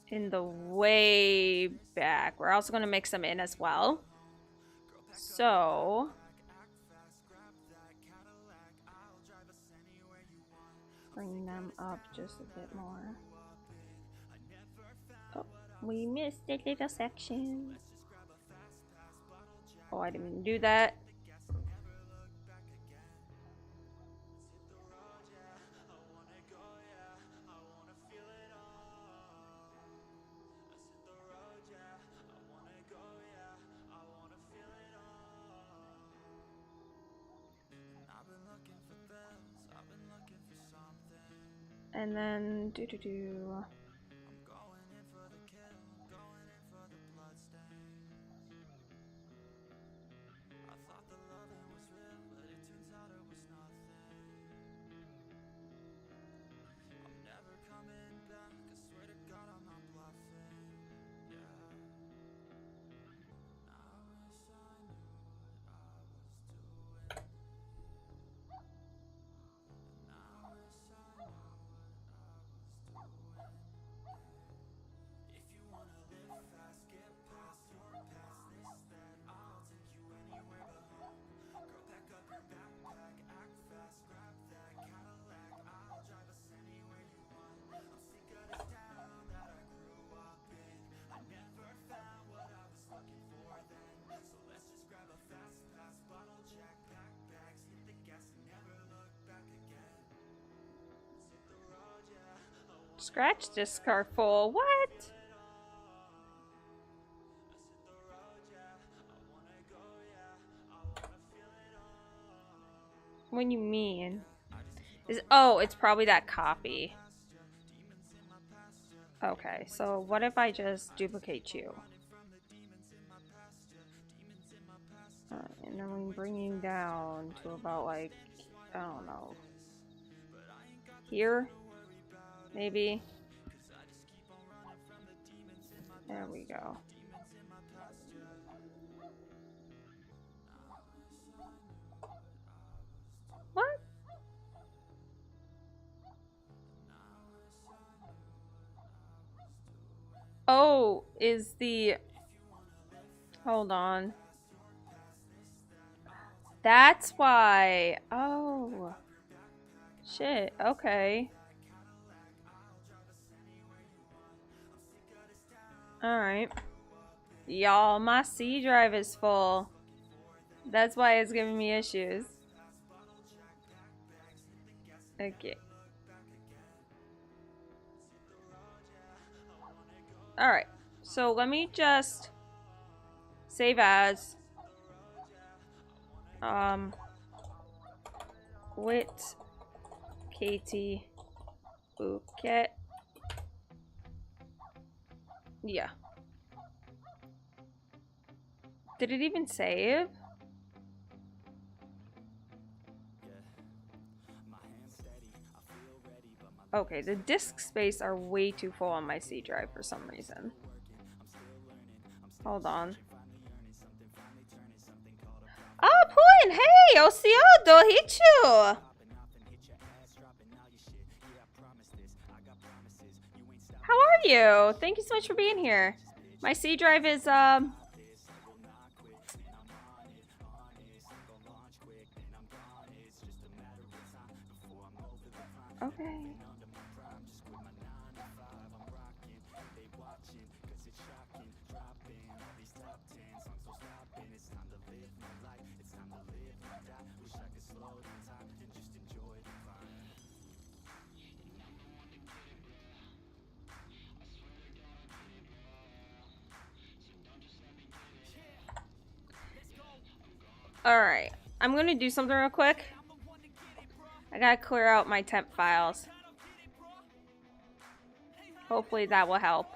in the way back. We're also gonna mix them in as well. So bring them up just a bit more. Oh, we missed a little section. Oh, I didn't do that. And then do. Scratch this car full. What? What do you mean? Oh, it's probably that copy. Okay, so what if I just duplicate you? And then we bring you down to about like, I don't know. Here? Maybe? There we go. What? Oh, is the... Hold on. That's why. Oh. Shit, okay. Alright. Y'all, my C drive is full. That's why it's giving me issues. Okay. Alright. So let me just save as. Quit Katie Bouquet. Yeah. Did it even save? Okay, the disk space are way too full on my C drive for some reason. Hold on. Oh, Puin! Hey! Osiodo! Hichu! How are you? Thank you so much for being here. My C drive is, okay. Alright, I'm gonna do something real quick. I gotta clear out my temp files. Hopefully that will help.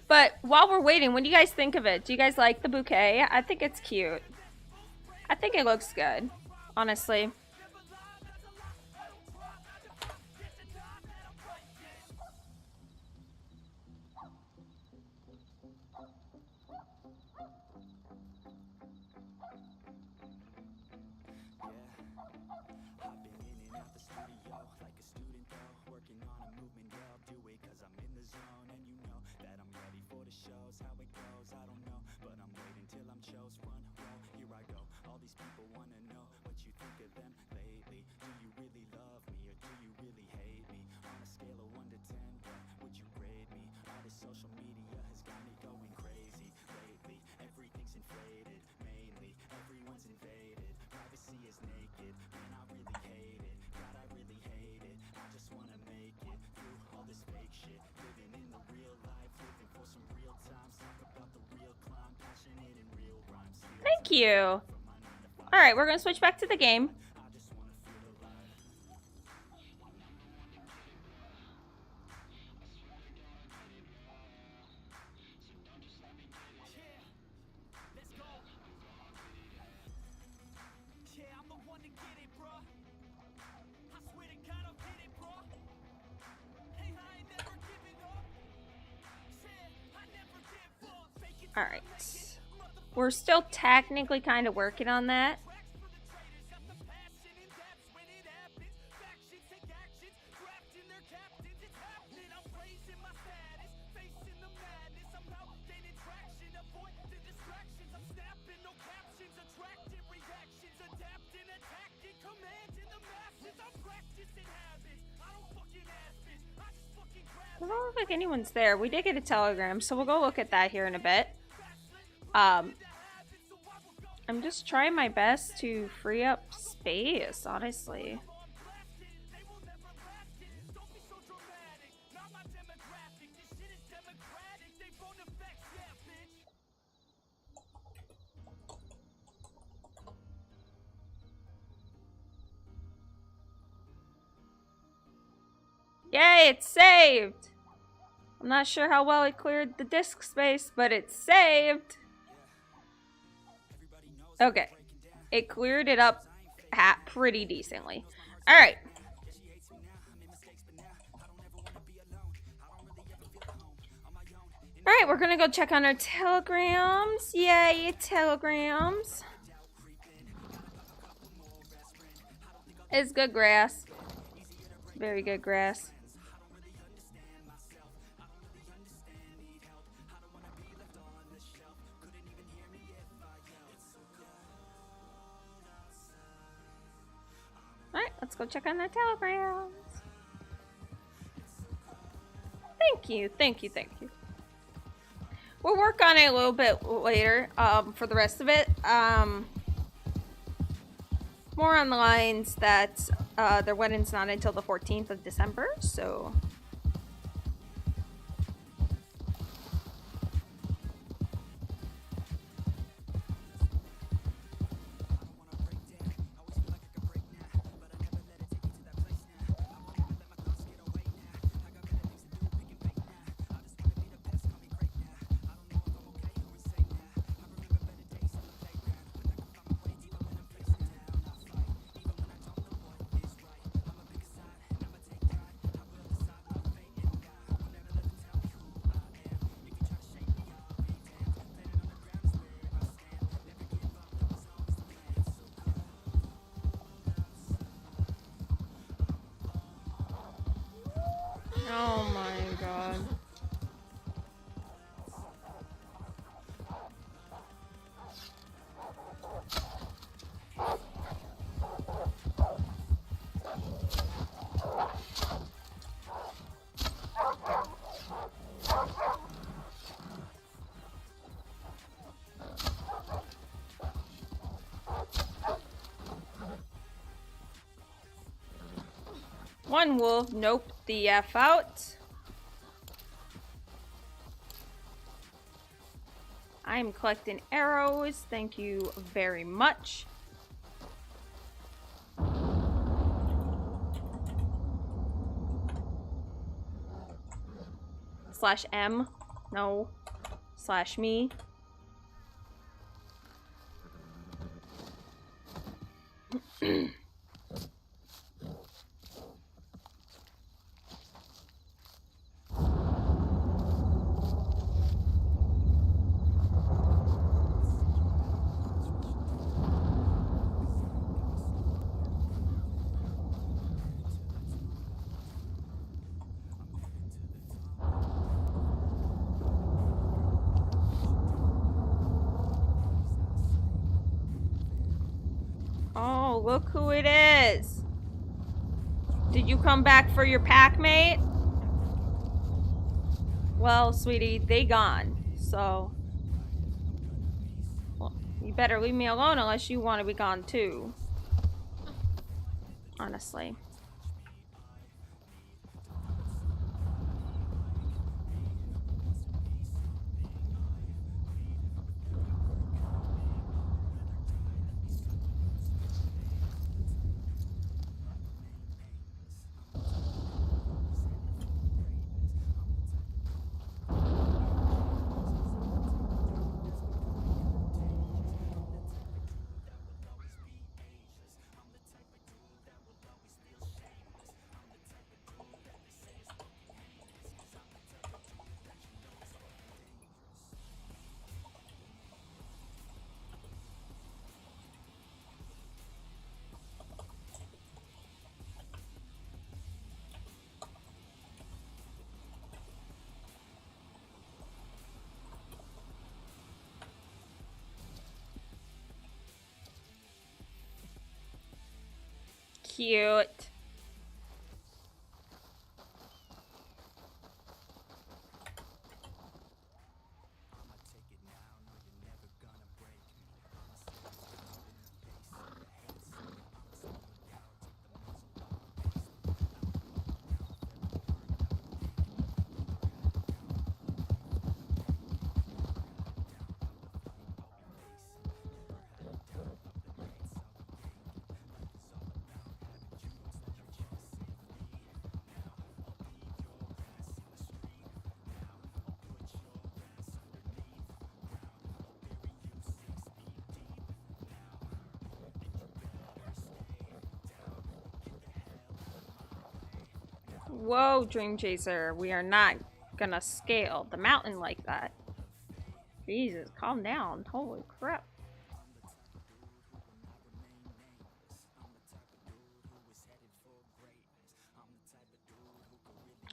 But while we're waiting, what do you guys think of it? Do you guys like the bouquet? I think it's cute. I think it looks good, honestly. Thank you. Alright, we're gonna switch back to the game. Alright. We're still technically kind of working on that. Doesn't look like anyone's there. We did get a telegram, so we'll go look at that here in a bit. I'm just trying my best to free up space, honestly. Yay, it's saved! I'm not sure how well it cleared the disk space, but it's saved! Okay. It cleared it up pretty decently. Alright. Alright, we're gonna go check on our telegrams. Yay, telegrams. It's good grass. Very good grass. Alright, let's go check on our telegrams. Thank you, thank you, thank you. We'll work on it a little bit later, for the rest of it. More on the lines that their wedding's not until the 14th of December, so... Oh my god. One wolf noped the F out. I'm collecting arrows. Thank you very much. Slash M. No. Slash me. Oh, look who it is. Did you come back for your pack, mate? Well, sweetie, they gone. So, well, you better leave me alone unless you want to be gone too. Honestly. Cute. Whoa, Dream Chaser. We are not gonna scale the mountain like that. Jesus, calm down. Holy crap.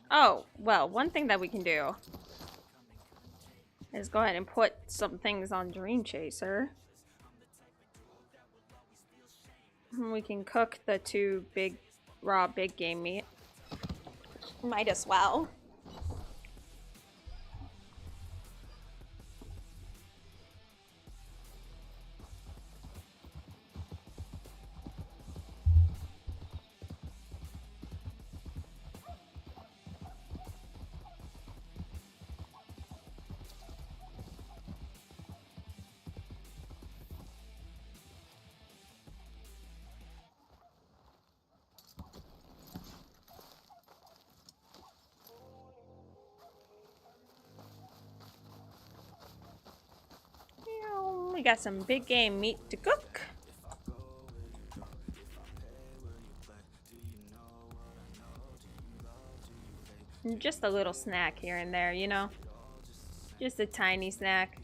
Oh, well, one thing that we can do is go ahead and put some things on Dream Chaser. We can cook the two raw big game meat. Might as well. We got some big game meat to cook. And just a little snack here and there, you know? Just a tiny snack.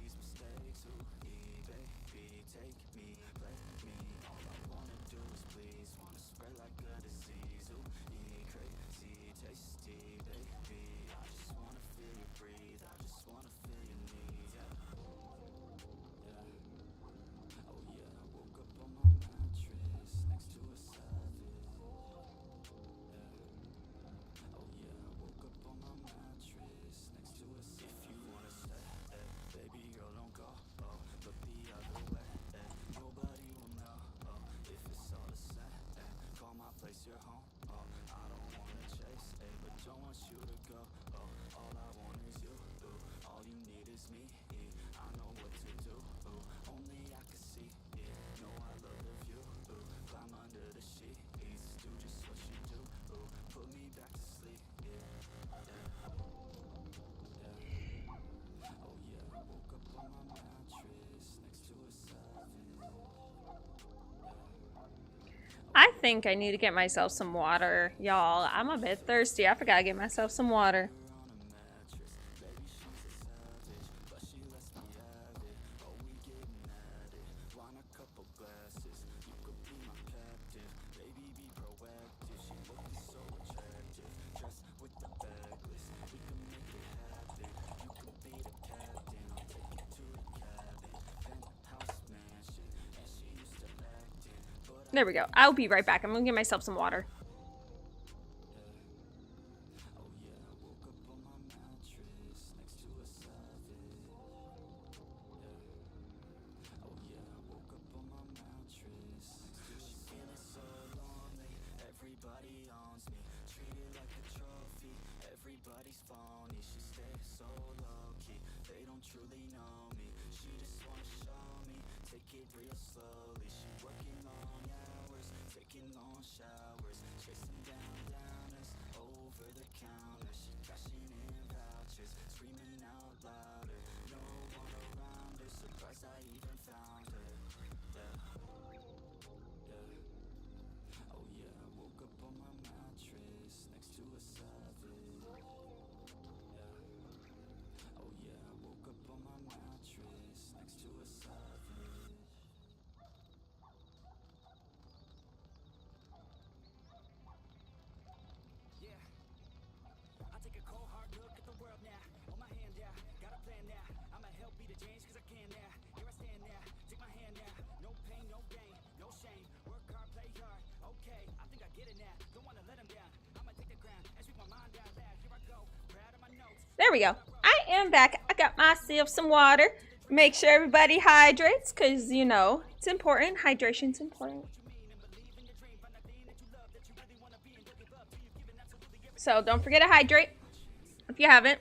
I think I need to get myself some water, y'all. I'm a bit thirsty. I forgot to get myself some water. There we go. I'll be right back. I'm gonna get myself some water. There we go. I am back. I got myself some water. Make sure everybody hydrates because, you know, it's important. Hydration's important. So don't forget to hydrate if you haven't.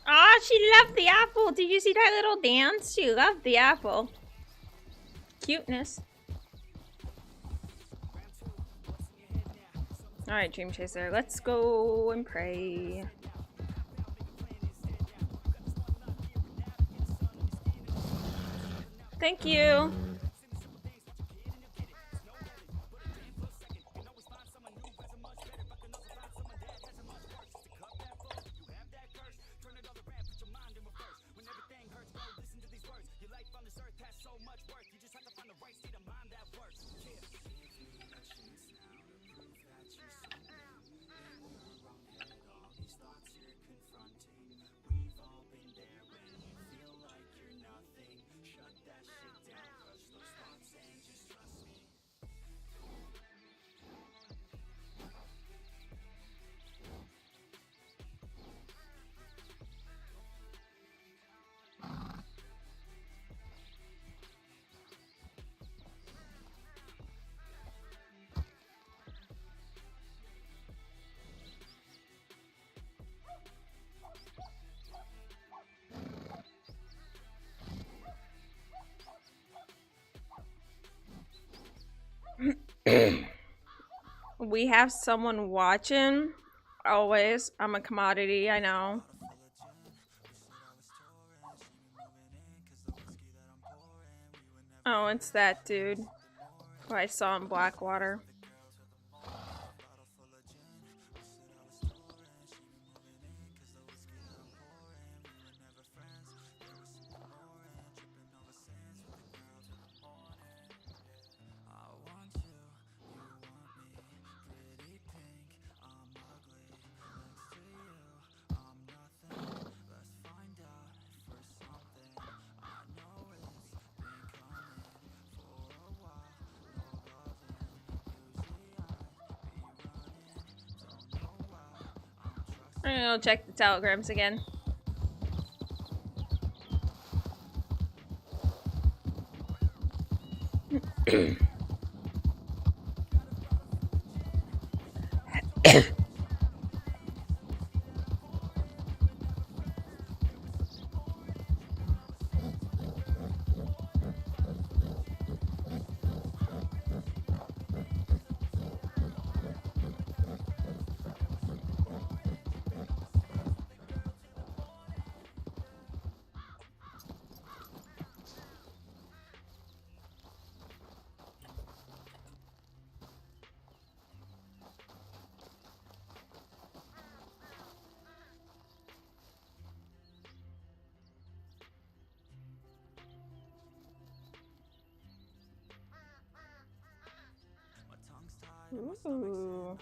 Oh, she loved the apple. Did you see that little dance? She loved the apple. Cuteness. Alright, Dream Chaser. Let's go and pray. Thank you. We have someone watching. Always. I'm a commodity, I know. Oh, it's that dude who I saw in Blackwater. I'm gonna go check the telegrams again. Ooh.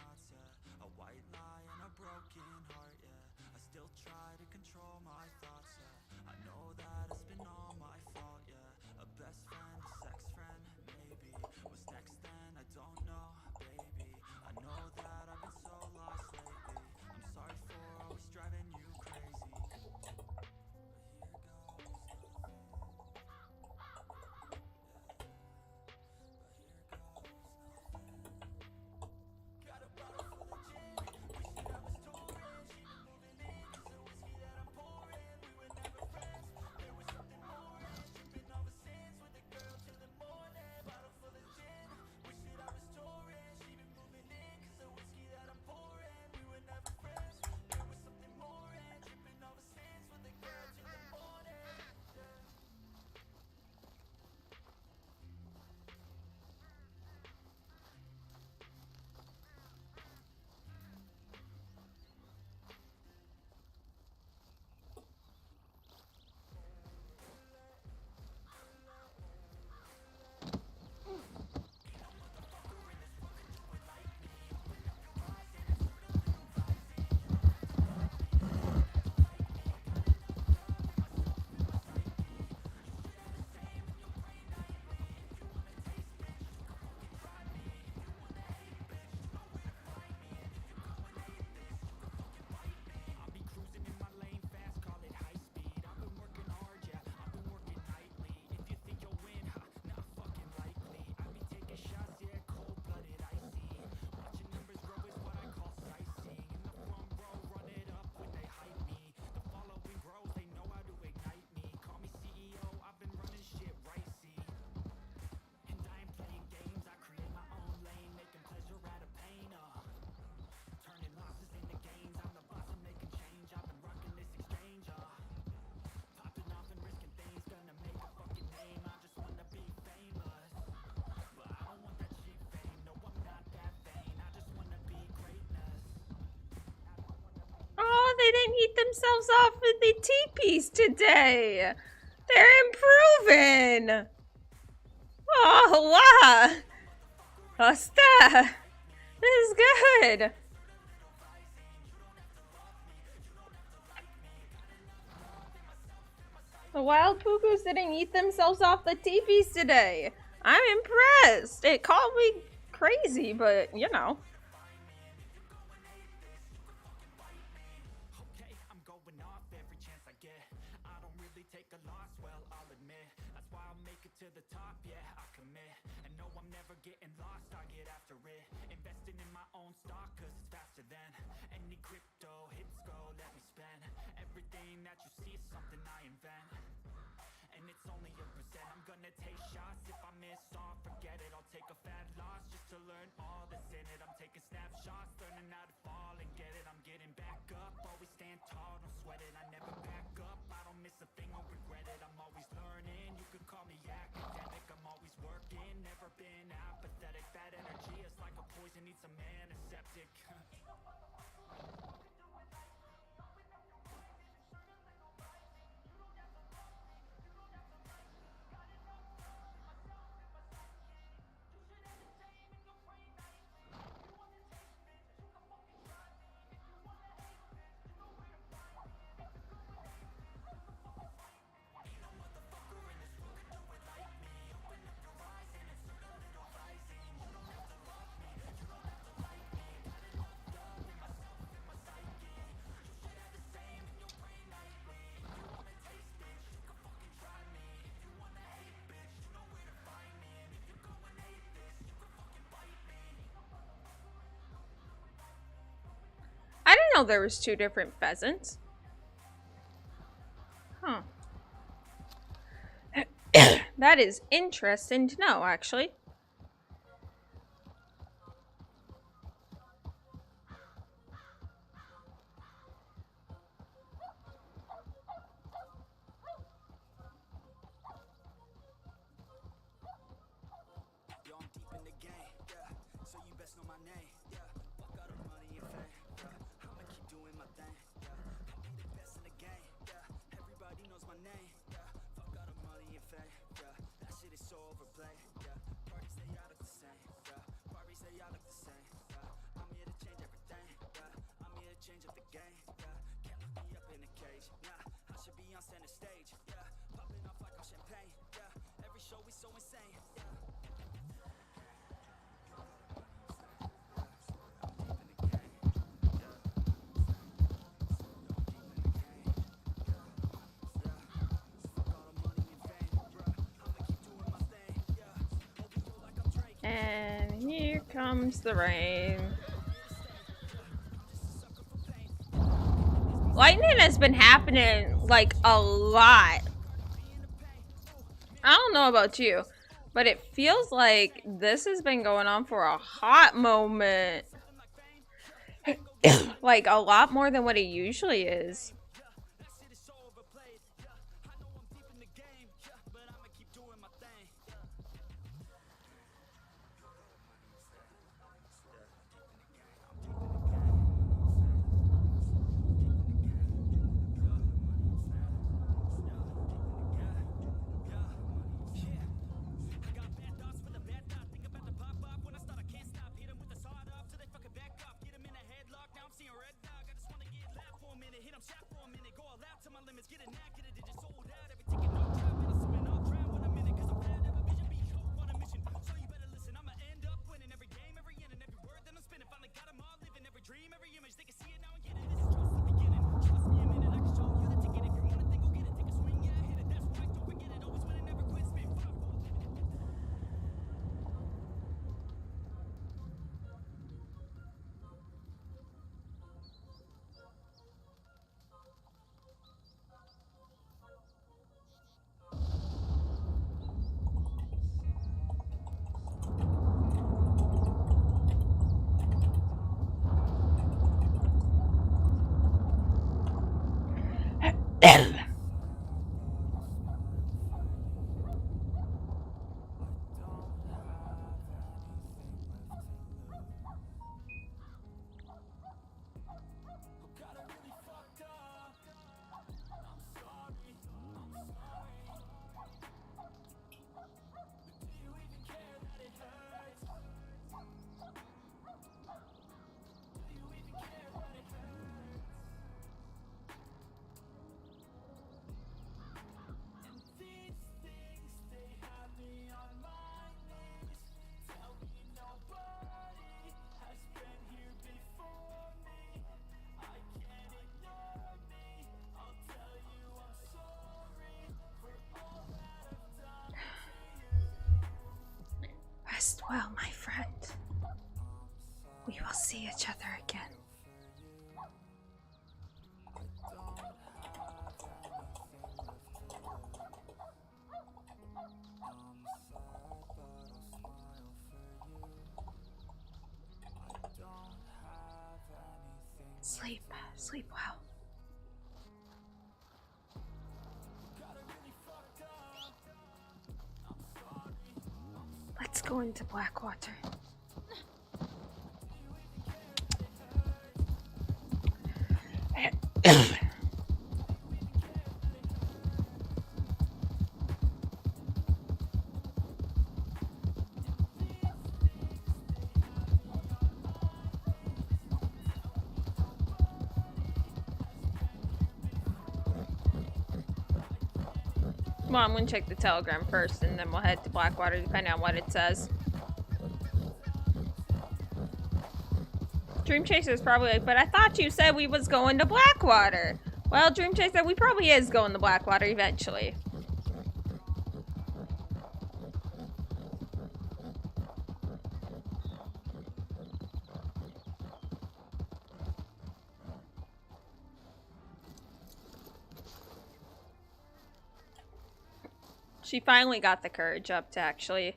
Oh, they didn't eat themselves off with the teepees today. They're improving. Oh, wow. Hasta. This is good. The wild pugus didn't eat themselves off the teepees today. I'm impressed. It called me crazy, but you know. and it's only a percent. I'm gonna take shots, if I miss all, forget it. I'll take a fat loss just to learn all that's in it. I'm taking snapshots, learning how to fall and get it. I'm getting back up, always stand tall, don't sweat it. I never back up, I don't miss a thing, I'll regret it. I'm always learning, you could call me academic. I'm always working, never been apathetic. That energy is like a poison, needs a antiseptic. I didn't know there was 2 different pheasants. Huh. That is interesting to know, actually. Yo, I'm deep in the game, yeah, so you best know my name, yeah. Fuck all the money and fame, yeah. I'ma keep doing my thing, yeah. I'll be the best in the game, yeah. Everybody knows my name, yeah. Fuck all the money and fame, yeah. That shit is so overplayed, yeah. Parties they all look the same, yeah. Parties they all look the same, yeah. I'm here to change everything, yeah. I'm here to change up the game, yeah. Can't lock me up in a cage, nah. I should be on center stage, yeah. Popping off like on champagne, yeah. Every show is so insane, yeah. And here comes the rain. Lightning has been happening like a lot. I don't know about you, but it feels like this has been going on for a hot moment. Like a lot more than what it usually is. Sleep. Sleep well. Let's go into Blackwater. Well, I'm gonna check the telegram first, and then we'll head to Blackwater, depending on what it says. Dream Chaser's probably like, but I thought you said we was going to Blackwater. Well, Dream Chaser, we probably is going to Blackwater eventually. She finally got the courage up to actually...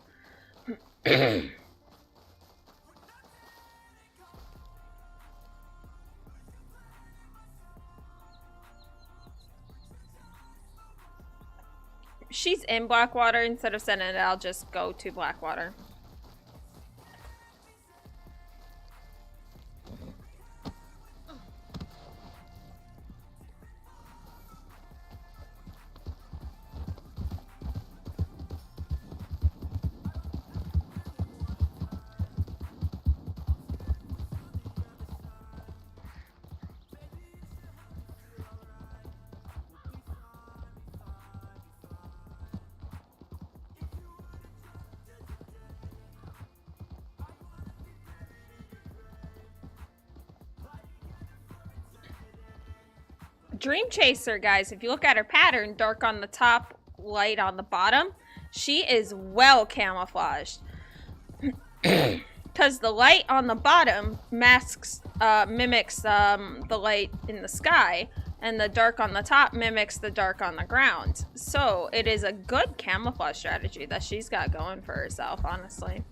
She's in Blackwater. Instead of sending it, I'll just go to Blackwater. Dream Chaser, guys, if you look at her pattern, dark on the top, light on the bottom, she is well camouflaged. Because the light on the bottom mimics the light in the sky, and the dark on the top mimics the dark on the ground. So it is a good camouflage strategy that she's got going for herself, honestly.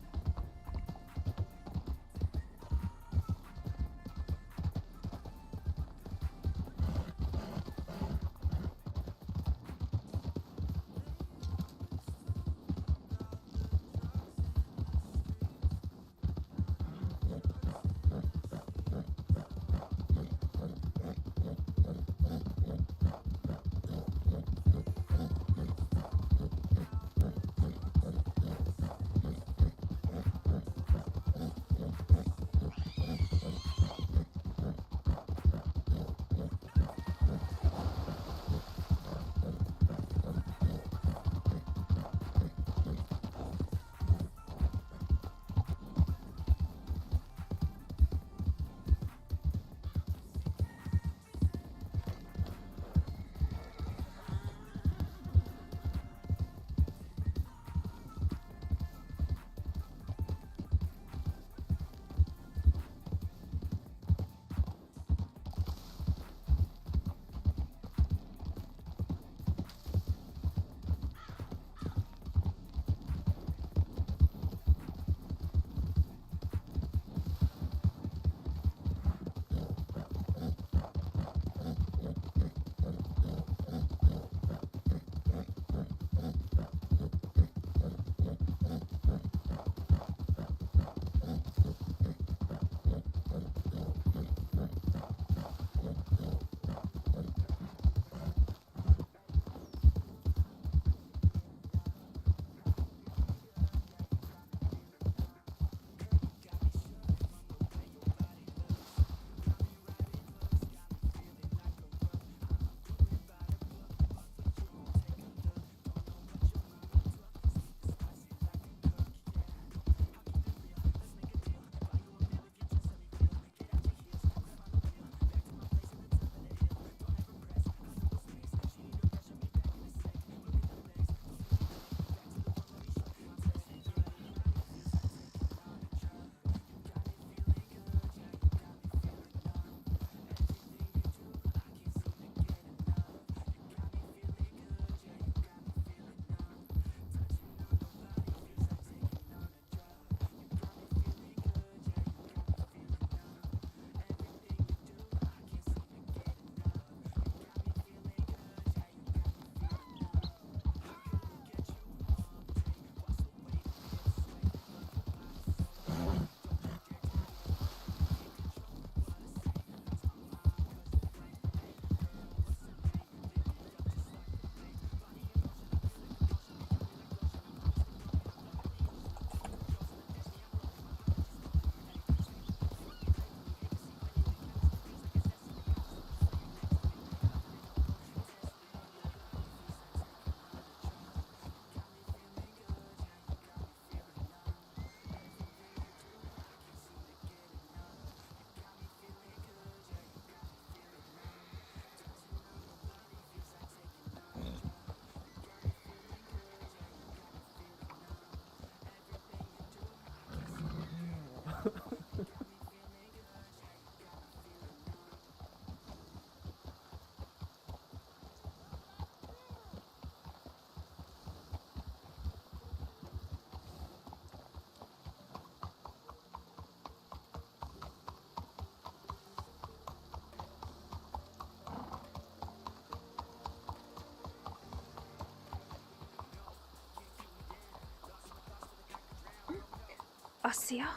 Atsila.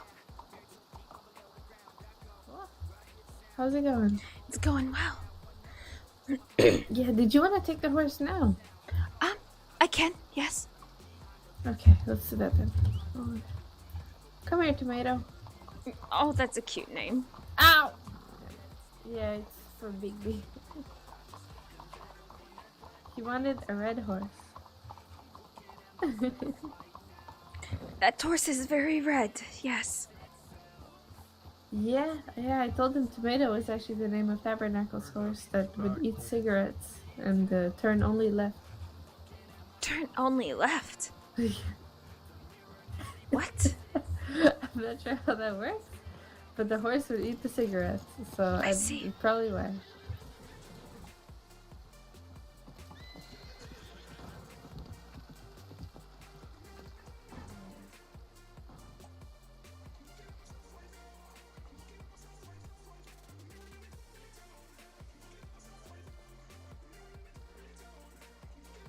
How's it going? It's going well. Yeah, did you want to take the horse now? I can, yes. Okay, let's do that then. Oh. Come here, Tomato. Oh, that's a cute name. Ow! Yeah, it's for Big B. He wanted a red horse. That horse is very red, yes. Yeah, I told him Tomato was actually the name of Tabernacle's horse that would eat cigarettes and turn only left. Turn only left. What? I'm not sure how that works, but the horse would eat the cigarettes, so I see. Probably why.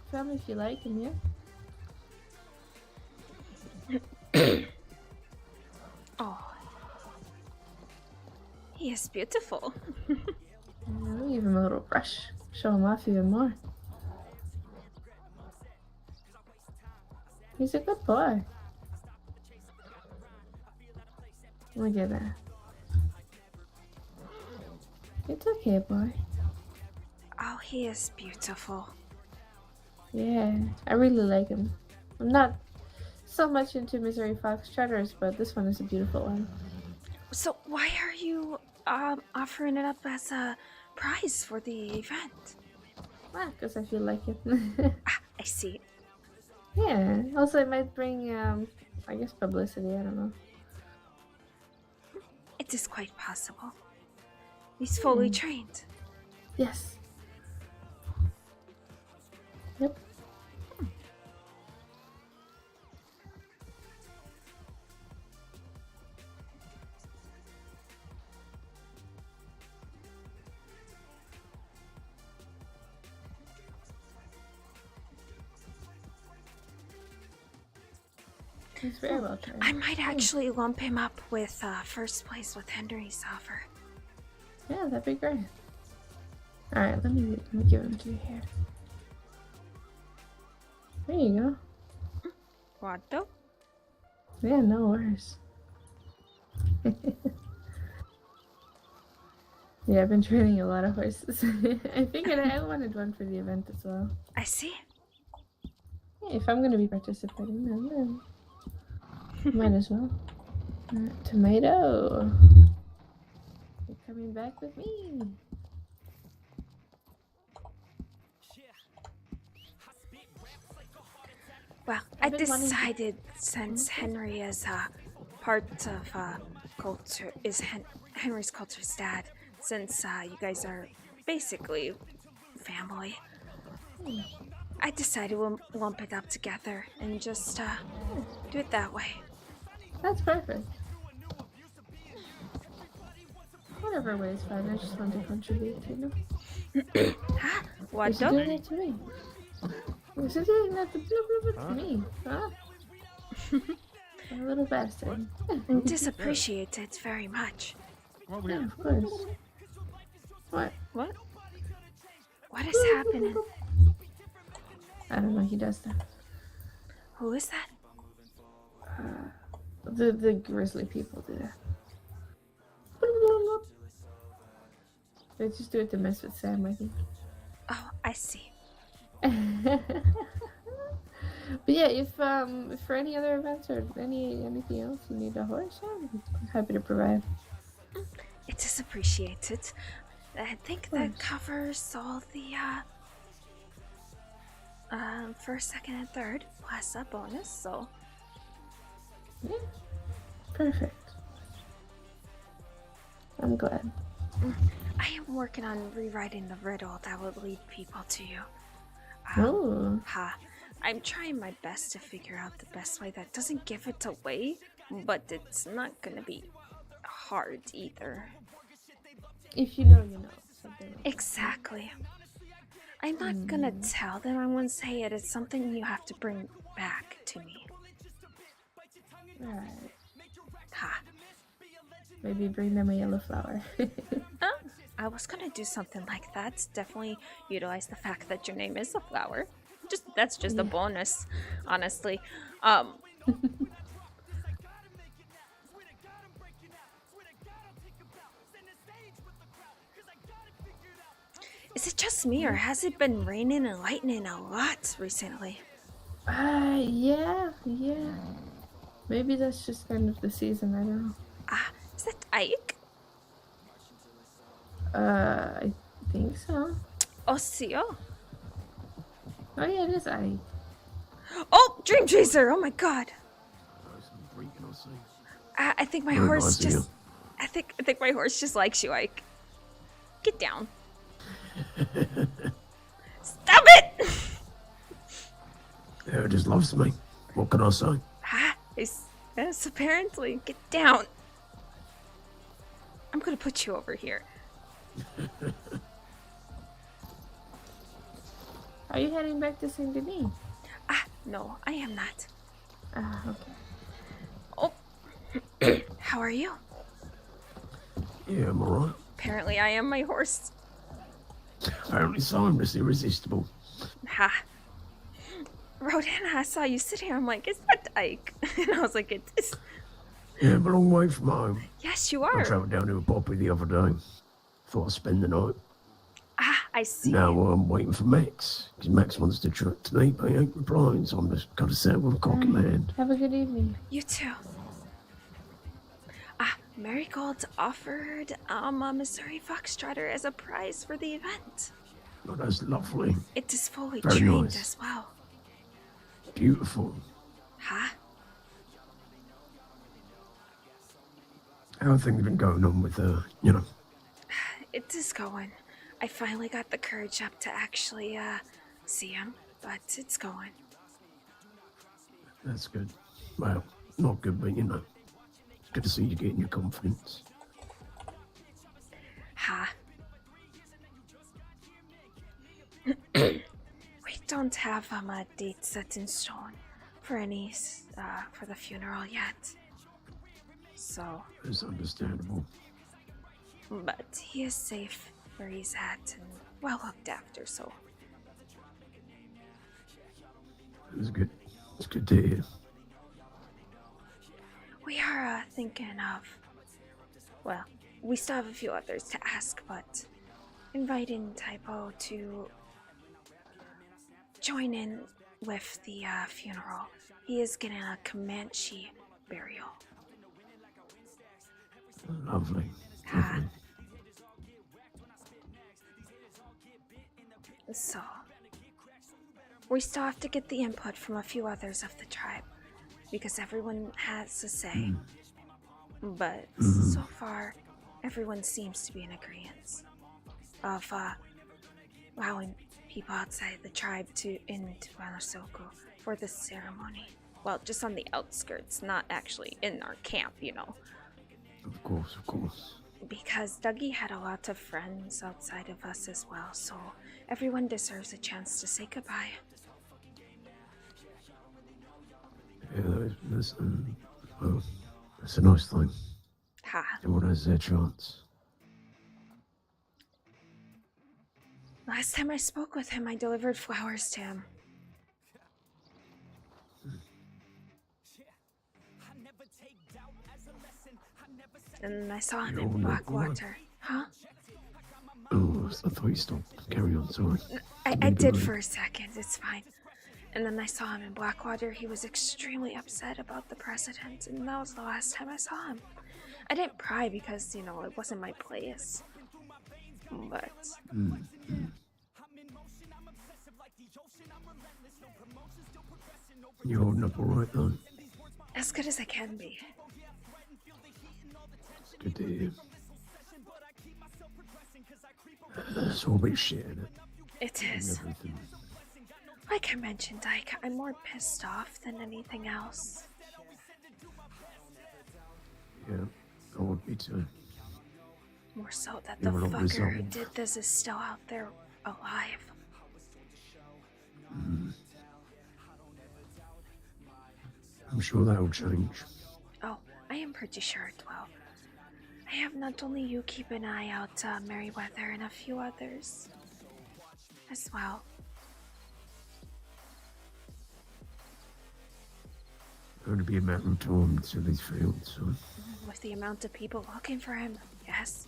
Tell me if you like him, yeah? Oh. He is beautiful. I'll give him a little brush. Show him off even more. He's a good boy. Look at that. It's okay, boy. Oh, he is beautiful. Yeah, I really like him. I'm not so much into Missouri Foxtrotters, but this one is a beautiful one. So why are you offering it up as a prize for the event? Ah, because I feel like it. I see. Yeah, also it might bring, I guess publicity, I don't know. It is quite possible. He's fully trained. Yes. Yep. He's very well trained. I might actually lump him up with first place with Henry's offer. Yeah, that'd be great. Alright, let me give him to you here. There you go. What though? Yeah, no worries. Yeah, I've been training a lot of horses. I figured I wanted one for the event as well. I see. Yeah, if I'm gonna be participating, then might as well. Tomato! You're coming back with me. Well, I decided since Henry is part of culture, Henry's culture's dad, since you guys are basically family, I decided we'll lump it up together and just do it that way. That's perfect. Whatever way is fine, I just want to contribute, you know? Huh? What You should though? do that to me. You should do that to me, huh? A little bastard. It is appreciated very much. Yeah, of course. What? What? What is happening? I don't know, he does that. Who is that? The grizzly people do that. They just do it to mess with Sam, I think. Oh, I see. But yeah, if for any other events or anything else you need a horse, I'm happy to provide. It is appreciated. I think that covers all the first, second, and third plus a bonus. So Yeah, perfect. I'm glad. I am working on rewriting the riddle that will lead people to you. Oh. I'm trying my best to figure out the best way that doesn't give it away, but it's not gonna be hard either. If you know, you know. Something like Exactly. I'm not gonna tell them. I won't say it. It's something you have to bring back to me. that. Alright. Ha. Maybe bring them a yellow flower. I was gonna do something like that. Definitely utilize the fact that your name is a flower. That's just a Yeah. bonus, honestly. Is it just me, or has it been raining and lightning a lot recently? Yeah. Maybe that's just kind of the season, I don't know. Is that Ike? I think so. Osio? Oh yeah, it is Ike. Oh, Dream Chaser! Oh my god! I think my horse just... I think my horse just likes you, Ike. Get down. Stop it! Yeah, it just loves me. What can I say? Yes, apparently. Get down. I'm gonna put you over here. Are you heading back to Saint Denis? No, I am not. Okay. Oh. How are you? Yeah, I'm alright. Apparently I am my horse. Apparently so, I'm just irresistible. Ha. Rodana, I saw you sitting here. I'm like, is that Ike? And I was like, it is. Yeah, I'm a long way from home. Yes, you I are. travelled down to a poppy the other day. Thought I'd spend the night. I see. Now I'm waiting for Max, because Max wants to chat to me, but he ain't replying, so I'm just got to sit with a cock in my hand. Have a good evening. You too. Marigold offered a Missouri Foxtrotter as a prize for the event. Oh, that's lovely. It is fully Very trained nice. as well. Beautiful. Huh? How are things been going on with, It is going. I finally got the courage up to actually, see him, but it's going. That's good. Well, not good, but it's good to see you getting your confidence. Huh? We don't have a date set in stone for any, for the funeral yet. So... That's understandable. But he is safe where he's at and well looked after, so... That's good. It's good to hear. We are, thinking of... Well, we still have a few others to ask, but... inviting Typo to... join in with the, funeral. He is getting a Comanche burial. Lovely. Lovely. So... we still have to get the input from a few others of the tribe, because everyone has a say. But so far, everyone seems to be in agreement of allowing people outside the tribe into Wanasoku for the ceremony. Well, just on the outskirts, not actually in our camp, you know. Of course, of course. Because Dougie had a lot of friends outside of us as well, so everyone deserves a chance to say goodbye. Yeah, that's a nice thing. Ha. Everyone has their chance. Last time I spoke with him, I delivered flowers to him. And I saw him in Blackwater. Huh? Oh, I thought you stopped. Carry on, sorry. I did for a second, it's fine. And then I saw him in Blackwater. He was extremely upset about the president, and that was the last time I saw him. I didn't pry because, you know, it wasn't my place. But... You're holding up alright, though? as good as I can be. Good to hear. It's all a bit shit, isn't it? It is. Everything. Like I mentioned, Ike, I'm more pissed off than anything else. Yeah, I would be too. More so that the You're not fucker who resolved. did this is still out there alive. I'm sure that'll change. Oh, I am pretty sure it will. I have not only you keep an eye out, Merryweather, and a few others as well. Going to be a matter of time until he's found, so. With the amount of people looking for him, yes.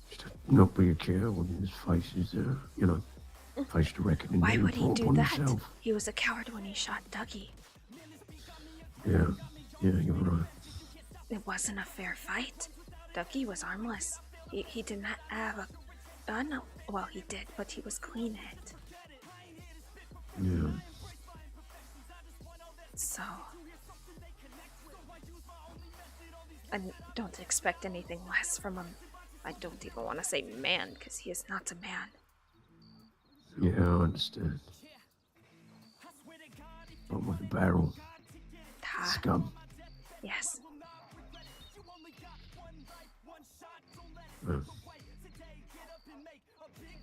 Just not be a coward when his face is there, you know, face to reckoning. Why would he do that? Himself. He was a coward when he shot Dougie. Yeah, you're right. It wasn't a fair fight. Dougie was armless. He did not have a gun. Well, he did, but he was clean it. Yeah. So, and don't expect anything less from him. I don't even want to say man, because he is not a man. Yeah, I understand. But with a barrel. Scum. Yes.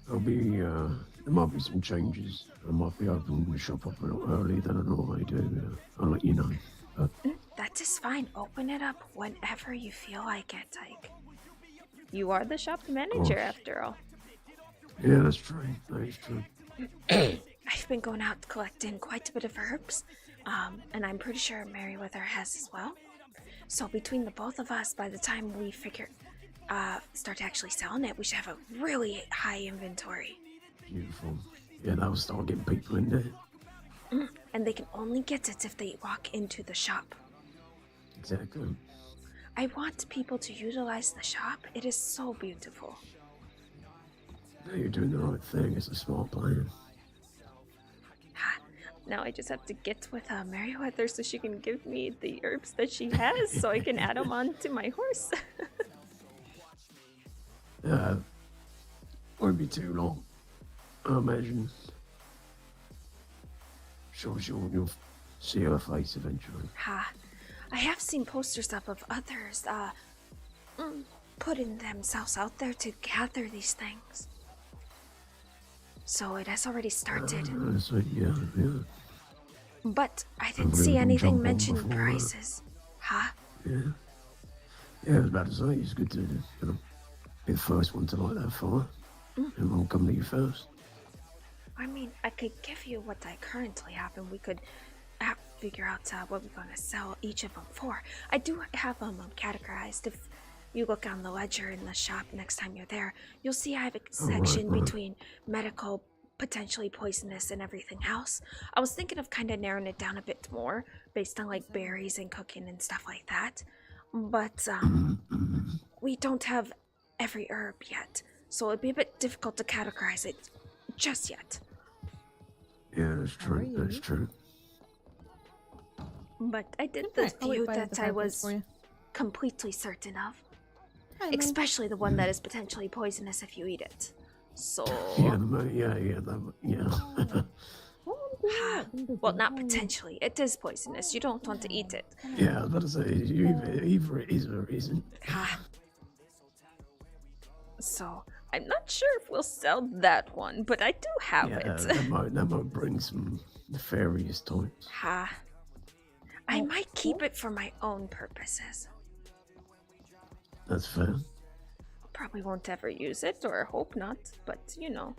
There'll be, there might be some changes. I might be opening the shop up a little earlier than I normally do. I'll let you know. But That is fine. Open it up whenever you feel like it, Ike. You are the shop manager, after all. yeah, that's true. That is true. I've been going out collecting quite a bit of herbs, and I'm pretty sure Merryweather has as well. So between the both of us, by the time we start actually selling it, we should have a really high inventory. Beautiful. Yeah, that'll start getting people in there. And they can only get it if they walk into the shop. Exactly. I want people to utilize the shop. It is so beautiful. No, you're doing the right thing. It's a smart plan. Now I just have to get with Merryweather so she can give me the herbs that she has so I can add them on to my horse. Won't be too long, I imagine. Sure, you'll see her face eventually. I have seen posters up of others putting themselves out there to gather these things. So it has already started. So, yeah. But I didn't see anything mentioning prices. Yeah, I was about to say, it's good to be the first one to light that fire. Everyone come to you first. I mean, I could give you what I currently have, and we could figure out what we're going to sell each of them for. I do have them categorized. If you look on the ledger in the shop next time you're there, you'll see I have a section between medical, potentially poisonous, and everything else. I was thinking of kind of narrowing it down a bit more based on like berries and cooking and stuff like that. But we don't have every herb yet, so it'd be a bit difficult to categorize it just yet. Yeah, that's true. That's true. But I did the few that I was completely certain of. Especially the one that is potentially poisonous if you eat it. So... Yeah. Well, not potentially. It is poisonous. You don't want to eat it. Yeah, I was about to say, either it is or it isn't. So, I'm not sure if we'll sell that one, but I do have it. that might bring some nefarious times. I might keep it for my own purposes. That's fair. Probably won't ever use it, or hope not, but you know,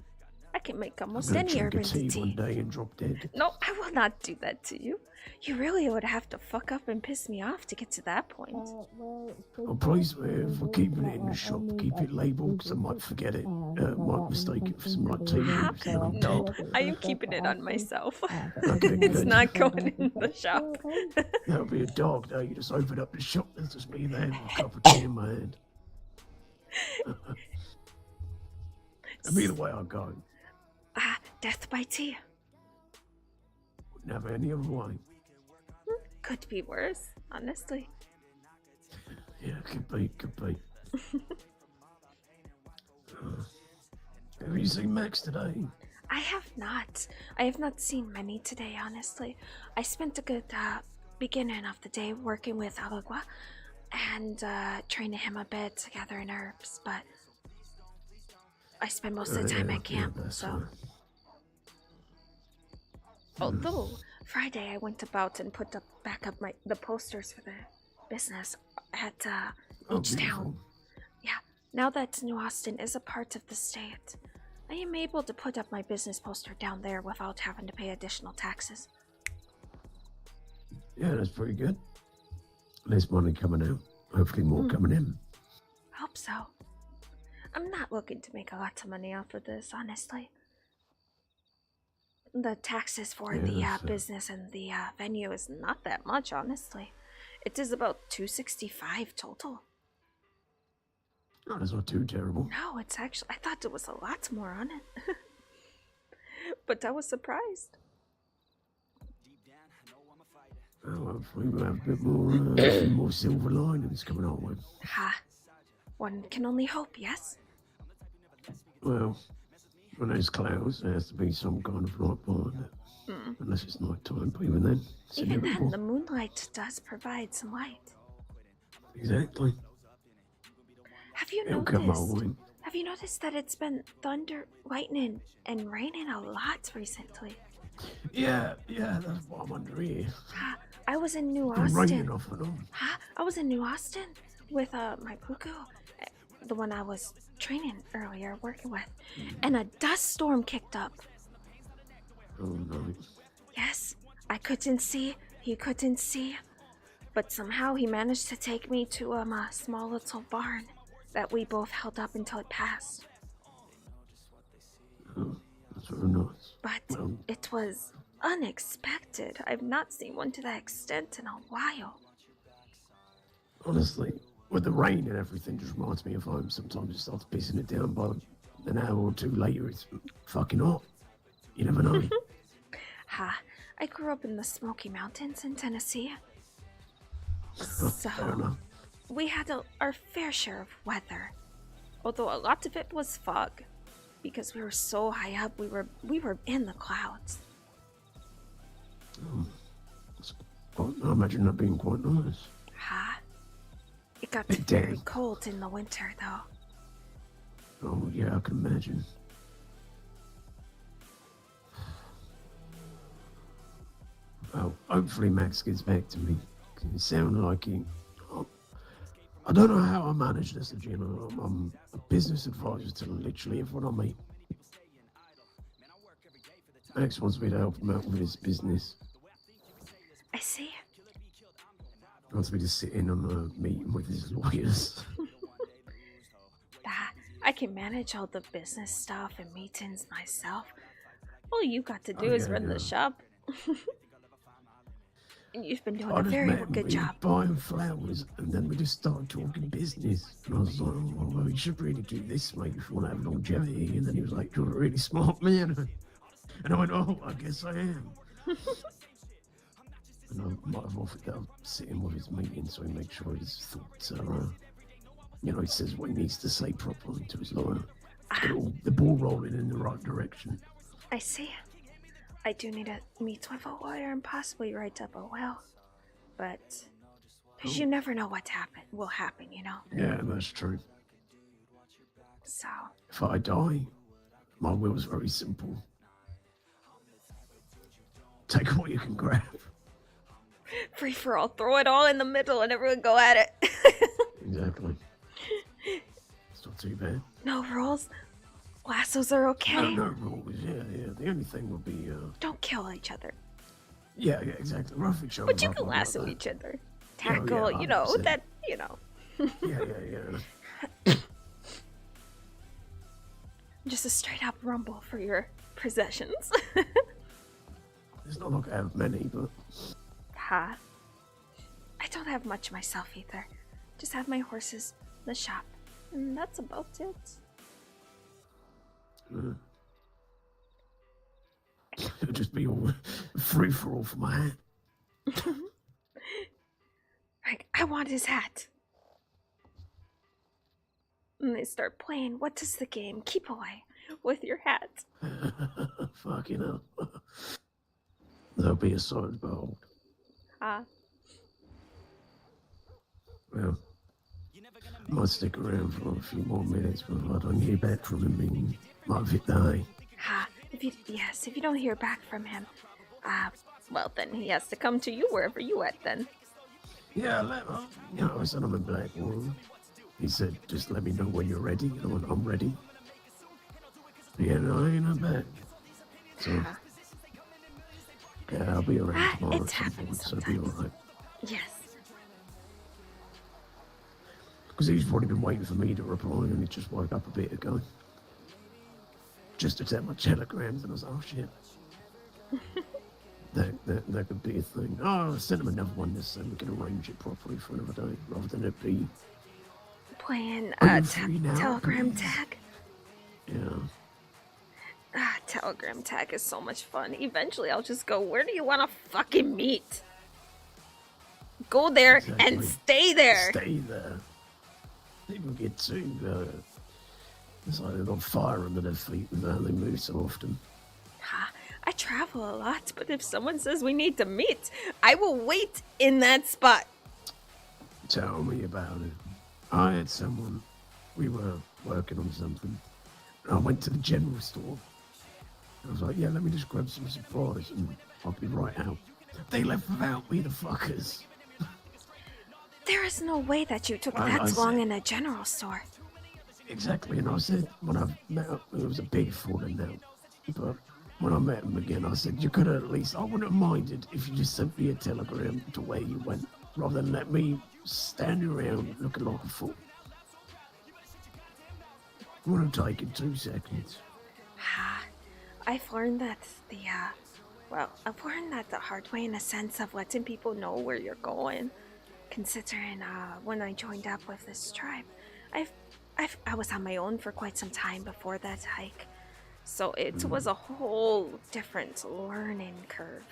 I can make almost any herb into tea. One day and drop dead. No, I will not do that to you. You really would have to fuck up and piss me off to get to that point. Oh, please, if we're keeping it in the shop, keep it labelled, because I might forget it. Might mistake it for some like tea leaves. No, I am keeping it on myself. Okay, It's not going in the shop. That'll be a dog day. You just open up the shop, there's just me there with a cup of tea in my hand. That'll be the way I go. Death by tea. Wouldn't have any other way. Could be worse, honestly. Yeah, could be. Have you seen Max today? I have not. I have not seen many today, honestly. I spent a good beginning of the day working with Alagua and training him a bit, gathering herbs, but I spend most of the time at camp, so... Although, Friday I went about and put back up the posters for the business at each town. Yeah, now that New Austin is a part of the state, I am able to put up my business poster down there without having to pay additional taxes. Yeah, that's pretty good. Less money coming out. Hopefully more coming in. Hope so. I'm not looking to make a lot of money off of this, honestly. The taxes for the business and the venue is not that much, honestly. It is about $265 total. Oh, that's not too terrible. No, it's actually, I thought there was a lot more on it. But I was surprised. Oh, hopefully we'll have a bit more, more silver linings coming our way. Ha. One can only hope, yes? Well, when there's clouds, there has to be some kind of light behind it. Unless it's night time, but even then, it's Even inevitable. then, the moonlight does provide some light. Exactly. Have you It'll come our way. Have you noticed that it's been thunder, lightning, and raining a lot recently? Yeah, that's what I'm under here. I was in New Been raining Austin. off and on. I was in New Austin with my puku, the one I was training earlier, working with, and a dust storm kicked up. Oh, no. Yes, I couldn't see, he couldn't see, but somehow he managed to take me to a small little barn that we both held up until it passed. Oh, that's very nice. But it was unexpected. I've not seen one to that extent in a while. Honestly, with the rain and everything, just reminds me of home. Sometimes it starts pissing it down, but an hour or two later, it's fucking hot. You never know. I grew up in the Smoky Mountains in Tennessee. Fair So, enough. we had our fair share of weather. Although a lot of it was fog. Because we were so high up, we were in the clouds. I imagine that being quite nice. It got Bit very damp. cold in the winter, though. Oh, yeah, I can imagine. Well, hopefully Max gets back to me. It sounded like he... I don't know how I manage this, you know. I'm a business advisor to literally everyone I meet. Max wants me to help him out with his business. I see. He wants me to sit in on a meeting with his lawyers. I can manage all the business stuff and meetings myself. All you got to do is run the shop. And you've been doing a very good job. Buying flowers, and then we just started talking business. And I was like, oh, well, you should really do this, mate, if you want to have longevity. And then he was like, you're a really smart man. And I went, oh, I guess I am. And I might have offered that I'll sit in with his meeting so he makes sure his thoughts are, you know, he says what he needs to say properly to his lawyer. To get all the ball rolling in the right direction. I see. I do need to meet with a lawyer and possibly write up a will. But, because you never know what will happen, you know? Yeah, that's true. So. If I die, my will's very simple. Take what you can grab. Free for all. Throw it all in the middle and everyone go at it. Exactly. It's not too bad. No rules. Lassos are okay. No rules. Yeah. The only thing would be don't kill each other. Yeah, exactly. Rough each other. But you can lasso each other. Tackle, you know, 100%. that, you know. Yeah. Just a straight up rumble for your possessions. It's not like I have many, but... I don't have much myself either. Just have my horses, the shop, and that's about it. It'll just be all free for all for my hat. Right, I want his hat. And they start playing, what is the game? Keep away with your hat. Fucking hell. There'll be a sight to behold. Well, I might stick around for a few more minutes, but if I don't hear back from him, I might hit the hay. If you don't hear back from him, Well, then he has to come to you wherever you at then. Yeah, I said I'm in Blackwater. He said, just let me know when you're ready. You know, when I'm ready. Yeah, no, I ain't not bad. So, yeah, I'll be around tomorrow It's at some point, so it'll be alright. Yes. Because he's already been waiting for me to reply, and he just woke up a bit ago. Just to check my telegrams, and I was like, oh shit. that could be a thing. Oh, I'll send him another one this so we can arrange it properly for another day, rather than it be... Playing free now, telegram please? tag. Yeah. Telegram tag is so much fun. Eventually I'll just go, where do you want to fucking meet? Go there and stay there. Stay there. People get too, it's like they've got fire under their feet with how they move so often. I travel a lot, but if someone says we need to meet, I will wait in that spot. Tell me about it. I had someone, we were working on something. I went to the general store. I was like, yeah, let me just grab some supplies and I'll be right out. They left without me, the fuckers. There is no way that you took that long in a general store. Exactly, and I said, when I met up, it was a big falling now. But when I met him again, I said, you could have at least, I wouldn't have minded if you just sent me a telegram to where you went, rather than let me stand around looking like a fool. It would have taken 2 seconds. I've learned that I've learned that the hard way in a sense of letting people know where you're going. Considering when I joined up with this tribe, I was on my own for quite some time before that hike, so it was a whole different learning curve.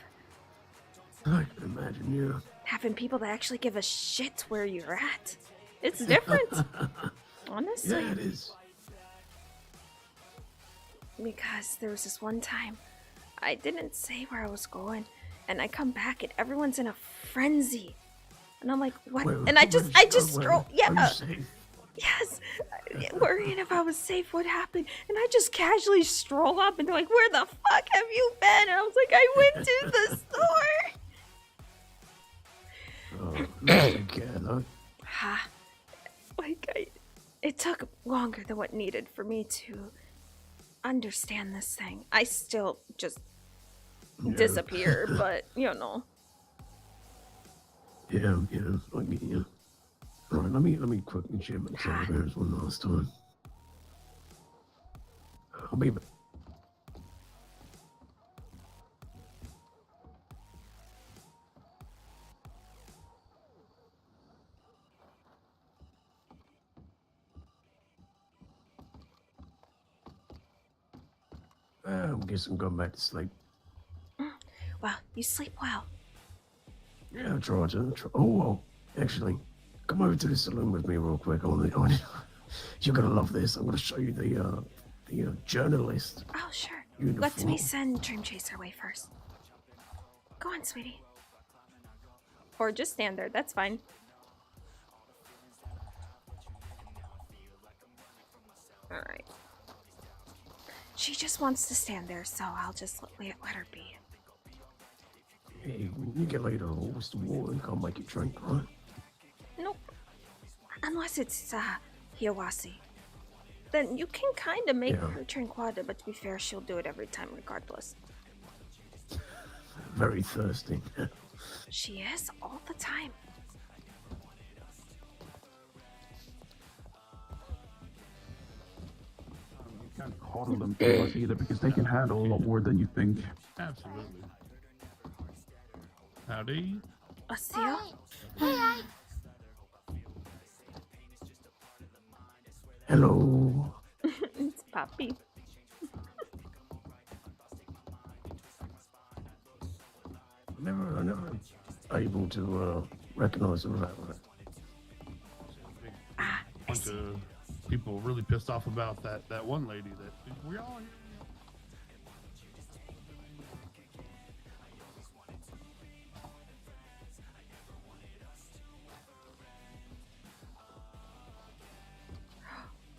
I can imagine, yeah. Having people that actually give a shit where you're at, it's different. Honestly. Yeah, it is. Because there was this one time I didn't say where I was going, and I come back and everyone's in a frenzy. And I'm like, what? Wait, and I just stroll. Yeah. Are you safe? Yes. Worrying if I was safe, what happened? And I just casually stroll up and they're like, where the fuck have you been? And I was like, I went to the store. Oh, care, though. It took longer than what needed for me to understand this thing. I still just disappear, but you know. Yeah, I get you. Right, let me quickly check my telegrams one last time. I'll be back. I guess I'm going back to sleep. Well, you sleep well. Yeah, I'll try to. Oh, well, actually, come over to the saloon with me real quick. You're gonna love this. I'm gonna show you the journalist. Oh, sure. Uniform. Let me send Dream Chaser away first. Go on, sweetie. Or just stand there. That's fine. All right. She just wants to stand there, so I'll just let her be. Hey, you get later horse to water and can't make it drink, right? Nope. Unless it's Hiawasi. Then you can kind of make her drink water, but to be fair, she'll do it every time regardless. Very thirsty. She is all the time. You can't coddle them too much either because they can handle a lot more than you think. Absolutely. Howdy. Atsila? Hi. Hello. It's Papi. I never able to recognize her without her. Bunch of people really pissed off about that one lady that we all here.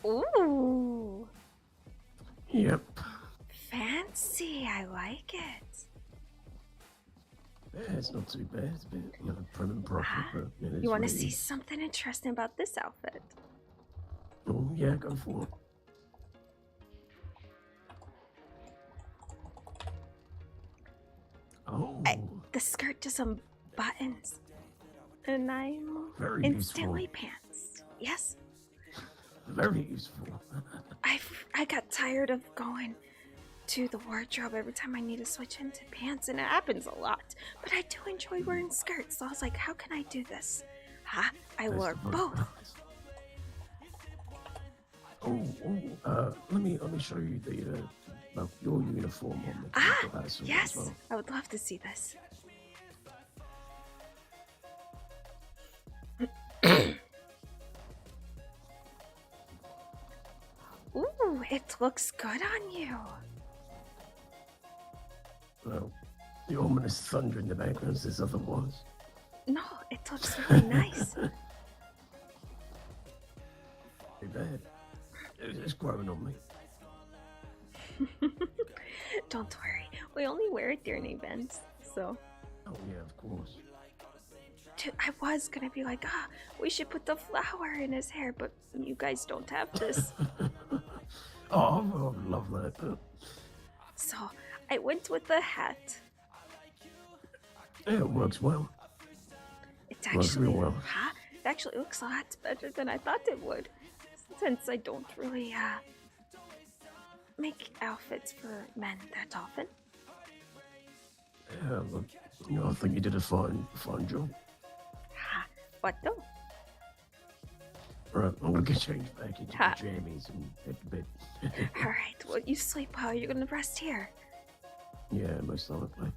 Ooh. Yep. Fancy. I like it. Yeah, it's not too bad. It's a bit, prim and proper, but it is You want to what it see is. something interesting about this outfit? Oh, yeah, go for it. Oh, The skirt to some buttons, and I'm very instantly useful. pants. Yes, Very useful. I got tired of going to the wardrobe every time I need to switch into pants, and it happens a lot. But I do enjoy wearing skirts, so I was like, how can I do this? I wore both. Let me show you the your uniform on the Yes, as well. I would love to see this. Ooh, it looks good on you. Well, the ominous thunder in the background says otherwise. No, it looks really nice. Too bad. It's growing on me. Don't worry, we only wear it during events, so. Oh yeah, of course. Dude, I was gonna be like, we should put the flower in his hair, but you guys don't have this. Oh, I would love that. So I went with the hat. Yeah, it works well. It Works actually, real well. it actually looks a lot better than I thought it would, since I don't really make outfits for men that often. Yeah, look, I think you did a fine job. What though? Right, I'm gonna get changed back into Ha. jammies and head to bed. All right, well you sleep well. You're gonna rest here. Yeah, most likely.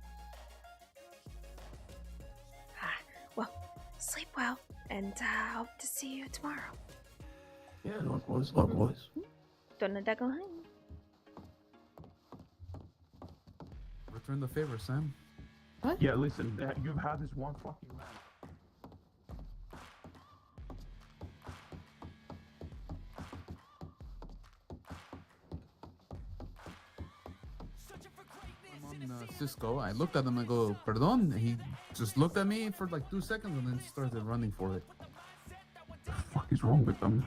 Well, sleep well, and hope to see you tomorrow. Yeah, likewise. Donna Daggelheim. Return the favor, Sam. What? Yeah, listen, you've had this one fucking man. I'm on Cisco. I looked at him. I go, "Perdón." He just looked at me for like 2 seconds and then started running for it. What the fuck is wrong with them?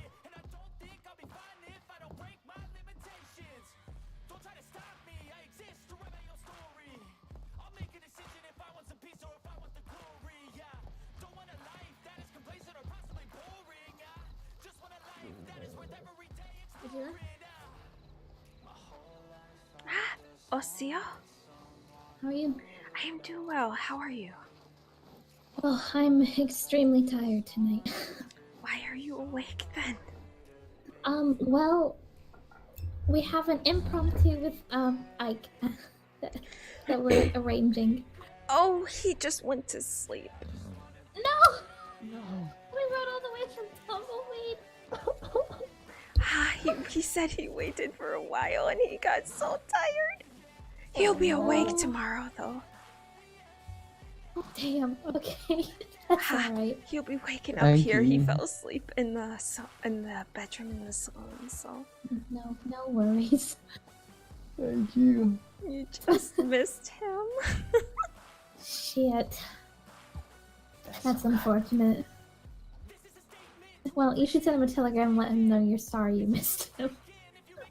Ossia? How are you? I am doing well. How are you? Well, I'm extremely tired tonight. Why are you awake then? Well, we have an impromptu with, Ike that we're arranging. Oh, he just went to sleep. No! We rode all the way from Tumbleweed. He said he waited for a while and he got so tired. He'll be awake tomorrow, though. Oh, damn. Okay. That's alright. He'll be waking up Thank here. He you. fell asleep in the bedroom in the salon, so. No worries. Thank you. You just missed him. Shit. That's unfortunate. Well, you should send him a telegram and let him know you're sorry you missed him.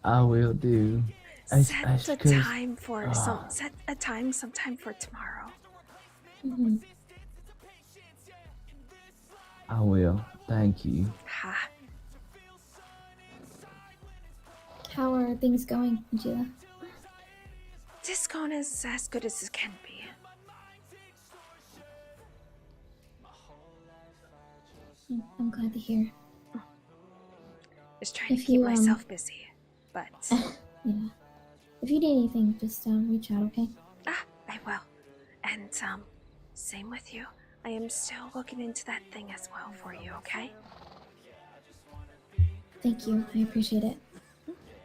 I will do. Set a time for sometime for tomorrow. Mm-hmm. I will. Thank you. How are things going, Atsila? This cone is as good as it can be. I'm glad to hear. Just trying to If keep you, myself busy, but Yeah. If you need anything, just reach out, okay? I will. And same with you. I am still looking into that thing as well for you, okay? Thank you. I appreciate it.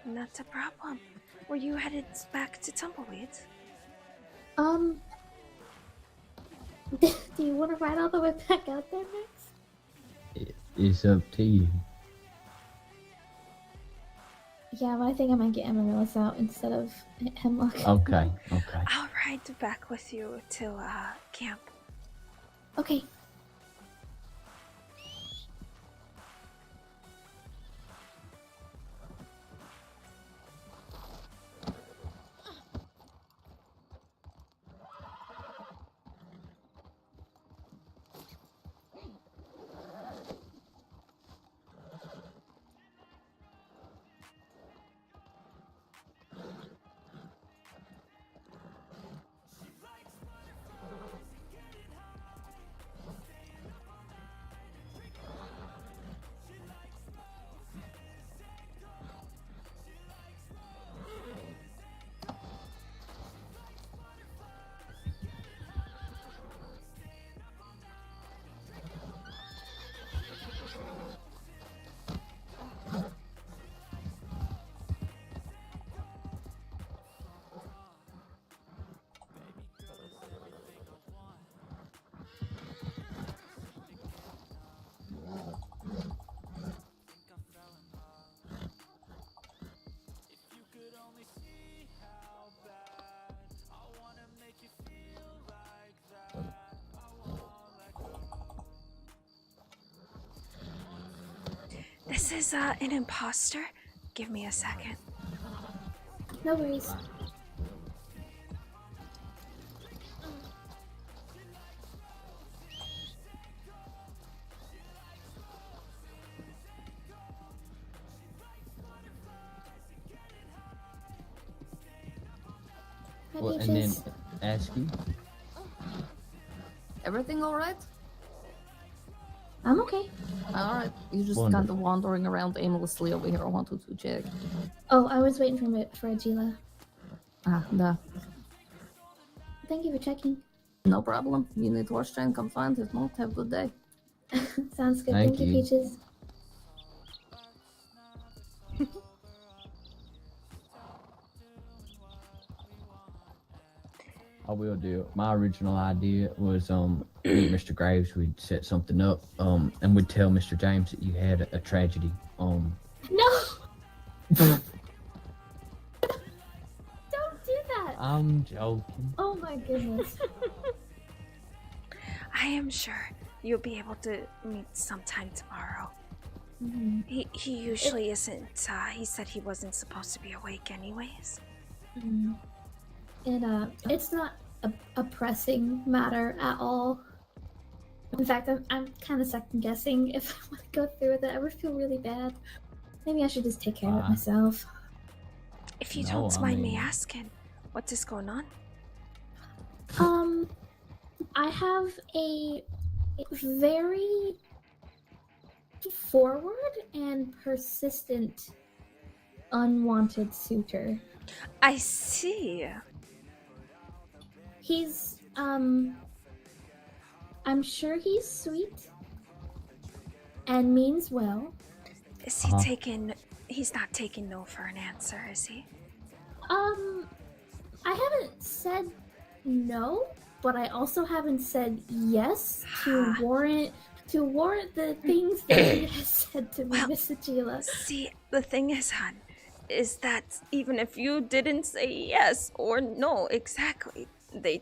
Not a problem. Were you headed back to Tumbleweed? Do you want to ride all the way back out there next? It's up to you. Yeah, but I think I might get Amaryllis out instead of Hemlock. Okay. All ride back with you till camp. Okay. This is an imposter. Give me a second. No worries. Well, and then ask you. Everything all right? I'm okay. All right. You just Wonderful. kind of wandering around aimlessly over here. I wanted to check. Oh, I was waiting for Atsila. Ah, no. Thank you for checking. No problem. You need horse train, come find it. No, have a good day. Sounds good. Thank Thank you, you. Peaches. I will do it. My original idea was Mr. Graves, we'd set something up and we'd tell Mr. James that you had a tragedy. No! Don't do that! I'm joking. Oh my goodness. I am sure you'll be able to meet sometime tomorrow. Mhm. He usually isn't. He said he wasn't supposed to be awake anyways. Mhm. It's not a pressing matter at all. In fact, I'm kind of second guessing if I want to go through with it. I would feel really bad. Maybe I should just take care of it myself. If you No, don't I mind me mean- asking, what is going on? I have a very forward and persistent unwanted suitor. I see. He's, I'm sure he's sweet and means well. Is he he's not taking no for an answer, is he? I haven't said no, but I also haven't said yes to warrant the things that he has said to me, Miss Atsila. See, the thing is, hon, is that even if you didn't say yes or no exactly, they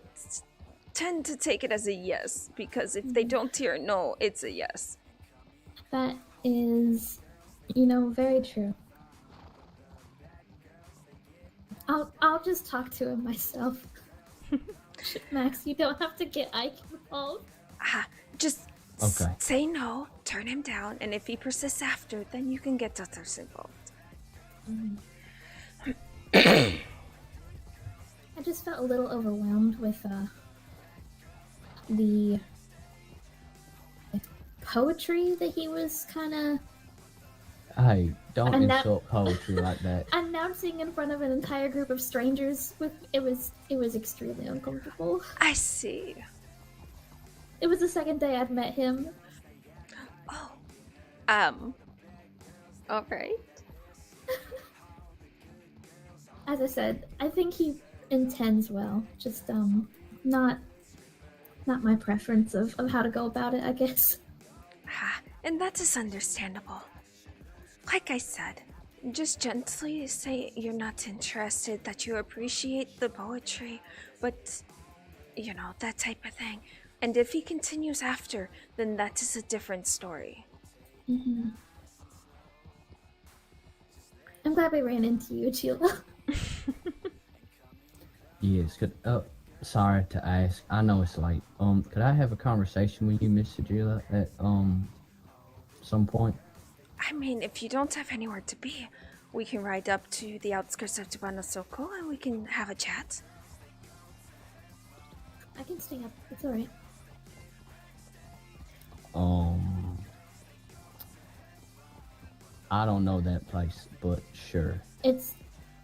tend to take it as a yes, because if they don't hear no, it's a yes. That is, very true. I'll just talk to him myself. Max, you don't have to get Ike involved. Just Okay. say no, turn him down, and if he persists after, then you can get others involved. I just felt a little overwhelmed with the poetry that he was kind of Hey, don't And that- insult poetry like that. announcing in front of an entire group of strangers. It was extremely uncomfortable. I see. It was the second day I'd met him. Alright. As I said, I think he intends well. Just not my preference of how to go about it, I guess. And that is understandable. Like I said, Just gently say you're not interested, that you appreciate the poetry, but, you know, that type of thing. And if he continues after, then that is a different story. Mm-hmm. I'm glad we ran into you, Chila. Yes, sorry to ask. I know it's late. Could I have a conversation with you, Miss Atsila, at some point? I mean, if you don't have anywhere to be, we can ride up to the outskirts of Tubanosoko and we can have a chat. I can stay up. It's alright. I don't know that place, but sure. It's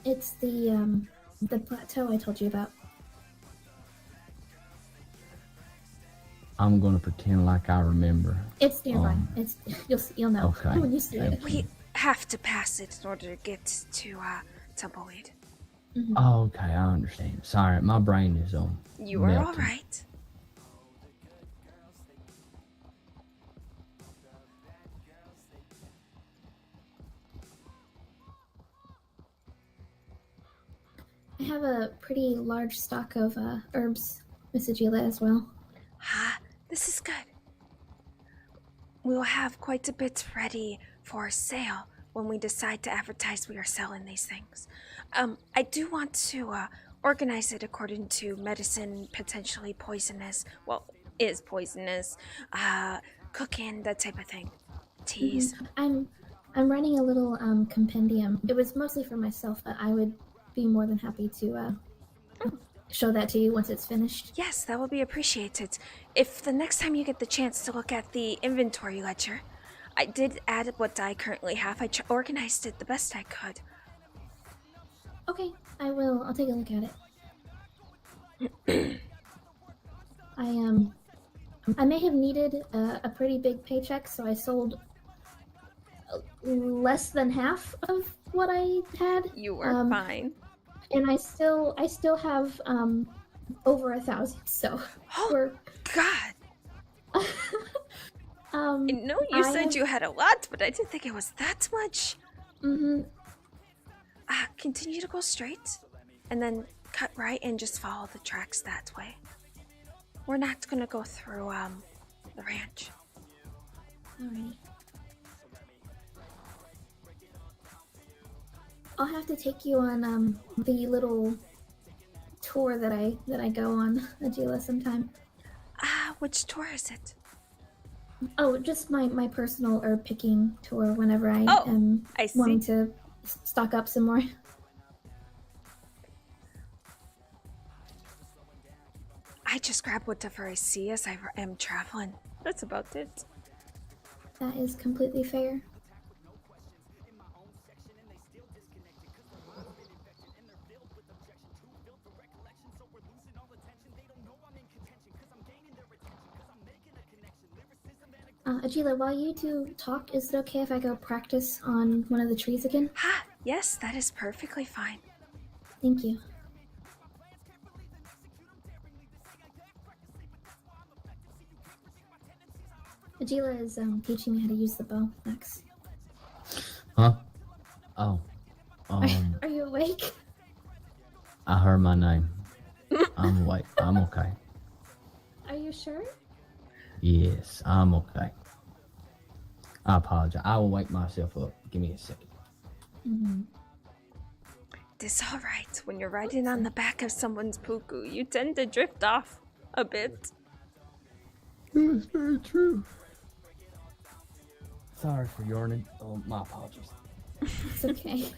the plateau I told you about. I'm gonna pretend like I remember. It's nearby. It's you'll know Okay. when you see it. We have to pass it in order to get to Tumbleweed. Mm-hmm. Oh, okay, I understand. Sorry, my brain is You are melting. all right. I have a pretty large stock of herbs, Miss Atsila, as well. Ah, this is good. We will have quite a bit ready for sale when we decide to advertise we are selling these things. I do want to organize it according to medicine, potentially poisonous, well, is poisonous, cooking, that type of thing. Teas. Mm-hmm. I'm running a little compendium. It was mostly for myself, but I would be more than happy to show that to you once it's finished. Yes, that will be appreciated. If the next time you get the chance to look at the inventory ledger, I did add what I currently have. I organized it the best I could. Okay, I will. I'll take a look at it. I may have needed a pretty big paycheck, so I sold less than half of what I had. You were fine. And I still have over 1,000. So oh God. I know you said you had a lot, but I didn't think it was that much. Mm-hmm. Continue to go straight, and then cut right and just follow the tracks that way. We're not gonna go through the ranch. Alrighty. I'll have to take you on the little tour that I go on, Atsila, sometime. Which tour is it? Oh, just my personal herb picking tour whenever I am I see. wanting to stock up some more. I just grab whatever I see as I am traveling. That's about it. That is completely fair. Atsila, while you two talk, is it okay if I go practice on one of the trees again? Yes, that is perfectly fine. Thank you. Atsila is teaching me how to use the bow, Max. Huh? Oh. Are you awake? I heard my name. I'm awake. I'm okay. Are you sure? Yes, I'm okay. I apologize. I will wake myself up. Give me a second. Mm-hmm. It's alright. When you're riding on the back of someone's puku, you tend to drift off a bit. That's very true. Sorry for yawning. Oh, my apologies. It's okay.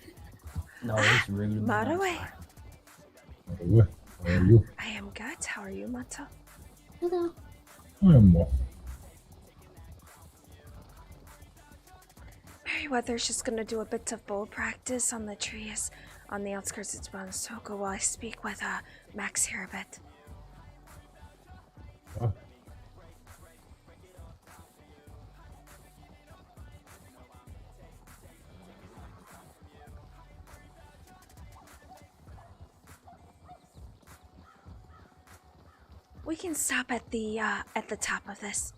No, it's rude. Maroe. How are you? I am good. How are you, Mata? Hello. I am well. Merryweather's just gonna do a bit of bow practice on the trees on the outskirts of Tubanosoko while I speak with Max here a bit. We can stop at the top of this.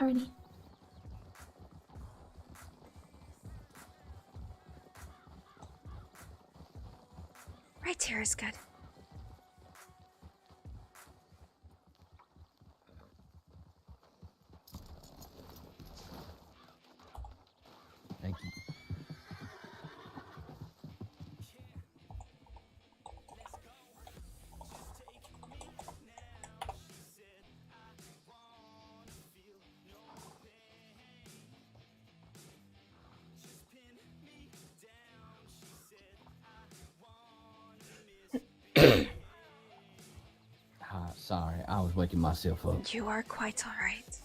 Alrighty. Right here is good. Thank you. Sorry, I was waking myself up. You are quite alright.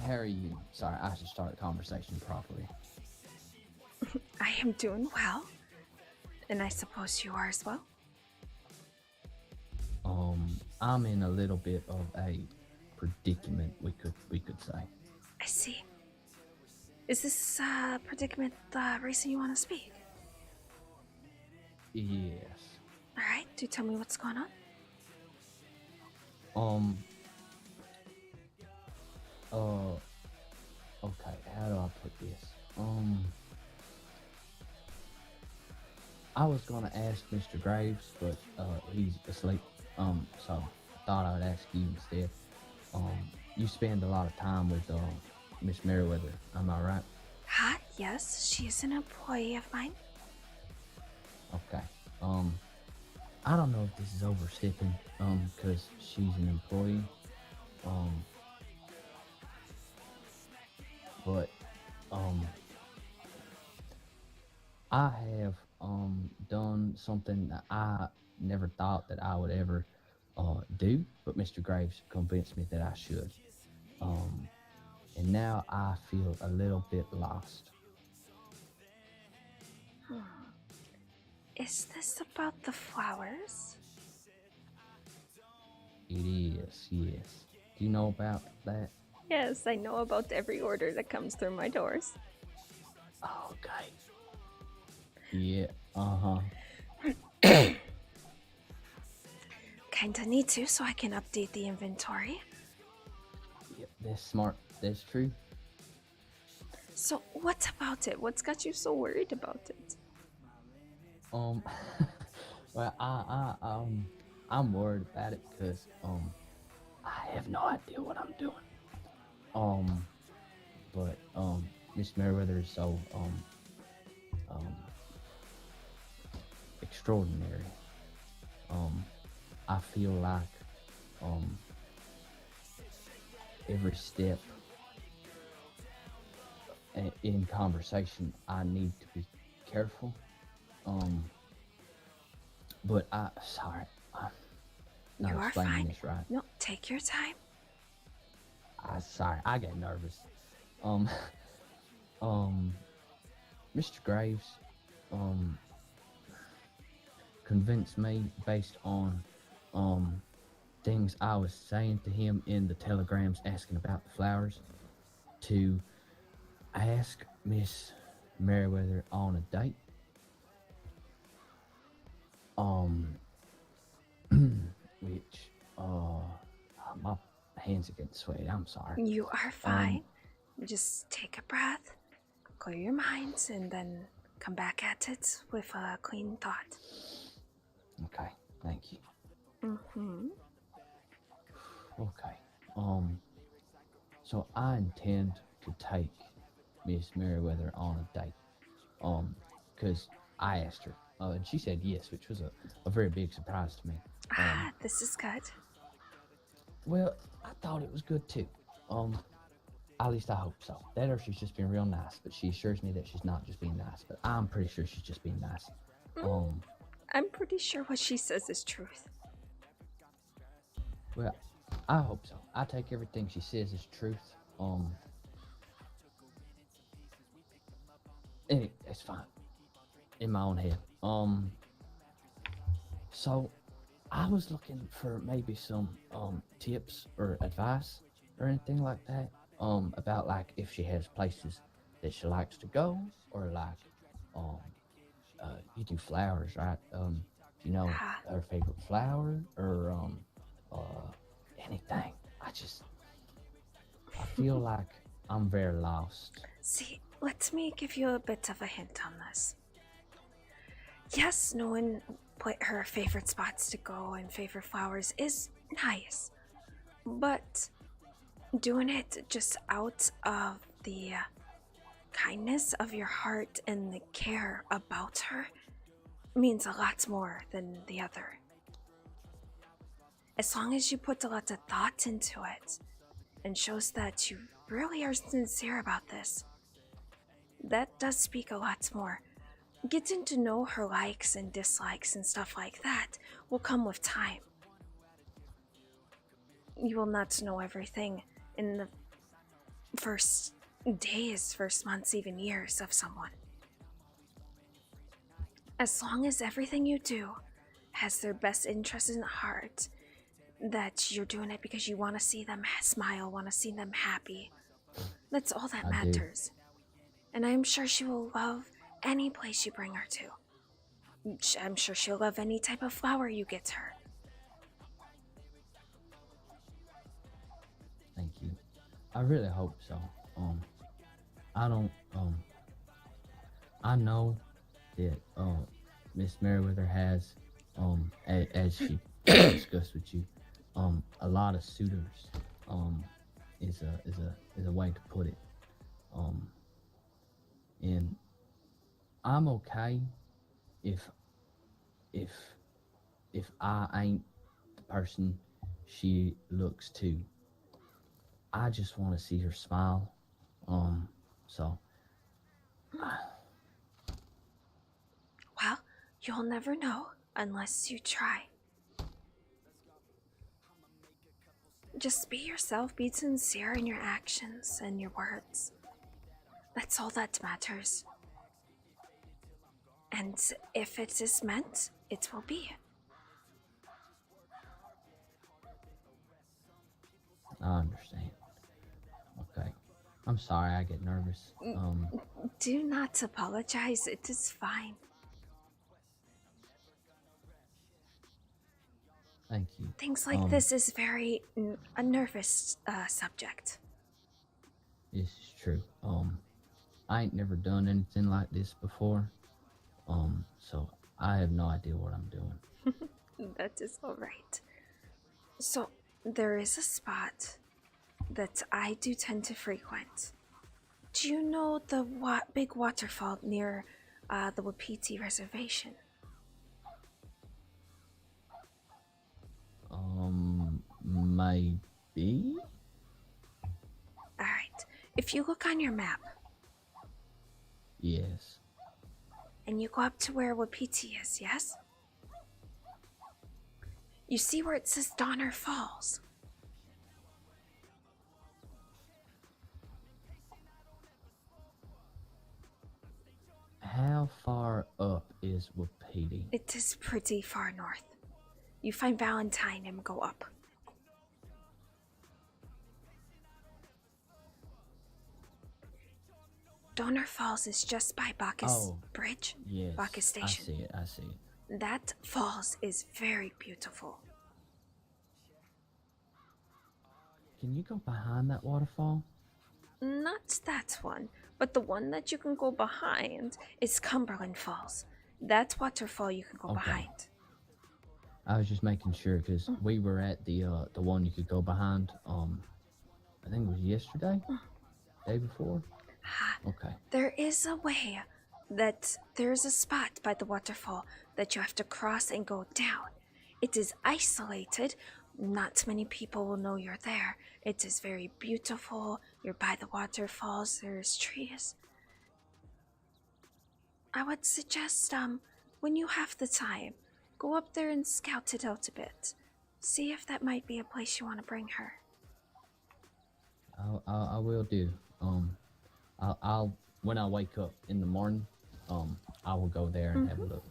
How are you? Sorry, I should start a conversation properly. I am doing well. And I suppose you are as well? I'm in a little bit of a predicament, we could say. I see. Is this predicament the reason you want to speak? Yes. Alright, do tell me what's going on. Okay, how do I put this? I was gonna ask Mr. Graves, but he's asleep. So I thought I would ask you instead. You spend a lot of time with Miss Merriweather, am I right? Huh? Yes, she is an employee of mine. Okay. I don't know if this is overstepping, because she's an employee. But I have done something that I never thought that I would ever do, but Mr. Graves convinced me that I should. And now I feel a little bit lost. Is this about the flowers? It is, yes. Do you know about that? Yes, I know about every order that comes through my doors. Okay. Yeah, Kinda need to so I can update the inventory. Yep, that's smart. That's true. So what about it? What's got you so worried about it? Well, I'm worried about it because, I have no idea what I'm doing. But, Miss Merriweather is so, extraordinary. I feel like, every step in conversation, I need to be careful. But sorry, I'm not You are explaining fine. this right. No, take your time. Sorry, I get nervous. Mr. Graves, convinced me based on, things I was saying to him in the telegrams asking about the flowers to ask Miss Merriweather on a date. Which, my hands are getting sweaty, I'm sorry. You are fine. Just take a breath, clear your minds, and then come back at it with a clean thought. Okay, thank you. Mm-hmm. Okay, so I intend to take Miss Merriweather on a date, because I asked her, and she said yes, which was a very big surprise to me. This is good. Well, I thought it was good too. At least I hope so. That or she's just being real nice, but she assures me that she's not just being nice, but I'm pretty sure she's just being nice. I'm pretty sure what she says is truth. Well, I hope so. I take everything she says as truth. Anyway, it's fine. In my own head. So I was looking for maybe some tips or advice or anything like that. About like if she has places that she likes to go, or like you do flowers, right? You know her favorite flower or anything. I feel like I'm very lost. See, let me give you a bit of a hint on this. Yes, knowing what her favorite spots to go and favorite flowers is nice, but doing it just out of the kindness of your heart and the care about her means a lot more than the other. As long as you put a lot of thought into it and shows that you really are sincere about this, that does speak a lot more. Getting to know her likes and dislikes and stuff like that will come with time. You will not know everything in the first days, first months, even years of someone. As long as everything you do has their best interest in heart, that you're doing it because you want to see them smile, want to see them happy, that's all that matters. And I'm sure she will love any place you bring her to. I'm sure she'll love any type of flower you get her. Thank you. I really hope so. I don't, I know that, Miss Merriweather has, as she discussed with you, a lot of suitors, is a way to put it. And I'm okay if I ain't the person she looks to. I just want to see her smile. So. Well, you'll never know unless you try. Just be yourself, be sincere in your actions and your words. That's all that matters. And if it is meant, it will be. I understand. Okay. I'm sorry I get nervous. Do not apologize, it is fine. Thank you. Things like this is very a nervous subject. This is true. I ain't never done anything like this before. So I have no idea what I'm doing. That is alright. So, there is a spot that I do tend to frequent. Do you know the big waterfall near the Wapiti Reservation? Maybe? Alright. If you look on your map. Yes. And you go up to where Wapiti is, yes? You see where it says Donner Falls? How far up is Wapiti? It is pretty far north. You find Valentine and go up. Donner Falls is just by Bacchus Bridge. Yes, Bacchus Station. I see it. That falls is very beautiful. Can you go behind that waterfall? Not that one, but the one that you can go behind is Cumberland Falls. That waterfall you can go behind. I was just making sure because we were at the one you could go behind. I think it was yesterday, day before. Okay. There is a way that there's a spot by the waterfall that you have to cross and go down. It is isolated. Not many people will know you're there. It is very beautiful. You're by the waterfalls. There's trees. I would suggest, when you have the time, go up there and scout it out a bit. See if that might be a place you want to bring her. I will do. I'll when I wake up in the morning, I will go there and have a look.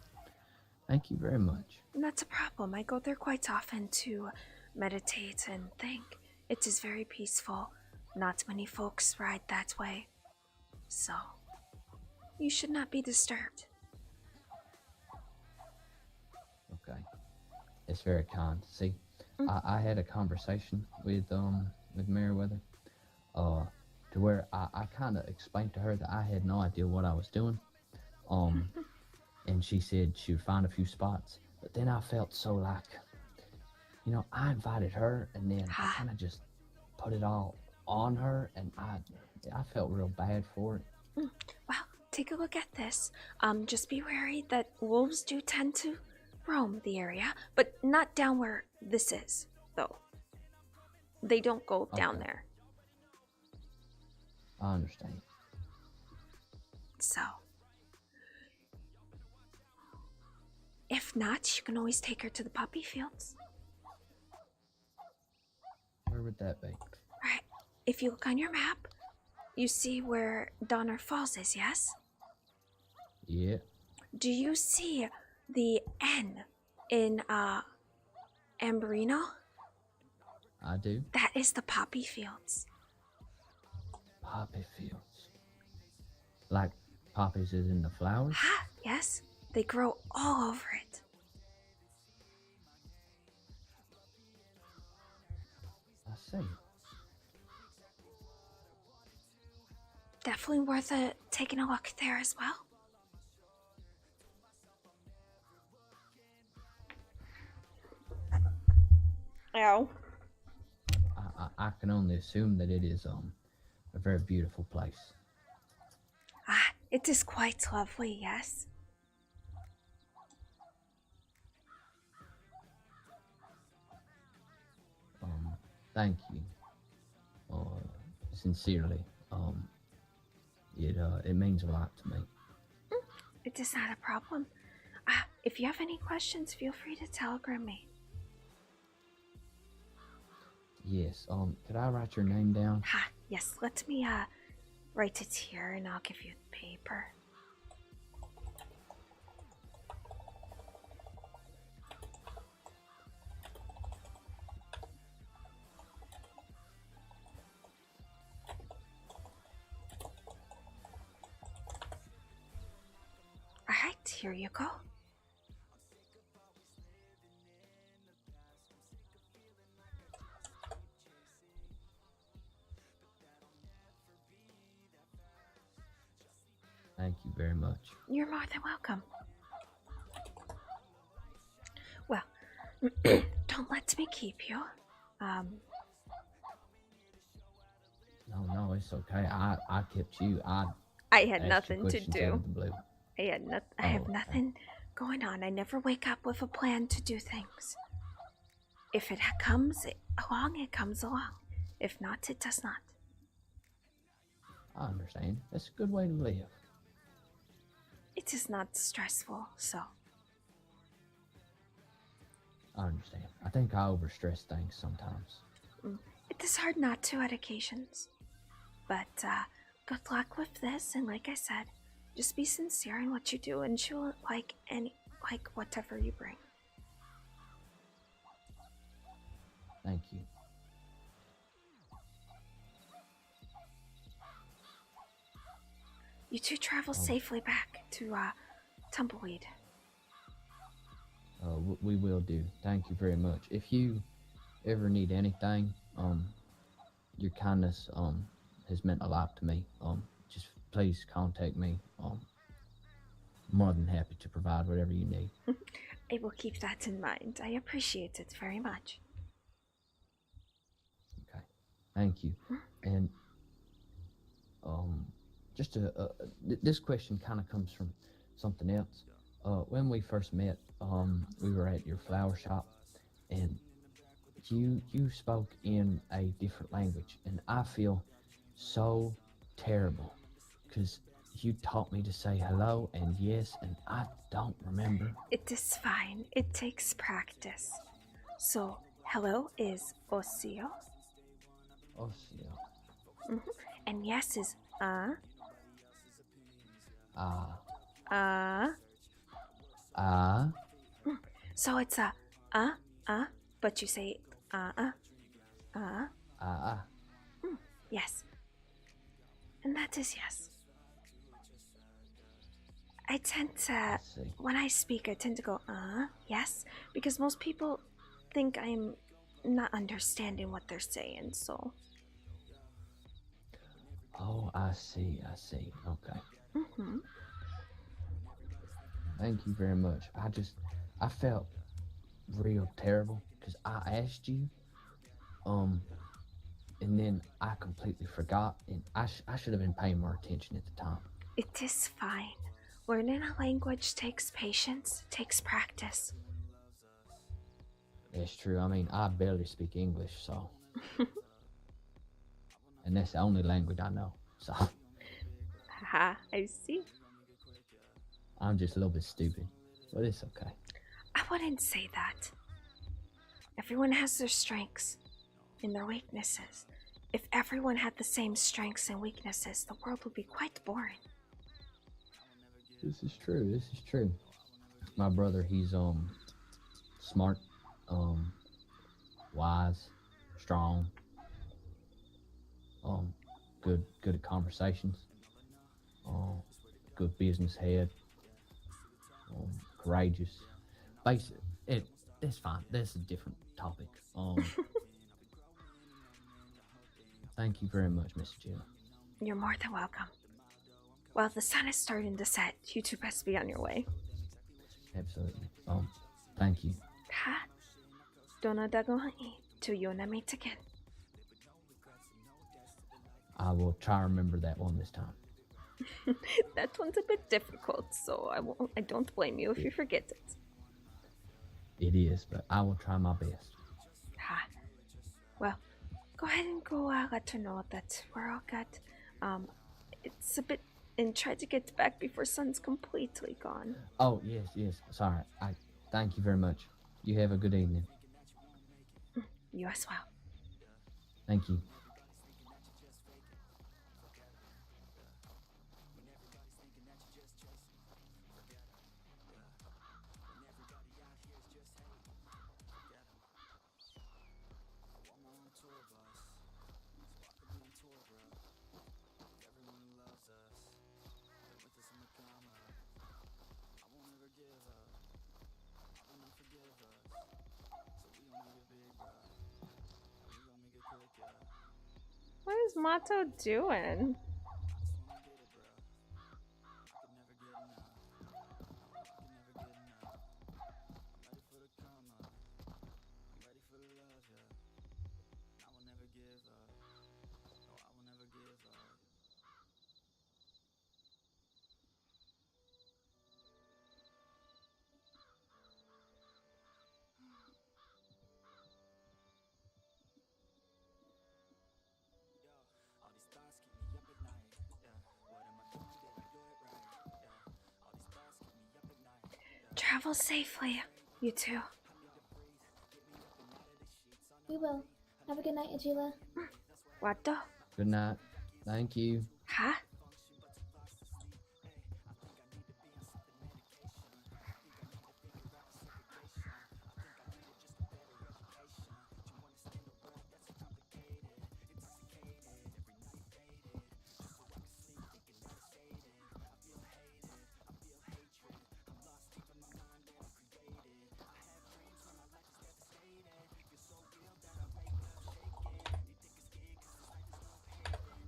Thank you very much. Not a problem. I go there quite often to meditate and think. It is very peaceful. Not many folks ride that way. So, you should not be disturbed. Okay. It's very kind. See, I had a conversation with Merriweather, to where I kind of explained to her that I had no idea what I was doing, and she said she would find a few spots. But then I felt so like, you know, I invited her, and then I kind of just put it all on her, and I felt real bad for it. Well, take a look at this. Just be wary that wolves do tend to roam the area, but not down where this is, though. They don't go down there. I understand. So, if not, you can always take her to the poppy fields. Where would that be? Right. If you look on your map, you see where Donner Falls is, yes? Yeah. Do you see the N in Amberino? I do. That is the poppy fields. Poppy fields. Like poppies is in the flowers? Yes, they grow all over it. I see. Definitely worth taking a look there as well. Ow. I can only assume that it is a very beautiful place. It is quite lovely, yes. Thank you. Sincerely. It means a lot to me. It is not a problem. If you have any questions, feel free to telegram me. Yes. Could I write your name down? Yes, let me write it here and I'll give you the paper. Alright, here you go. Thank you very much. You're more than welcome. Well, don't let me keep you. No, it's okay. I kept you. I had asked you nothing to questions out do. of the blue. I have nothing going on. I never wake up with a plan to do things. If it comes along, it comes along. If not, it does not. I understand. That's a good way to live. It is not stressful, so. I understand. I think I overstress things sometimes. It is hard not to at occasions. But good luck with this, and like I said, just be sincere in what you do, and she'll like whatever you bring. Thank you. You two travel safely back to Tumbleweed. We will do. Thank you very much. If you ever need anything, your kindness has meant a lot to me. Just please contact me. More than happy to provide whatever you need. I will keep that in mind. I appreciate it very much. Okay. Thank you. And just this question kind of comes from something else. When we first met, we were at your flower shop, and you spoke in a different language, and I feel so terrible because you taught me to say hello and yes, and I don't remember. It is fine. It takes practice. So, hello is Osio. Osio. And yes is So it's but you say yes. And that is yes. I tend to, when I speak, I tend to go, yes, because most people think I'm not understanding what they're saying, so. Oh, I see. Okay. Thank you very much. I felt real terrible because I asked you, and then I completely forgot, and I should have been paying more attention at the time. It is fine. Learning a language takes patience, takes practice. That's true. I mean, I barely speak English, so. And that's the only language I know, so. Haha, I see. I'm just a little bit stupid, but it's okay. I wouldn't say that. Everyone has their strengths and their weaknesses. If everyone had the same strengths and weaknesses, the world would be quite boring. This is true. This is true. My brother, he's smart, wise, strong, good at conversations, good business head, courageous. It's fine. That's a different topic. Thank you very much, Miss Jill. You're more than welcome. Well, the sun is starting to set. You two best be on your way. Absolutely. Thank you. Ha. Donadagoha'i. To you and I meet again. I will try to remember that one this time. That one's a bit difficult, so I don't blame you if you forget it. It is, but I will try my best. Ha. Well, go ahead and go let her know that we're all good. It's a bit, and try to get back before sun's completely gone. Oh, yes. Sorry. I thank you very much. You have a good evening. You as well. Thank you. What is Mato doing? Travel safely, you two. We will. Have a good night, Atsila. Wato. Good night. Thank you. Ha?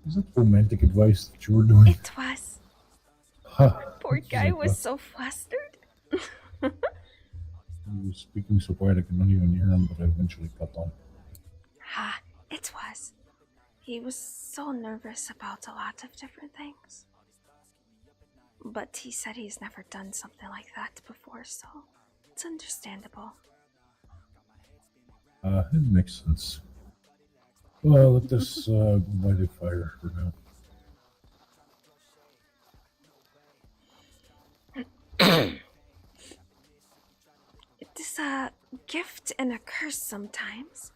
Is that romantic advice that you were doing? It was. Poor guy was so flustered. He was speaking so quiet I could not even hear him, but I eventually caught on. Ha, it was. He was so nervous about a lot of different things. But he said he's never done something like that before, so it's understandable. It makes sense. Well, let this go by the fire for now. It is a gift and a curse sometimes.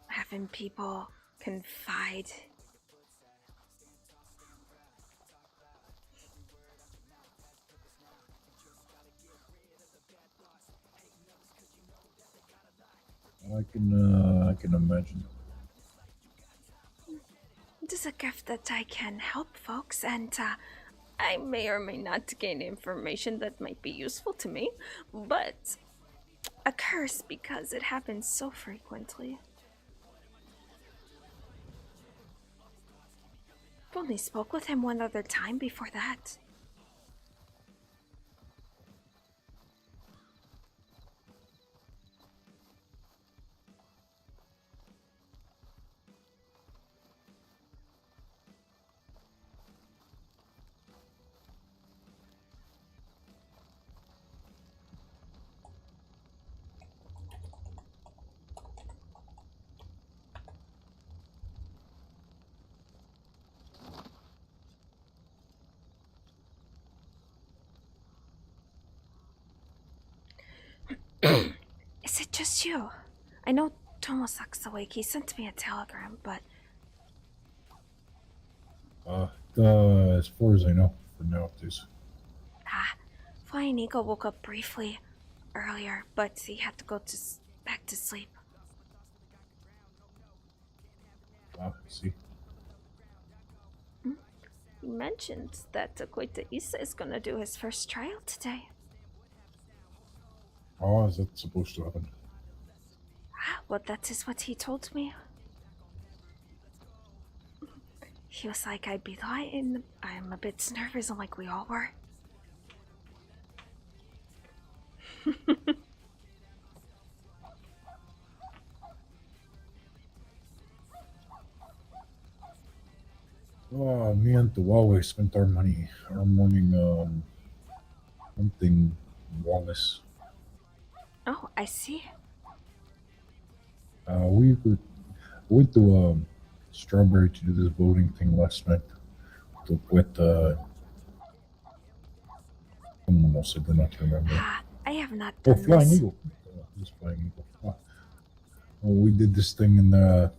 Having people confide. I can imagine. It is a gift that I can help folks, and I may or may not gain information that might be useful to me, but a curse because it happens so frequently. I've only spoke with him one other time before that. Is it just you? I know Tomosaku's awake. He sent me a telegram, but As far as I know, for now it is. Flying Eagle woke up briefly earlier, but he had to go back to sleep. I see. He mentioned that Koita Issa is gonna do his first trial today. Oh, is that supposed to happen? Well, that is what he told me. He was like, I'd be lying. I'm a bit nervous, and like we all were. Me and the Huawei spent our morning, hunting Wallace. Oh, I see. We went to Strawberry to do this voting thing last night. With someone else I do not remember. I have not Oh, done Flying this. Eagle. This Flying Eagle. Well, we did this thing, and the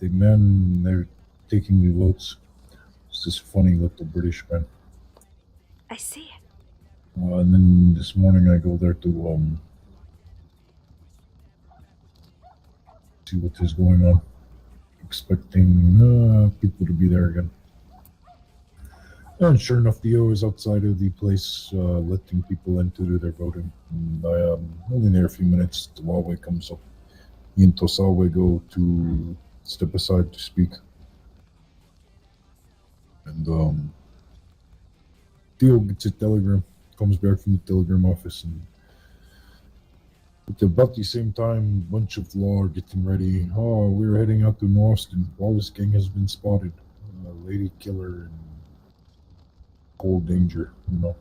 men, they're taking the votes. It's this funny little British man. I see. And then this morning I go there to see what is going on. Expecting people to be there again. And sure enough, Dio is outside of the place, letting people in to do their voting. And I am only there a few minutes. The Huawei comes up. He and Tosawe go to step aside to speak. And Dio gets a telegram, comes back from the telegram office, and at about the same time, a bunch of law are getting ready. Oh, we're heading out to Northston. Wallace gang has been spotted. Lady killer and cold danger, you know.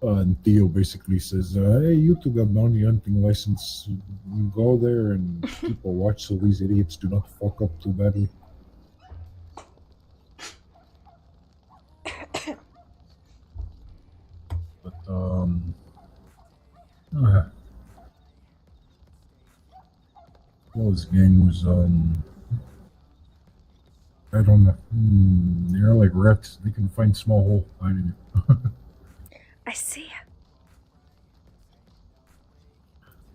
And Theo basically says, hey, you two got bounty hunting license. You go there and keep a watch so these idiots do not fuck up too badly. But, well, his gang was, I don't know. They're like rats. They can find small hole hiding it. I see.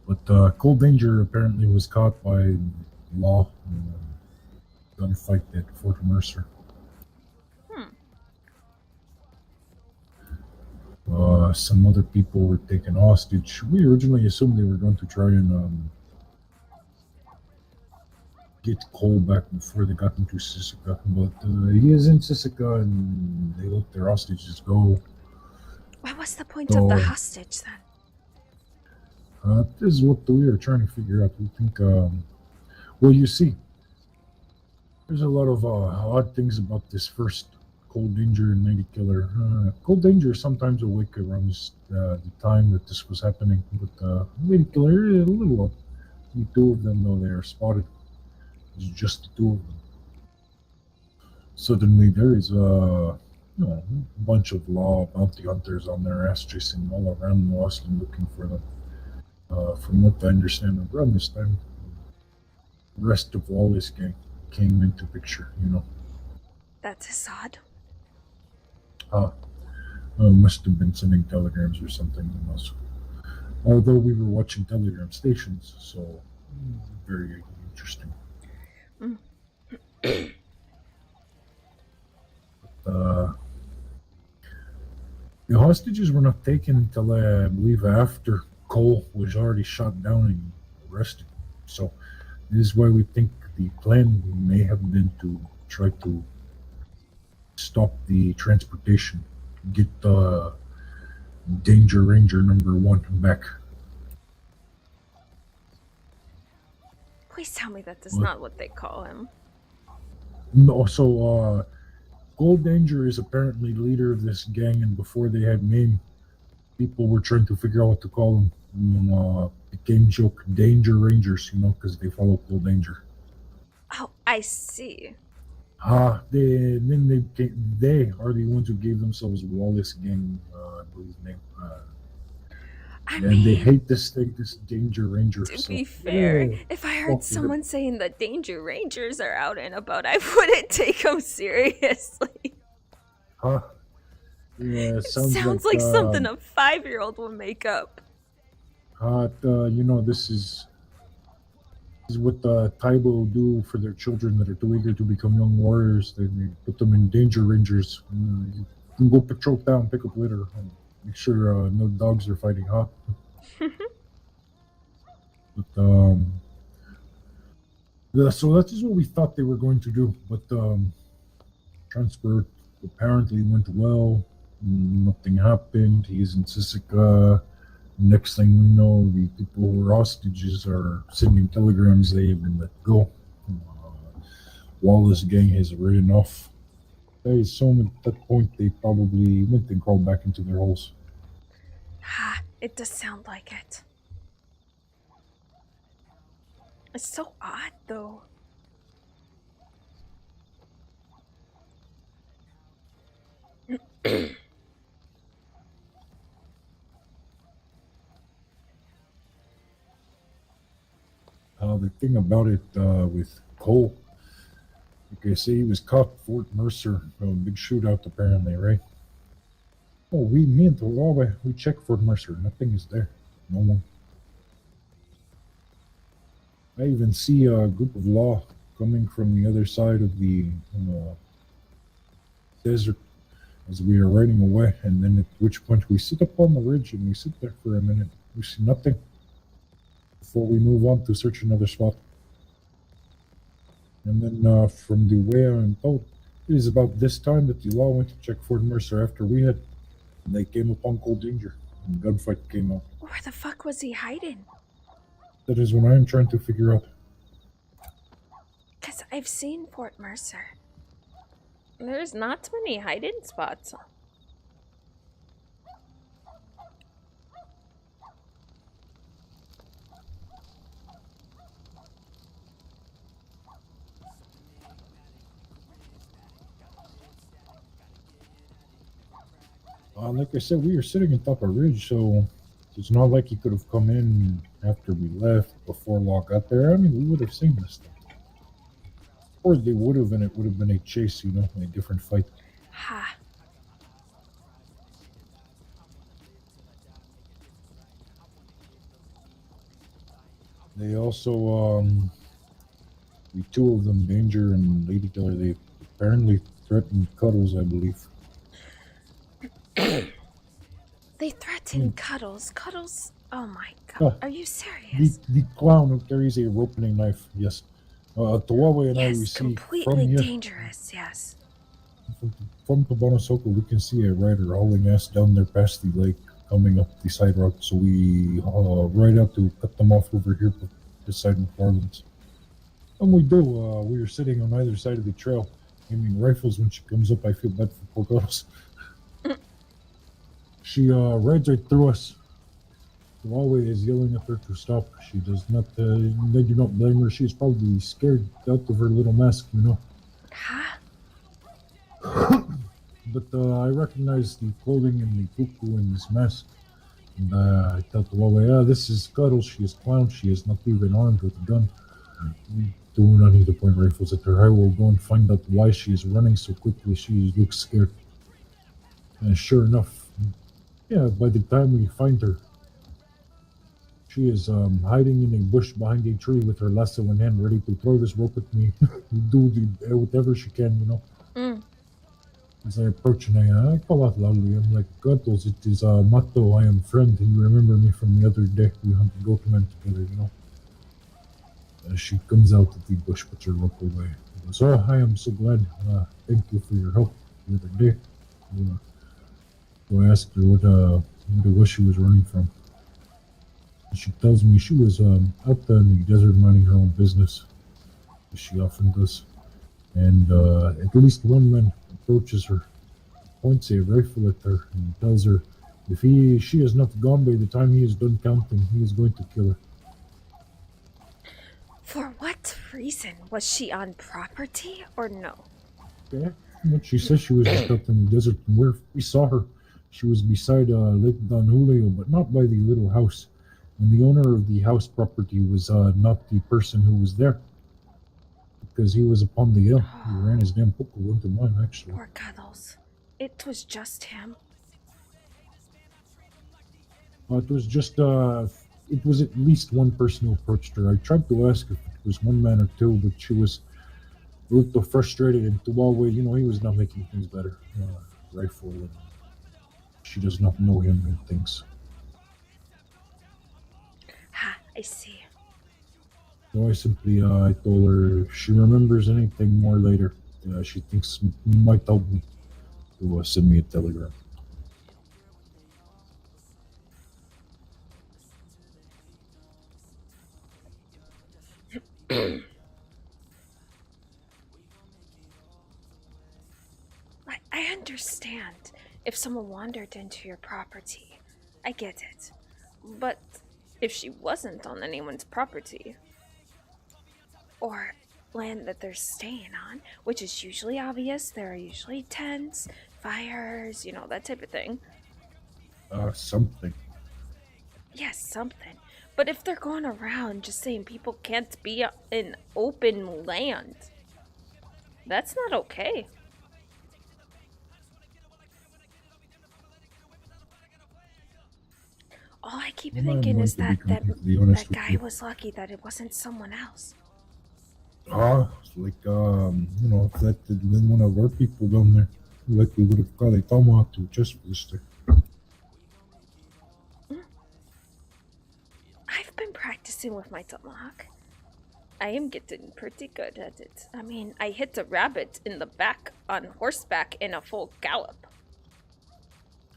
But Cold Danger apparently was caught by law in a gunfight at Fort Mercer. Some other people were taken hostage. We originally assumed they were going to try and get Cole back before they got into Sisika, but he is in Sisika and they let their hostages go. What was the point of the hostage then? This is what we are trying to figure out. We think, well, you see, there's a lot of odd things about this first Cold Danger and Lady Killer. Cold Danger is sometimes awake around the time that this was happening, but Lady Killer is a little odd. The two of them, though, they are spotted. It's just the two of them. Suddenly, there is a bunch of law bounty hunters on their ass chasing all around Boston looking for them. From what I understand, around this time, the rest of Wallace gang came into picture, you know. That's odd. Must have been sending telegrams or something. Although we were watching telegram stations, so very interesting. The hostages were not taken until I believe after Cole was already shot down and arrested. So this is why we think the plan may have been to try to stop the transportation, get Danger Ranger number 1 back. Please tell me that is not what they call him. No, so Gold Danger is apparently the leader of this gang, and before they had name, people were trying to figure out what to call them. Became joke Danger Rangers, you know, because they follow Gold Danger. Oh, I see. They are the ones who gave themselves Wallace Gang, I believe name. And they hate this thing, this Danger Ranger. To so, be fair, yeah, if I fuck heard with someone saying the Danger Rangers are out and about, I wouldn't take them seriously. it. Huh? Yeah, It sounds like something a 5-year-old would make up. You know, this is what Taibo do for their children that are too eager to become young warriors. They put them in Danger Rangers. You can go patrol town, pick up litter, and make sure no dogs are fighting, huh? But yeah, so that is what we thought they were going to do. But transport apparently went well. Nothing happened. He's in Sisika. Next thing we know, the people who were hostages are sending telegrams they have been let go. Wallace gang has written off. I assume at that point they probably went and crawled back into their holes. Ah, it does sound like it. It's so odd, though. The thing about it with Cole, like I say, he was caught at Fort Mercer, a big shootout apparently, right? Oh, me and Tulawe, we checked Fort Mercer. Nothing is there. No one. I even see a group of law coming from the other side of the desert as we are riding away, and then at which point we sit up on the ridge and we sit there for a minute. We see nothing before we move on to search another spot. And then from the way I'm told, it is about this time that the law went to check Fort Mercer after we had. And they came upon Cold Danger, and gunfight came out. Where the fuck was he hiding? That is what I am trying to figure out. Because I've seen Fort Mercer. There's not many hiding spots. Like I said, we were sitting on top of a ridge, so it's not like he could have come in after we left, before Law got there. I mean, we would have seen this thing. Or they would have, and it would have been a chase, you know, a different fight. Ha. They also, the two of them, Danger and Lady Killer, they apparently threatened Cuddles, I believe. They threatened Cuddles. Cuddles? Oh my god. Are you serious? The clown who carries a rope and a knife, yes. Tawawe and I, we see completely from here, dangerous, yes. from Tabanosoko, we can see a rider hauling ass down there past the lake, coming up the side road. So we ride out to cut them off over here beside McFarland's. And we do. We are sitting on either side of the trail, aiming rifles. When she comes up, I feel bad for poor girls. She rides right through us. Huawei is yelling at her to stop. She does not, they do not blame her. She's probably scared out of her little mask, you know. Huh? But I recognize the clothing and the cuckoo in this mask. And I tell Huawei, this is Cuddles. She is clown. She is not even armed with a gun. We do not need to point rifles at her. I will go and find out why she is running so quickly. She looks scared. And sure enough, yeah, by the time we find her, she is hiding in a bush behind a tree with her lasso in hand, ready to throw this rope at me. Do whatever she can, you know. As I approach and I call out loudly, I'm like, Cuddles, it is Mato, I am friend. You remember me from the other day. We hunted goatmen together, you know. As she comes out of the bush, puts her rope away. She goes, oh, I am so glad. Thank you for your help the other day. So I asked her what it was she was running from. She tells me she was out there in the desert minding her own business, as she often does. And at least one man approaches her, points a rifle at her, and tells her if she is not gone by the time he is done counting, he is going to kill her. For what reason? Was she on property or no? Yeah, what she says, she was just out in the desert, and we saw her She was beside Lake Don Julio, but not by the little house. And the owner of the house property was not the person who was there, because he was upon the hill. He ran his damn poker into mine, actually. Poor Cuddles. It was just him. It was just, it was at least one person who approached her. I tried to ask if it was one man or two, but she was a little frustrated, and Tuwawe, he was not making things better. Rifle, and she does not know him and things. Ha, I see. So I simply, I told her if she remembers anything more later, she thinks might help me to send me a telegram. I understand if someone wandered into your property. I get it. But if she wasn't on anyone's property, or land that they're staying on, which is usually obvious, there are usually tents, fires, that type of thing. Something. Yes, something. But if they're going around just saying people can't be in open land, that's not okay. All I keep thinking is that guy was lucky that it wasn't someone else. It's like, if that had been one of our people down there, we would have got a tomahawk to chest blister. I've been practicing with my tomahawk. I am getting pretty good at it. I mean, I hit a rabbit in the back on horseback in a full gallop.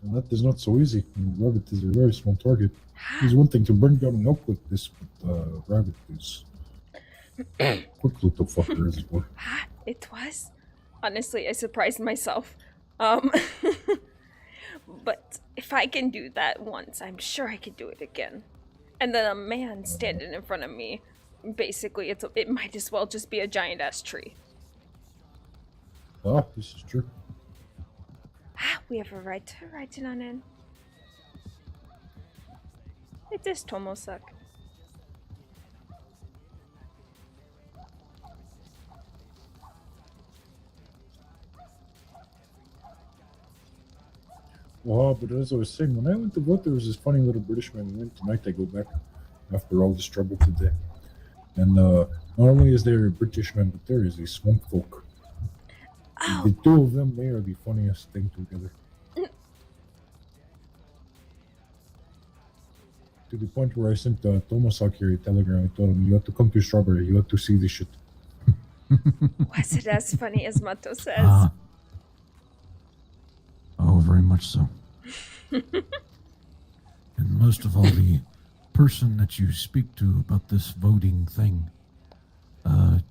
Well, that is not so easy. Rabbit is a very small target. It's one thing to bring down an elk like this, but rabbit is quick little fucker, as it were. It was. Honestly, I surprised myself. But if I can do that once, I'm sure I could do it again. And then a man standing in front of me, basically, it might as well just be a giant-ass tree. This is true. We have a right to write it on in. It is Tomosak. But as I was saying, when I went to vote, there was this funny little British man who went tonight. I go back after all this trouble today. And not only is there a British man, but there is a swamp folk. The two of them, they are the funniest thing together. To the point where I sent Tomosak here a telegram. I told him, you have to come to Strawberry. You have to see this shit. Was it as funny as Mato says? Oh, very much so. And most of all, the person that you speak to about this voting thing,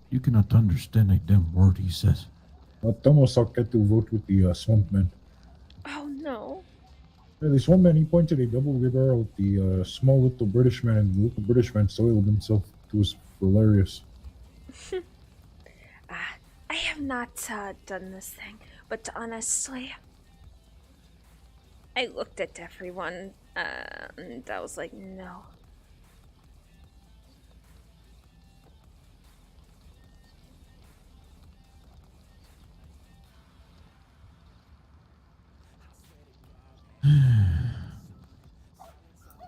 you cannot understand a damn word he says. Tomosak had to vote with the swamp man. Oh, no. Yeah, the swamp man, he pointed a double barrel at the small little British man, and the little British man soiled himself. It was hilarious. I have not done this thing, but honestly, I looked at everyone, and I was like, no.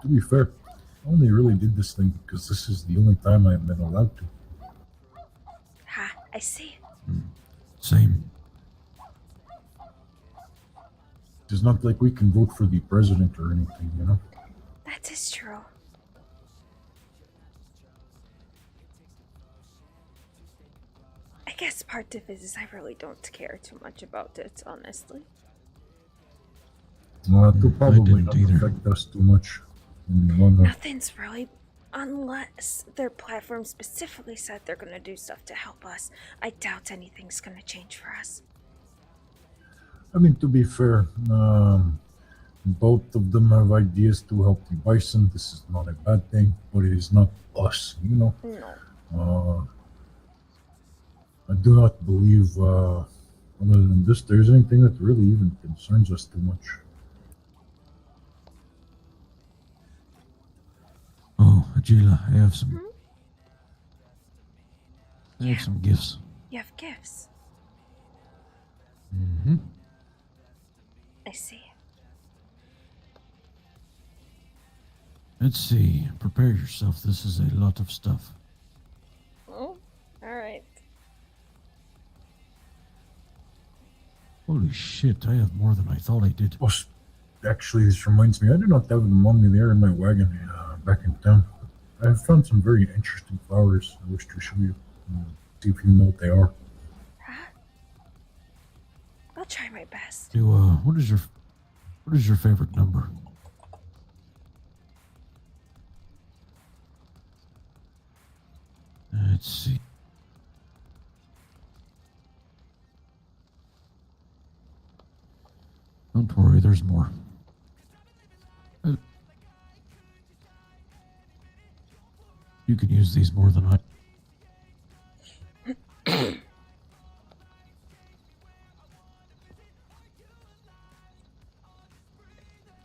To be fair, I only really did this thing because this is the only time I've been allowed to. I see. Same. It's not like we can vote for the president or anything, you know? That is true. I guess part of it is I really don't care too much about it, honestly. It will probably not affect us too much in the long run. Nothing's really, unless their platform specifically said they're gonna do stuff to help us. I doubt anything's gonna change for us. I mean, to be fair, both of them have ideas to help the bison. This is not a bad thing, but it is not us, you know? No. I do not believe, other than this, there's anything that really even concerns us too much. Atsila, I have some. Hmm? I have some gifts. You have gifts. Mm-hmm. I see. Let's see. Prepare yourself. This is a lot of stuff. Oh, alright. Holy shit! I have more than I thought I did. Oh, actually, this reminds me, I do not have them on me there in my wagon back in town. I have found some very interesting flowers I wish to show you. See if you know what they are. I'll try my best. What is your favorite number? Let's see. Don't worry, there's more. You can use these more than I. Oh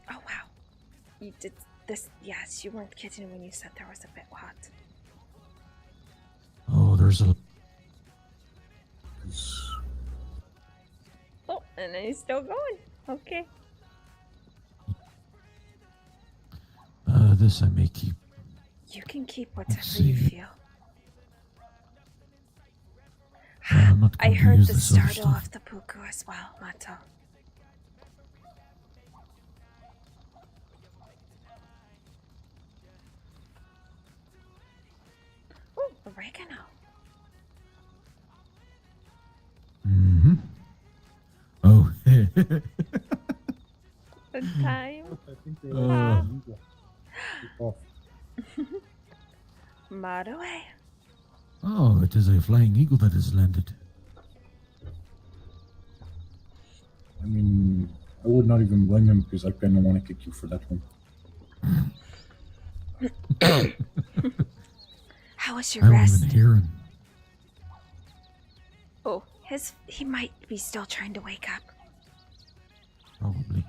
wow. You did this. Yes, you weren't kidding when you said there was a bit hot. Oh, there's a. Oh, and then he's still going. Okay. This I may keep. You can keep whatever see. you feel. I'm not I going to heard use the this other startle stuff. of the puku as well, Mato. Ooh, oregano. Mm-hmm. Oh. Good time. I think they Maroe. Oh, it is a flying eagle that has landed. I mean, I would not even blame him because I kind of want to kick you for that one. How was your I don't rest? even hear him. Oh, He might be still trying to wake up. Probably.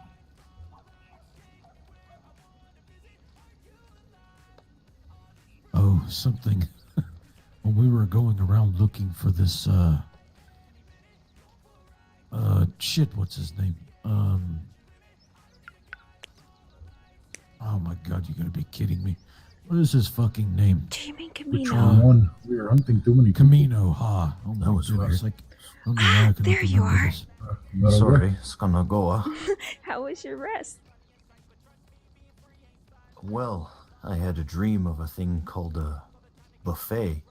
Oh, something. When we were going around looking for this, shit, what's his name? Oh my god, you gotta be kidding me. What is his fucking name? Do you mean Which Camino? one? We are hunting too many. Camino, ha. Oh my That was goodness, weird. I don't know why I couldn't there you remember are. this. Sorry, it's gonna go. how was your rest? Well, I had a dream of a thing called a buffet.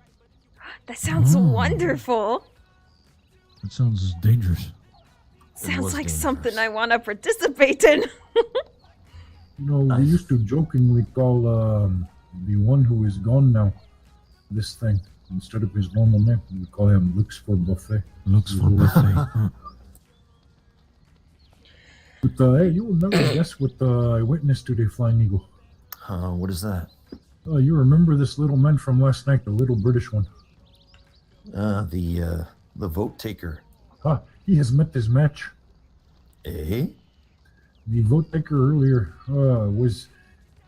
That sounds Mm. wonderful. That sounds dangerous. Sounds was like dangerous. something I want to participate in. You know, we used to jokingly call the one who is gone now this thing. Instead of his normal name, we call him Looks for Buffet. Looks for buffet. Huh. But hey, you will never guess what I witnessed today, Flying Eagle. What is that? You remember this little man from last night, the little British one? The vote taker. He has met his match. Eh? The vote taker earlier was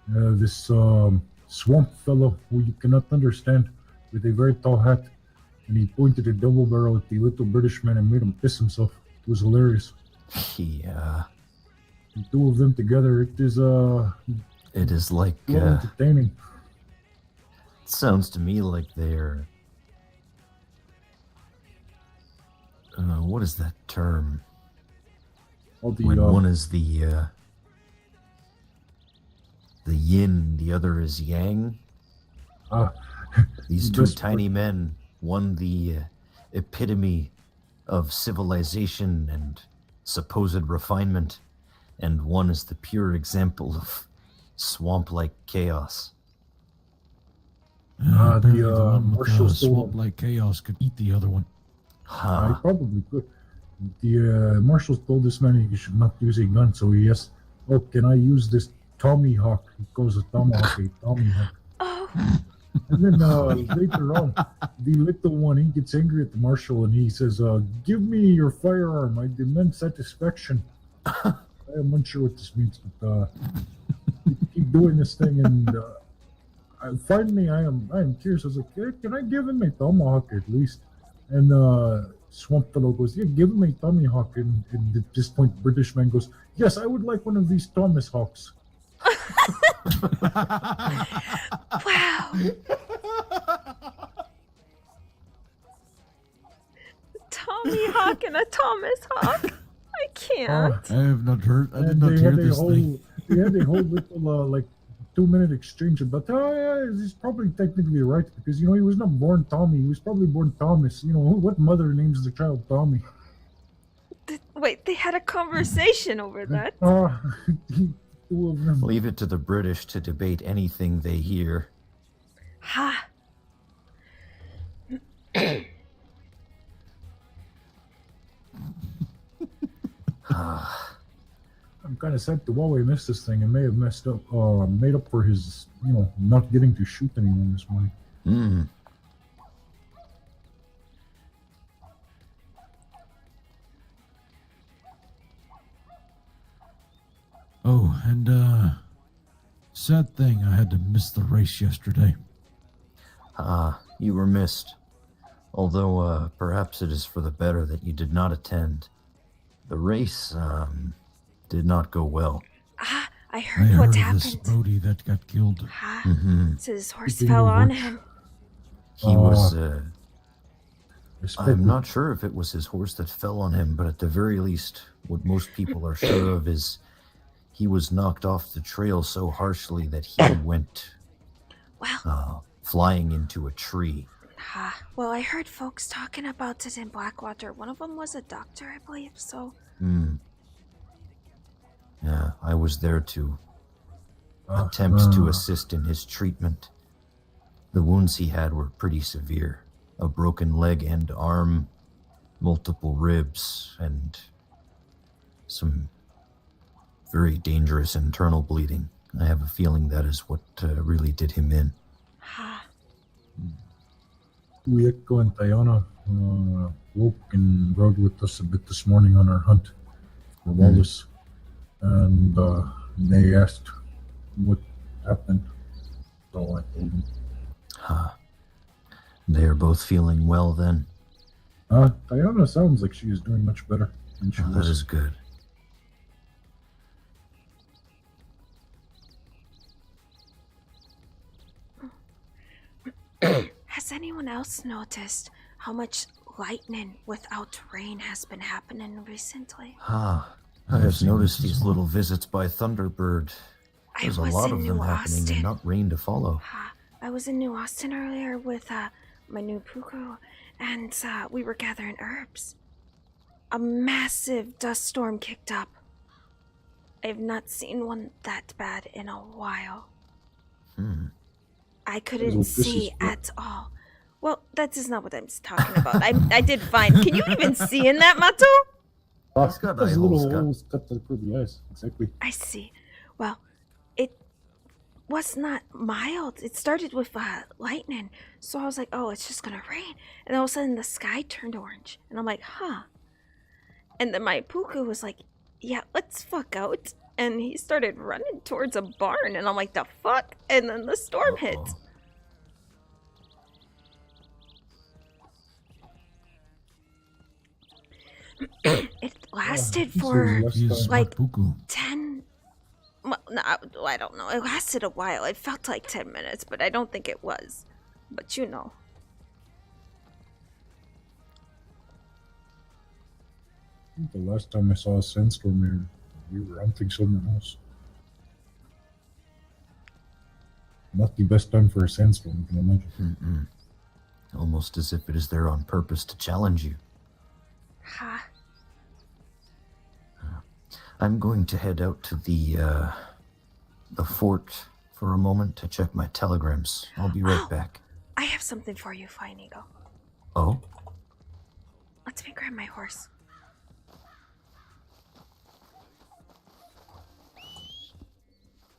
this swamp fellow who you cannot understand with a very tall hat, and he pointed a double barrel at the little British man and made him piss himself. It was hilarious. Yeah. The two of them together, it is like entertaining. It sounds to me like they're what is that term? When one is the yin, the other is yang. These two tiny men, one the epitome of civilization and supposed refinement, and one is the pure example of swamp-like chaos. Apparently the one with Marshall the stole swamp-like chaos could eat the other one. I probably could. The marshals told this man he should not use a gun, so he asked, "Oh, can I use this Tommy Hawk?" He calls a tomahawk a Tommy Hawk. Oh. And then later on, the little one, he gets angry at the marshal and he says, "Give me your firearm. I demand satisfaction." I am unsure what this means, but keep doing this thing, and finally, I am curious. I was like, can I give him a tomahawk at least? And Swamp Fellow goes, yeah, give him a tomahawk. And at this point, British man goes, yes, I would like one of these Thomas Hawks. Wow. Tommy Hawk and a Thomas Hawk. I can't. I have not heard. I did not hear this thing. They had a whole little like 2-minute exchange about, oh yeah, he's probably technically right because he was not born Tommy. He was probably born Thomas. What mother names the child Tommy? Wait, they had a conversation over that. Two of them. Leave it to the British to debate anything they hear. Ha. I'm kind of sad to Huawei missed this thing and may have made up for his, not getting to shoot anyone this morning. Hmm. Oh, and sad thing, I had to miss the race yesterday. You were missed. Although, perhaps it is for the better that you did not attend. The race, did not go well. I heard what happened. This Brody that got killed. So his horse fell on him. He was, I'm not sure if it was his horse that fell on him, but at the very least, what most people are sure of is he was knocked off the trail so harshly that he went flying into a tree. Well, I heard folks talking about it in Blackwater. One of them was a doctor, I believe, so... Yeah, I was there to attempt to assist in his treatment. The wounds he had were pretty severe. A broken leg and arm, multiple ribs, and some very dangerous internal bleeding. I have a feeling that is what really did him in. Uyeko and Tayana woke and rode with us a bit this morning on our hunt for Wallace. And they asked what happened. So I told them. They are both feeling well then? Tayana sounds like she is doing much better than she was. That is good. Has anyone else noticed how much lightning without rain has been happening recently? I have noticed these little visits by Thunderbird. There's a lot of them happening and not rain to follow. I was in New Austin earlier with my new puku, and we were gathering herbs. A massive dust storm kicked up. I have not seen one that bad in a while. I couldn't see at all. Well, that is not what I'm talking about. I did fine. Can you even see in that, Mato? It's got those little holes cut through the ice. Exactly. I see. Well, it was not mild. It started with lightning. So I was like, oh, it's just gonna rain. And all of a sudden the sky turned orange. And I'm like, huh. And then my puku was like, yeah, let's fuck out. And he started running towards a barn. And I'm like, the fuck? And then the storm hit. It lasted for like 10... Well, no, I don't know. It lasted a while. It felt like 10 minutes, but I don't think it was. But you know. I think the last time I saw a sandstorm here, we were hunting somewhere else. Not the best time for a sandstorm, you can imagine. Almost as if it is there on purpose to challenge you. I'm going to head out to the fort for a moment to check my telegrams. I'll be right back. I have something for you, Flying Eagle. Oh? Let me grab my horse.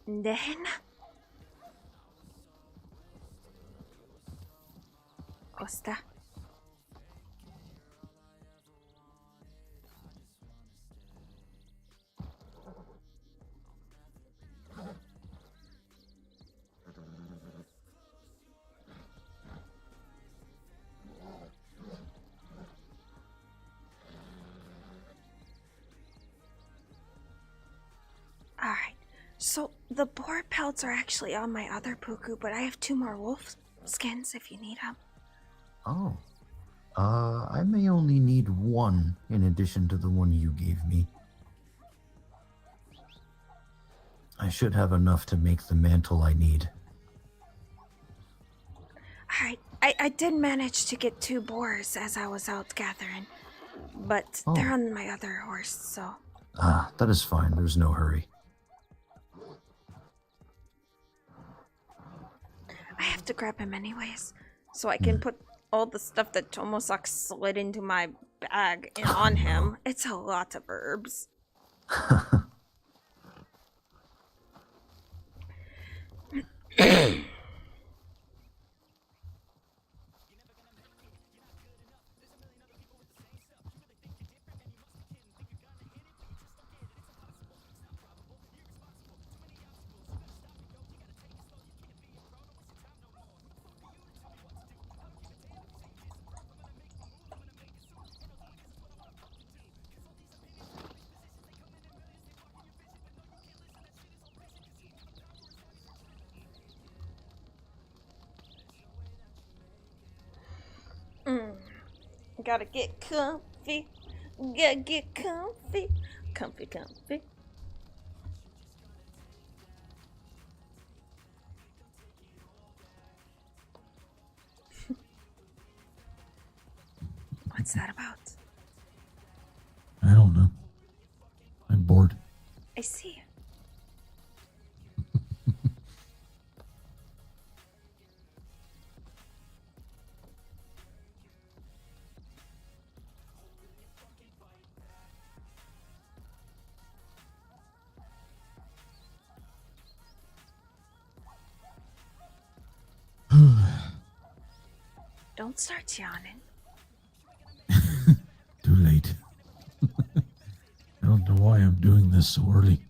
Then... Costa. So the boar pelts are actually on my other puku, but I have 2 more wolf skins if you need them. Oh. I may only need one in addition to the one you gave me. I should have enough to make the mantle I need. Alright, I did manage to get 2 boars as I was out gathering, but they're on my other horse, so... That is fine. There's no hurry. I have to grab him anyways, so I can put all the stuff that Tomosak slid into my bag on him. It's a lot of herbs. Gotta get comfy. Gotta get comfy. Comfy, comfy. What's that about? I don't know. I'm bored. I see. Don't start yawning. Too late. I don't know why I'm doing this so early.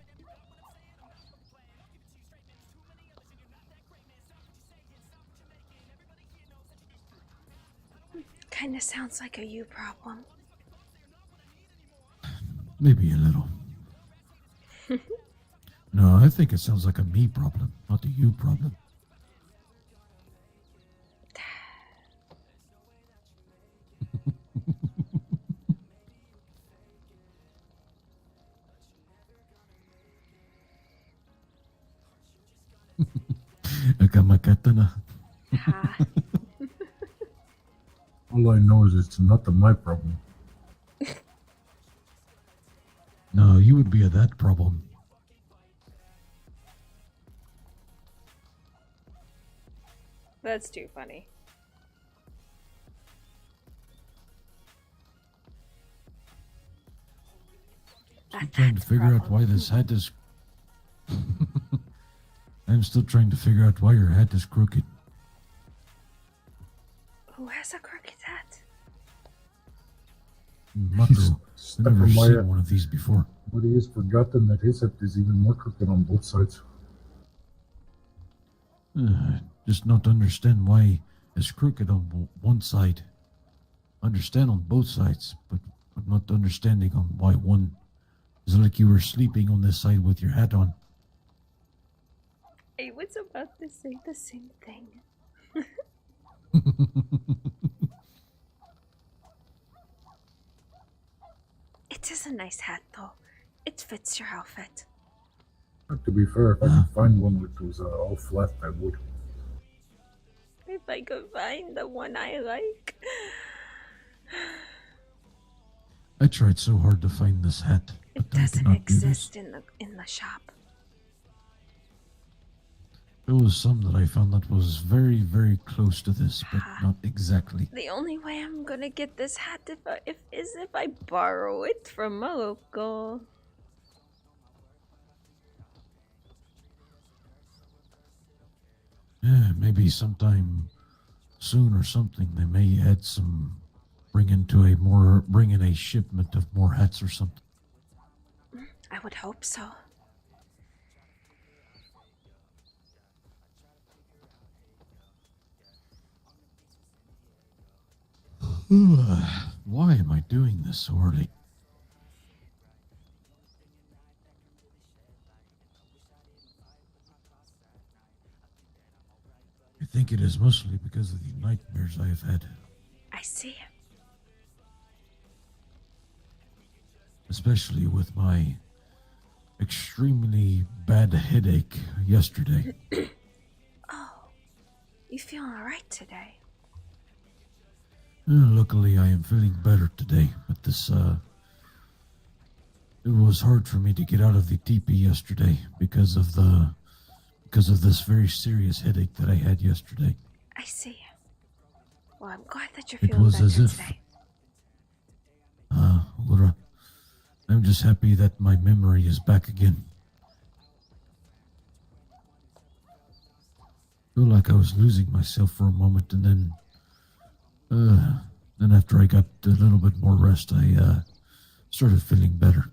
Kinda sounds like a you problem. Maybe a little. No, I think it sounds like a me problem, not a you problem. Akamakatana. All I know is it's not my problem. No, you would be a that problem. That's too funny. I'm trying to figure out why this hat is... I'm still trying to figure out why your hat is crooked. Who has a crooked hat? Mako. I've never seen one of these before. But he has forgotten that his hat is even more crooked on both sides. Just not understand why it's crooked on one side. Understand on both sides, but I'm not understanding on why one. It's like you were sleeping on this side with your hat on. I was about to say the same thing. It is a nice hat, though. It fits your outfit. To be fair, if I could find one which was all flat, I would. If I could find the one I like. I tried so hard to find this hat. It doesn't exist in the shop. There was some that I found that was very, very close to this, but not exactly. The only way I'm gonna get this hat is if I borrow it from a local. Yeah, maybe sometime soon or something they may add some, bring in a shipment of more hats or something. I would hope so. Why am I doing this so early? think it is mostly because of the nightmares I have had, I see. especially with my extremely bad headache yesterday. Oh, you feeling alright today? Luckily, I am feeling better today, but it was hard for me to get out of the teepee yesterday because of this very serious headache that I had yesterday. I see. Well, I'm glad that you're It feeling was better as if, today. Laura, I'm just happy that my memory is back again. I feel like I was losing myself for a moment, and then after I got a little bit more rest, I started feeling better.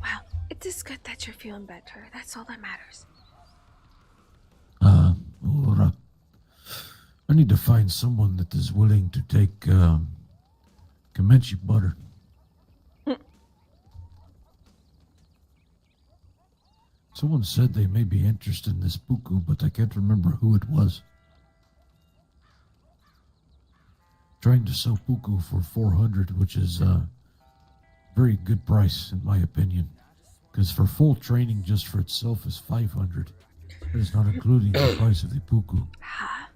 Well, it is good that you're feeling better. That's all that matters. Laura, I need to find someone that is willing to take Comanche butter. Someone said they may be interested in this puku, but I can't remember who it was. Trying to sell puku for 400, which is a very good price in my opinion. Because for full training just for itself is 500. That is not including the price of the puku. Huh?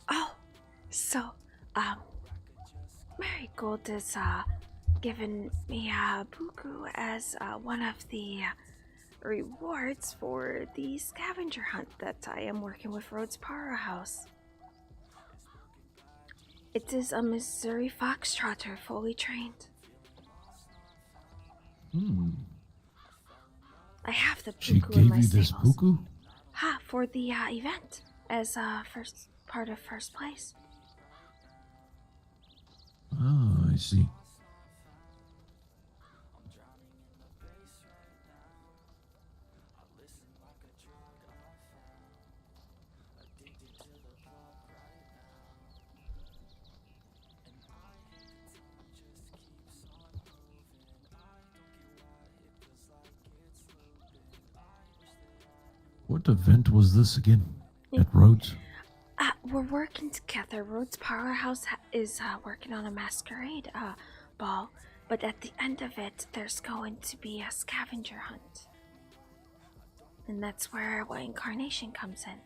Oh, so, Marigold is, giving me a buku as, one of the rewards for the scavenger hunt that I am working with Rhodes Powerhouse. It is a Missouri Foxtrotter, fully trained. I have the She puku in my gave you this stables. puku? Ha, for the event as first part of first place. Oh, I see. What event was this again? At Rhodes? We're working together. Rhodes Powerhouse is working on a masquerade ball, but at the end of it, there's going to be a scavenger hunt. And that's where what incarnation comes in.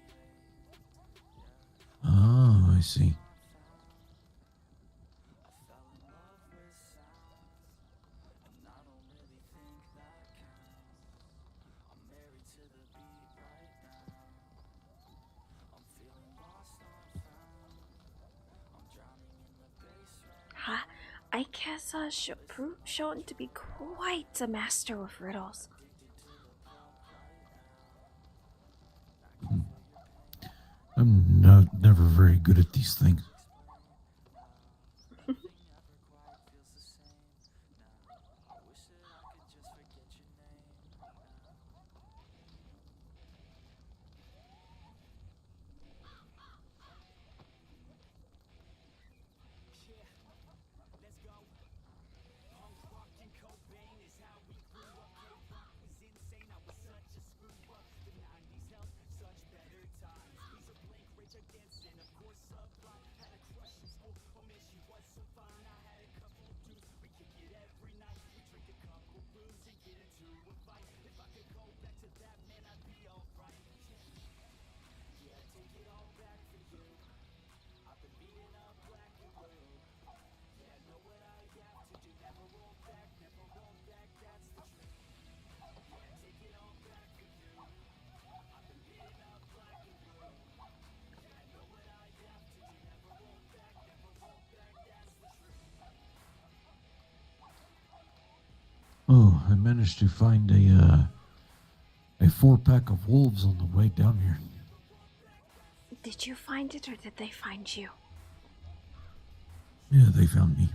Oh, I see. Ha, Ike has shown to be quite a master with riddles. I'm never very good at these things. Oh, I managed to find a 4-pack of wolves on the way down here. Did you find it or did they find you? Yeah, they found me.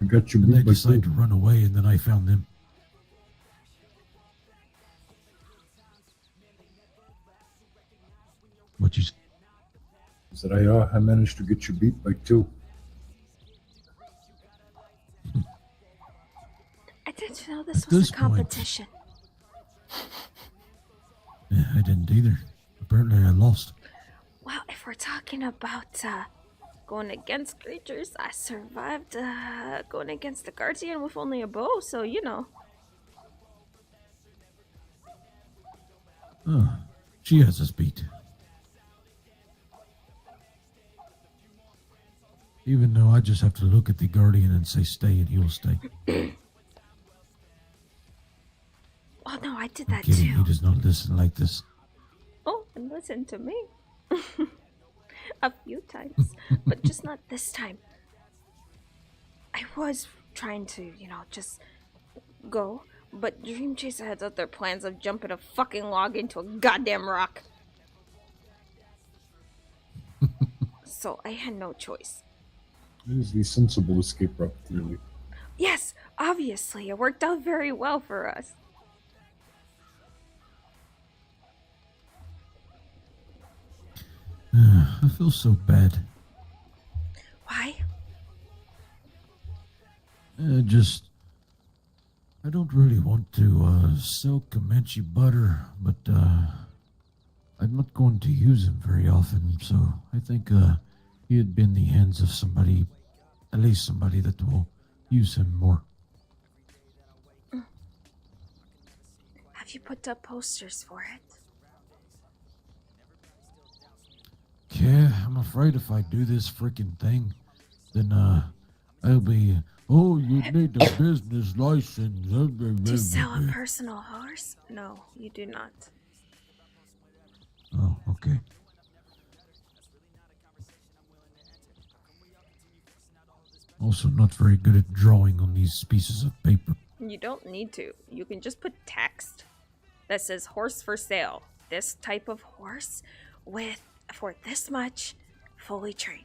I got you And they beat by decided two. to run away, and then I found them. What you? Said I managed to get you beat by 2. I didn't know this At was this a point- competition. Yeah, I didn't either. Apparently, I lost. Well, if we're talking about going against creatures, I survived going against the guardian with only a bow, so you know. Oh, she has us beat. Even though I just have to look at the guardian and say stay, and he will stay. Oh no, I did I'm that kidding. too. He does not listen like this. Oh, and listen to me. A few times, but just not this time. I was trying to, you know, just go, but Dream Chaser has other plans of jumping a fucking log into a goddamn rock. So I had no choice. It is the sensible escape route, clearly. Yes, obviously, it worked out very well for us. I feel so bad. Why? I don't really want to sell Comanche butter, but I'm not going to use him very often, so I think he'd be in the hands of somebody, at least somebody that will use him more. Have you put up posters for it? Yeah, I'm afraid if I do this freaking thing, then I'll be, oh, you need a business license. To sell a personal horse? No, you do not. Oh, okay. Also not very good at drawing on these pieces of paper. You don't need to. You can just put text that says horse for sale. This type of horse for this much, fully trained.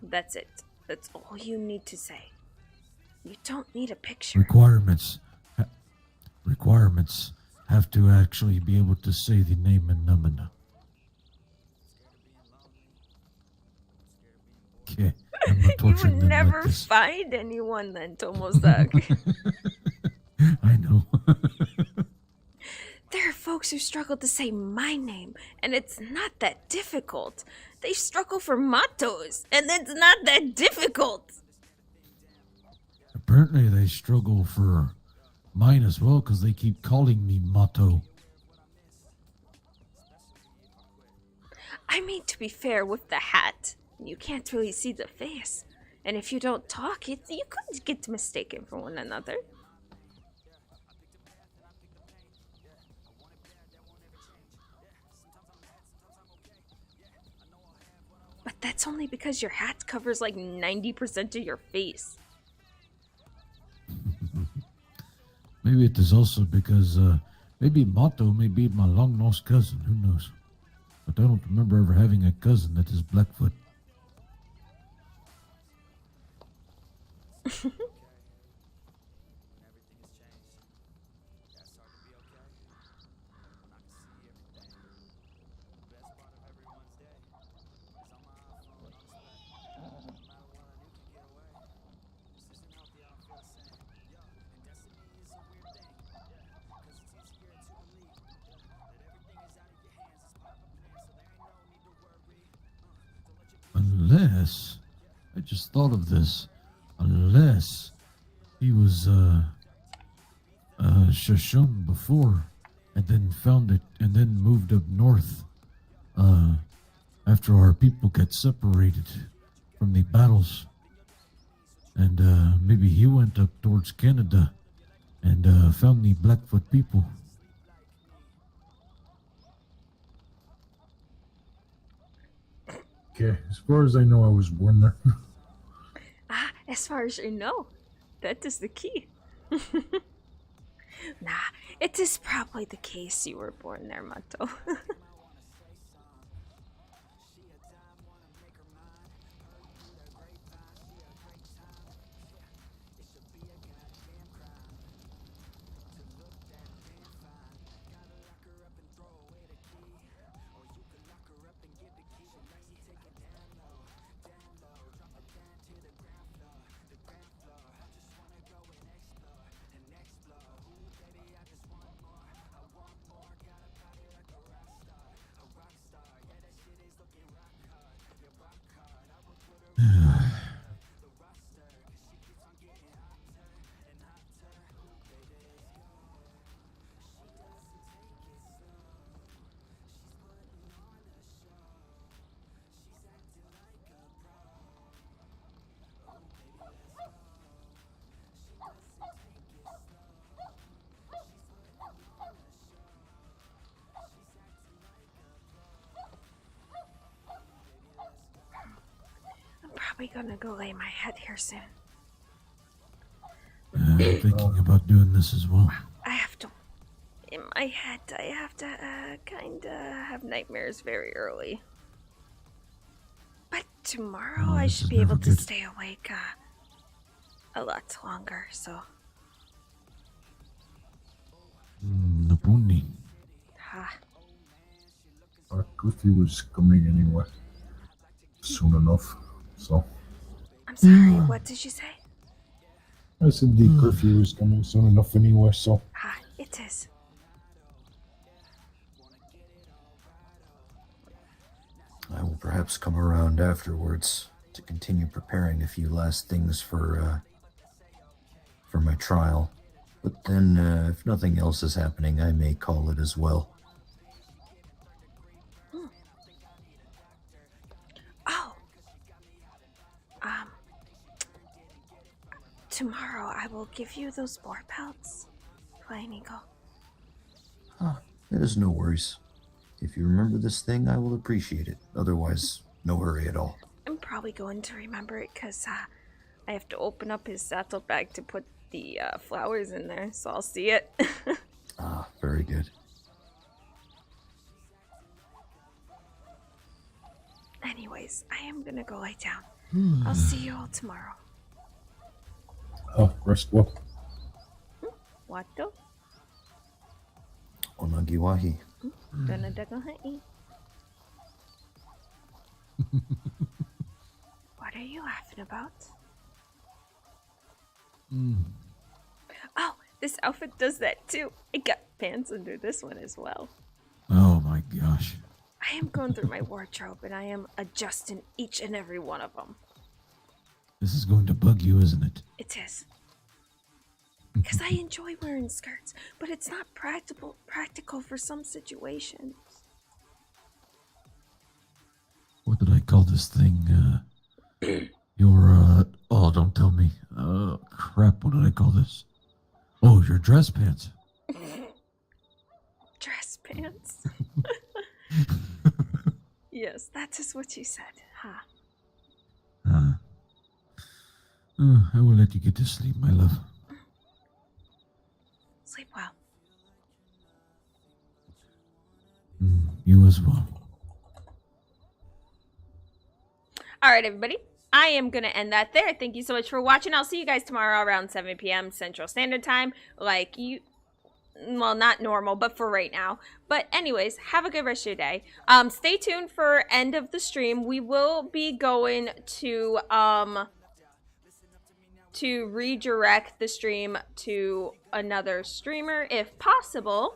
That's it. That's all you need to say. You don't need a picture. Requirements have to actually be able to say the name and number. Okay, I'm not You torturing would them never like this. find anyone then, Tomozak. I know. There are folks who struggle to say my name, and it's not that difficult. They struggle for mottos, and it's not that difficult. Apparently they struggle for mine as well because they keep calling me Motto. I mean, to be fair, with the hat, you can't really see the face. And if you don't talk, you could get mistaken for one another. But that's only because your hat covers like 90% of your face. Maybe it is also because maybe Motto may be my long-lost cousin. Who knows? But I don't remember ever having a cousin that is Blackfoot. Unless, I just thought of this, unless he was Shoshone before and then found it and then moved up north after our people got separated from the battles. And maybe he went up towards Canada and found the Blackfoot people. Okay, as far as I know, I was born there. As far as you know, that is the key. Nah, it is probably the case you were born there, Mato. I'm probably gonna go lay my head here soon. I'm thinking about doing this as well. I have to. In my head, I have to kinda have nightmares very early. But tomorrow Oh, I this should is be able never to good. stay awake a lot longer, so. Napuni. Ha. Our curfew is coming anyway. Soon enough. So I'm sorry, what did you say? I said the curfew is coming soon enough anyway, so Ha, it is. I will perhaps come around afterwards to continue preparing a few last things for my trial. But then, if nothing else is happening, I may call it as well. Oh. Tomorrow I will give you those boar pelts, Flying Eagle. It is no worries. If you remember this thing, I will appreciate it. Otherwise, no hurry at all. I'm probably going to remember it because I have to open up his satchel bag to put the flowers in there, so I'll see it. Very good. Anyways, I am gonna go lie down. I'll see you all tomorrow. rest well. What though? Onagiwahi. What are you laughing about? Mm. Oh, this outfit does that too. I got pants under this one as well. Oh my gosh. I am going through my wardrobe and I am adjusting each and every one of them. This is going to bug you, isn't it? It is. Because I enjoy wearing skirts, but it's not practical for some situations. What did I call this thing? Oh, don't tell me. Crap, what did I call this? Oh, your dress pants. Dress pants? Yes, that is what you said, huh? I will let you get to sleep, my love. Sleep well. You as well. All right, everybody. I am going to end that there. Thank you so much for watching. I'll see you guys tomorrow around 7 p.m. Central Standard Time. Well, not normal, but for right now. But anyways, have a good rest of your day. Stay tuned for end of the stream. We will be going to redirect the stream to another streamer if possible.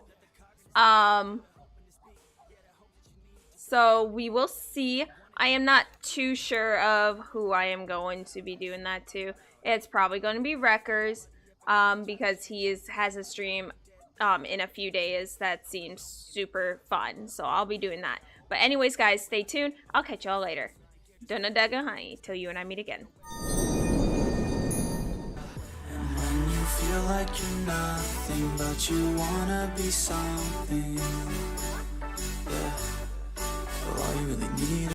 So we will see. I am not too sure of who I am going to be doing that to. It's probably going to be Wreckers, because he has a stream in a few days that seems super fun. So I'll be doing that. But anyways, guys, stay tuned. I'll catch y'all later. Donna Dagahai, till you and I meet again. Feel like you're nothing, but you wanna be something.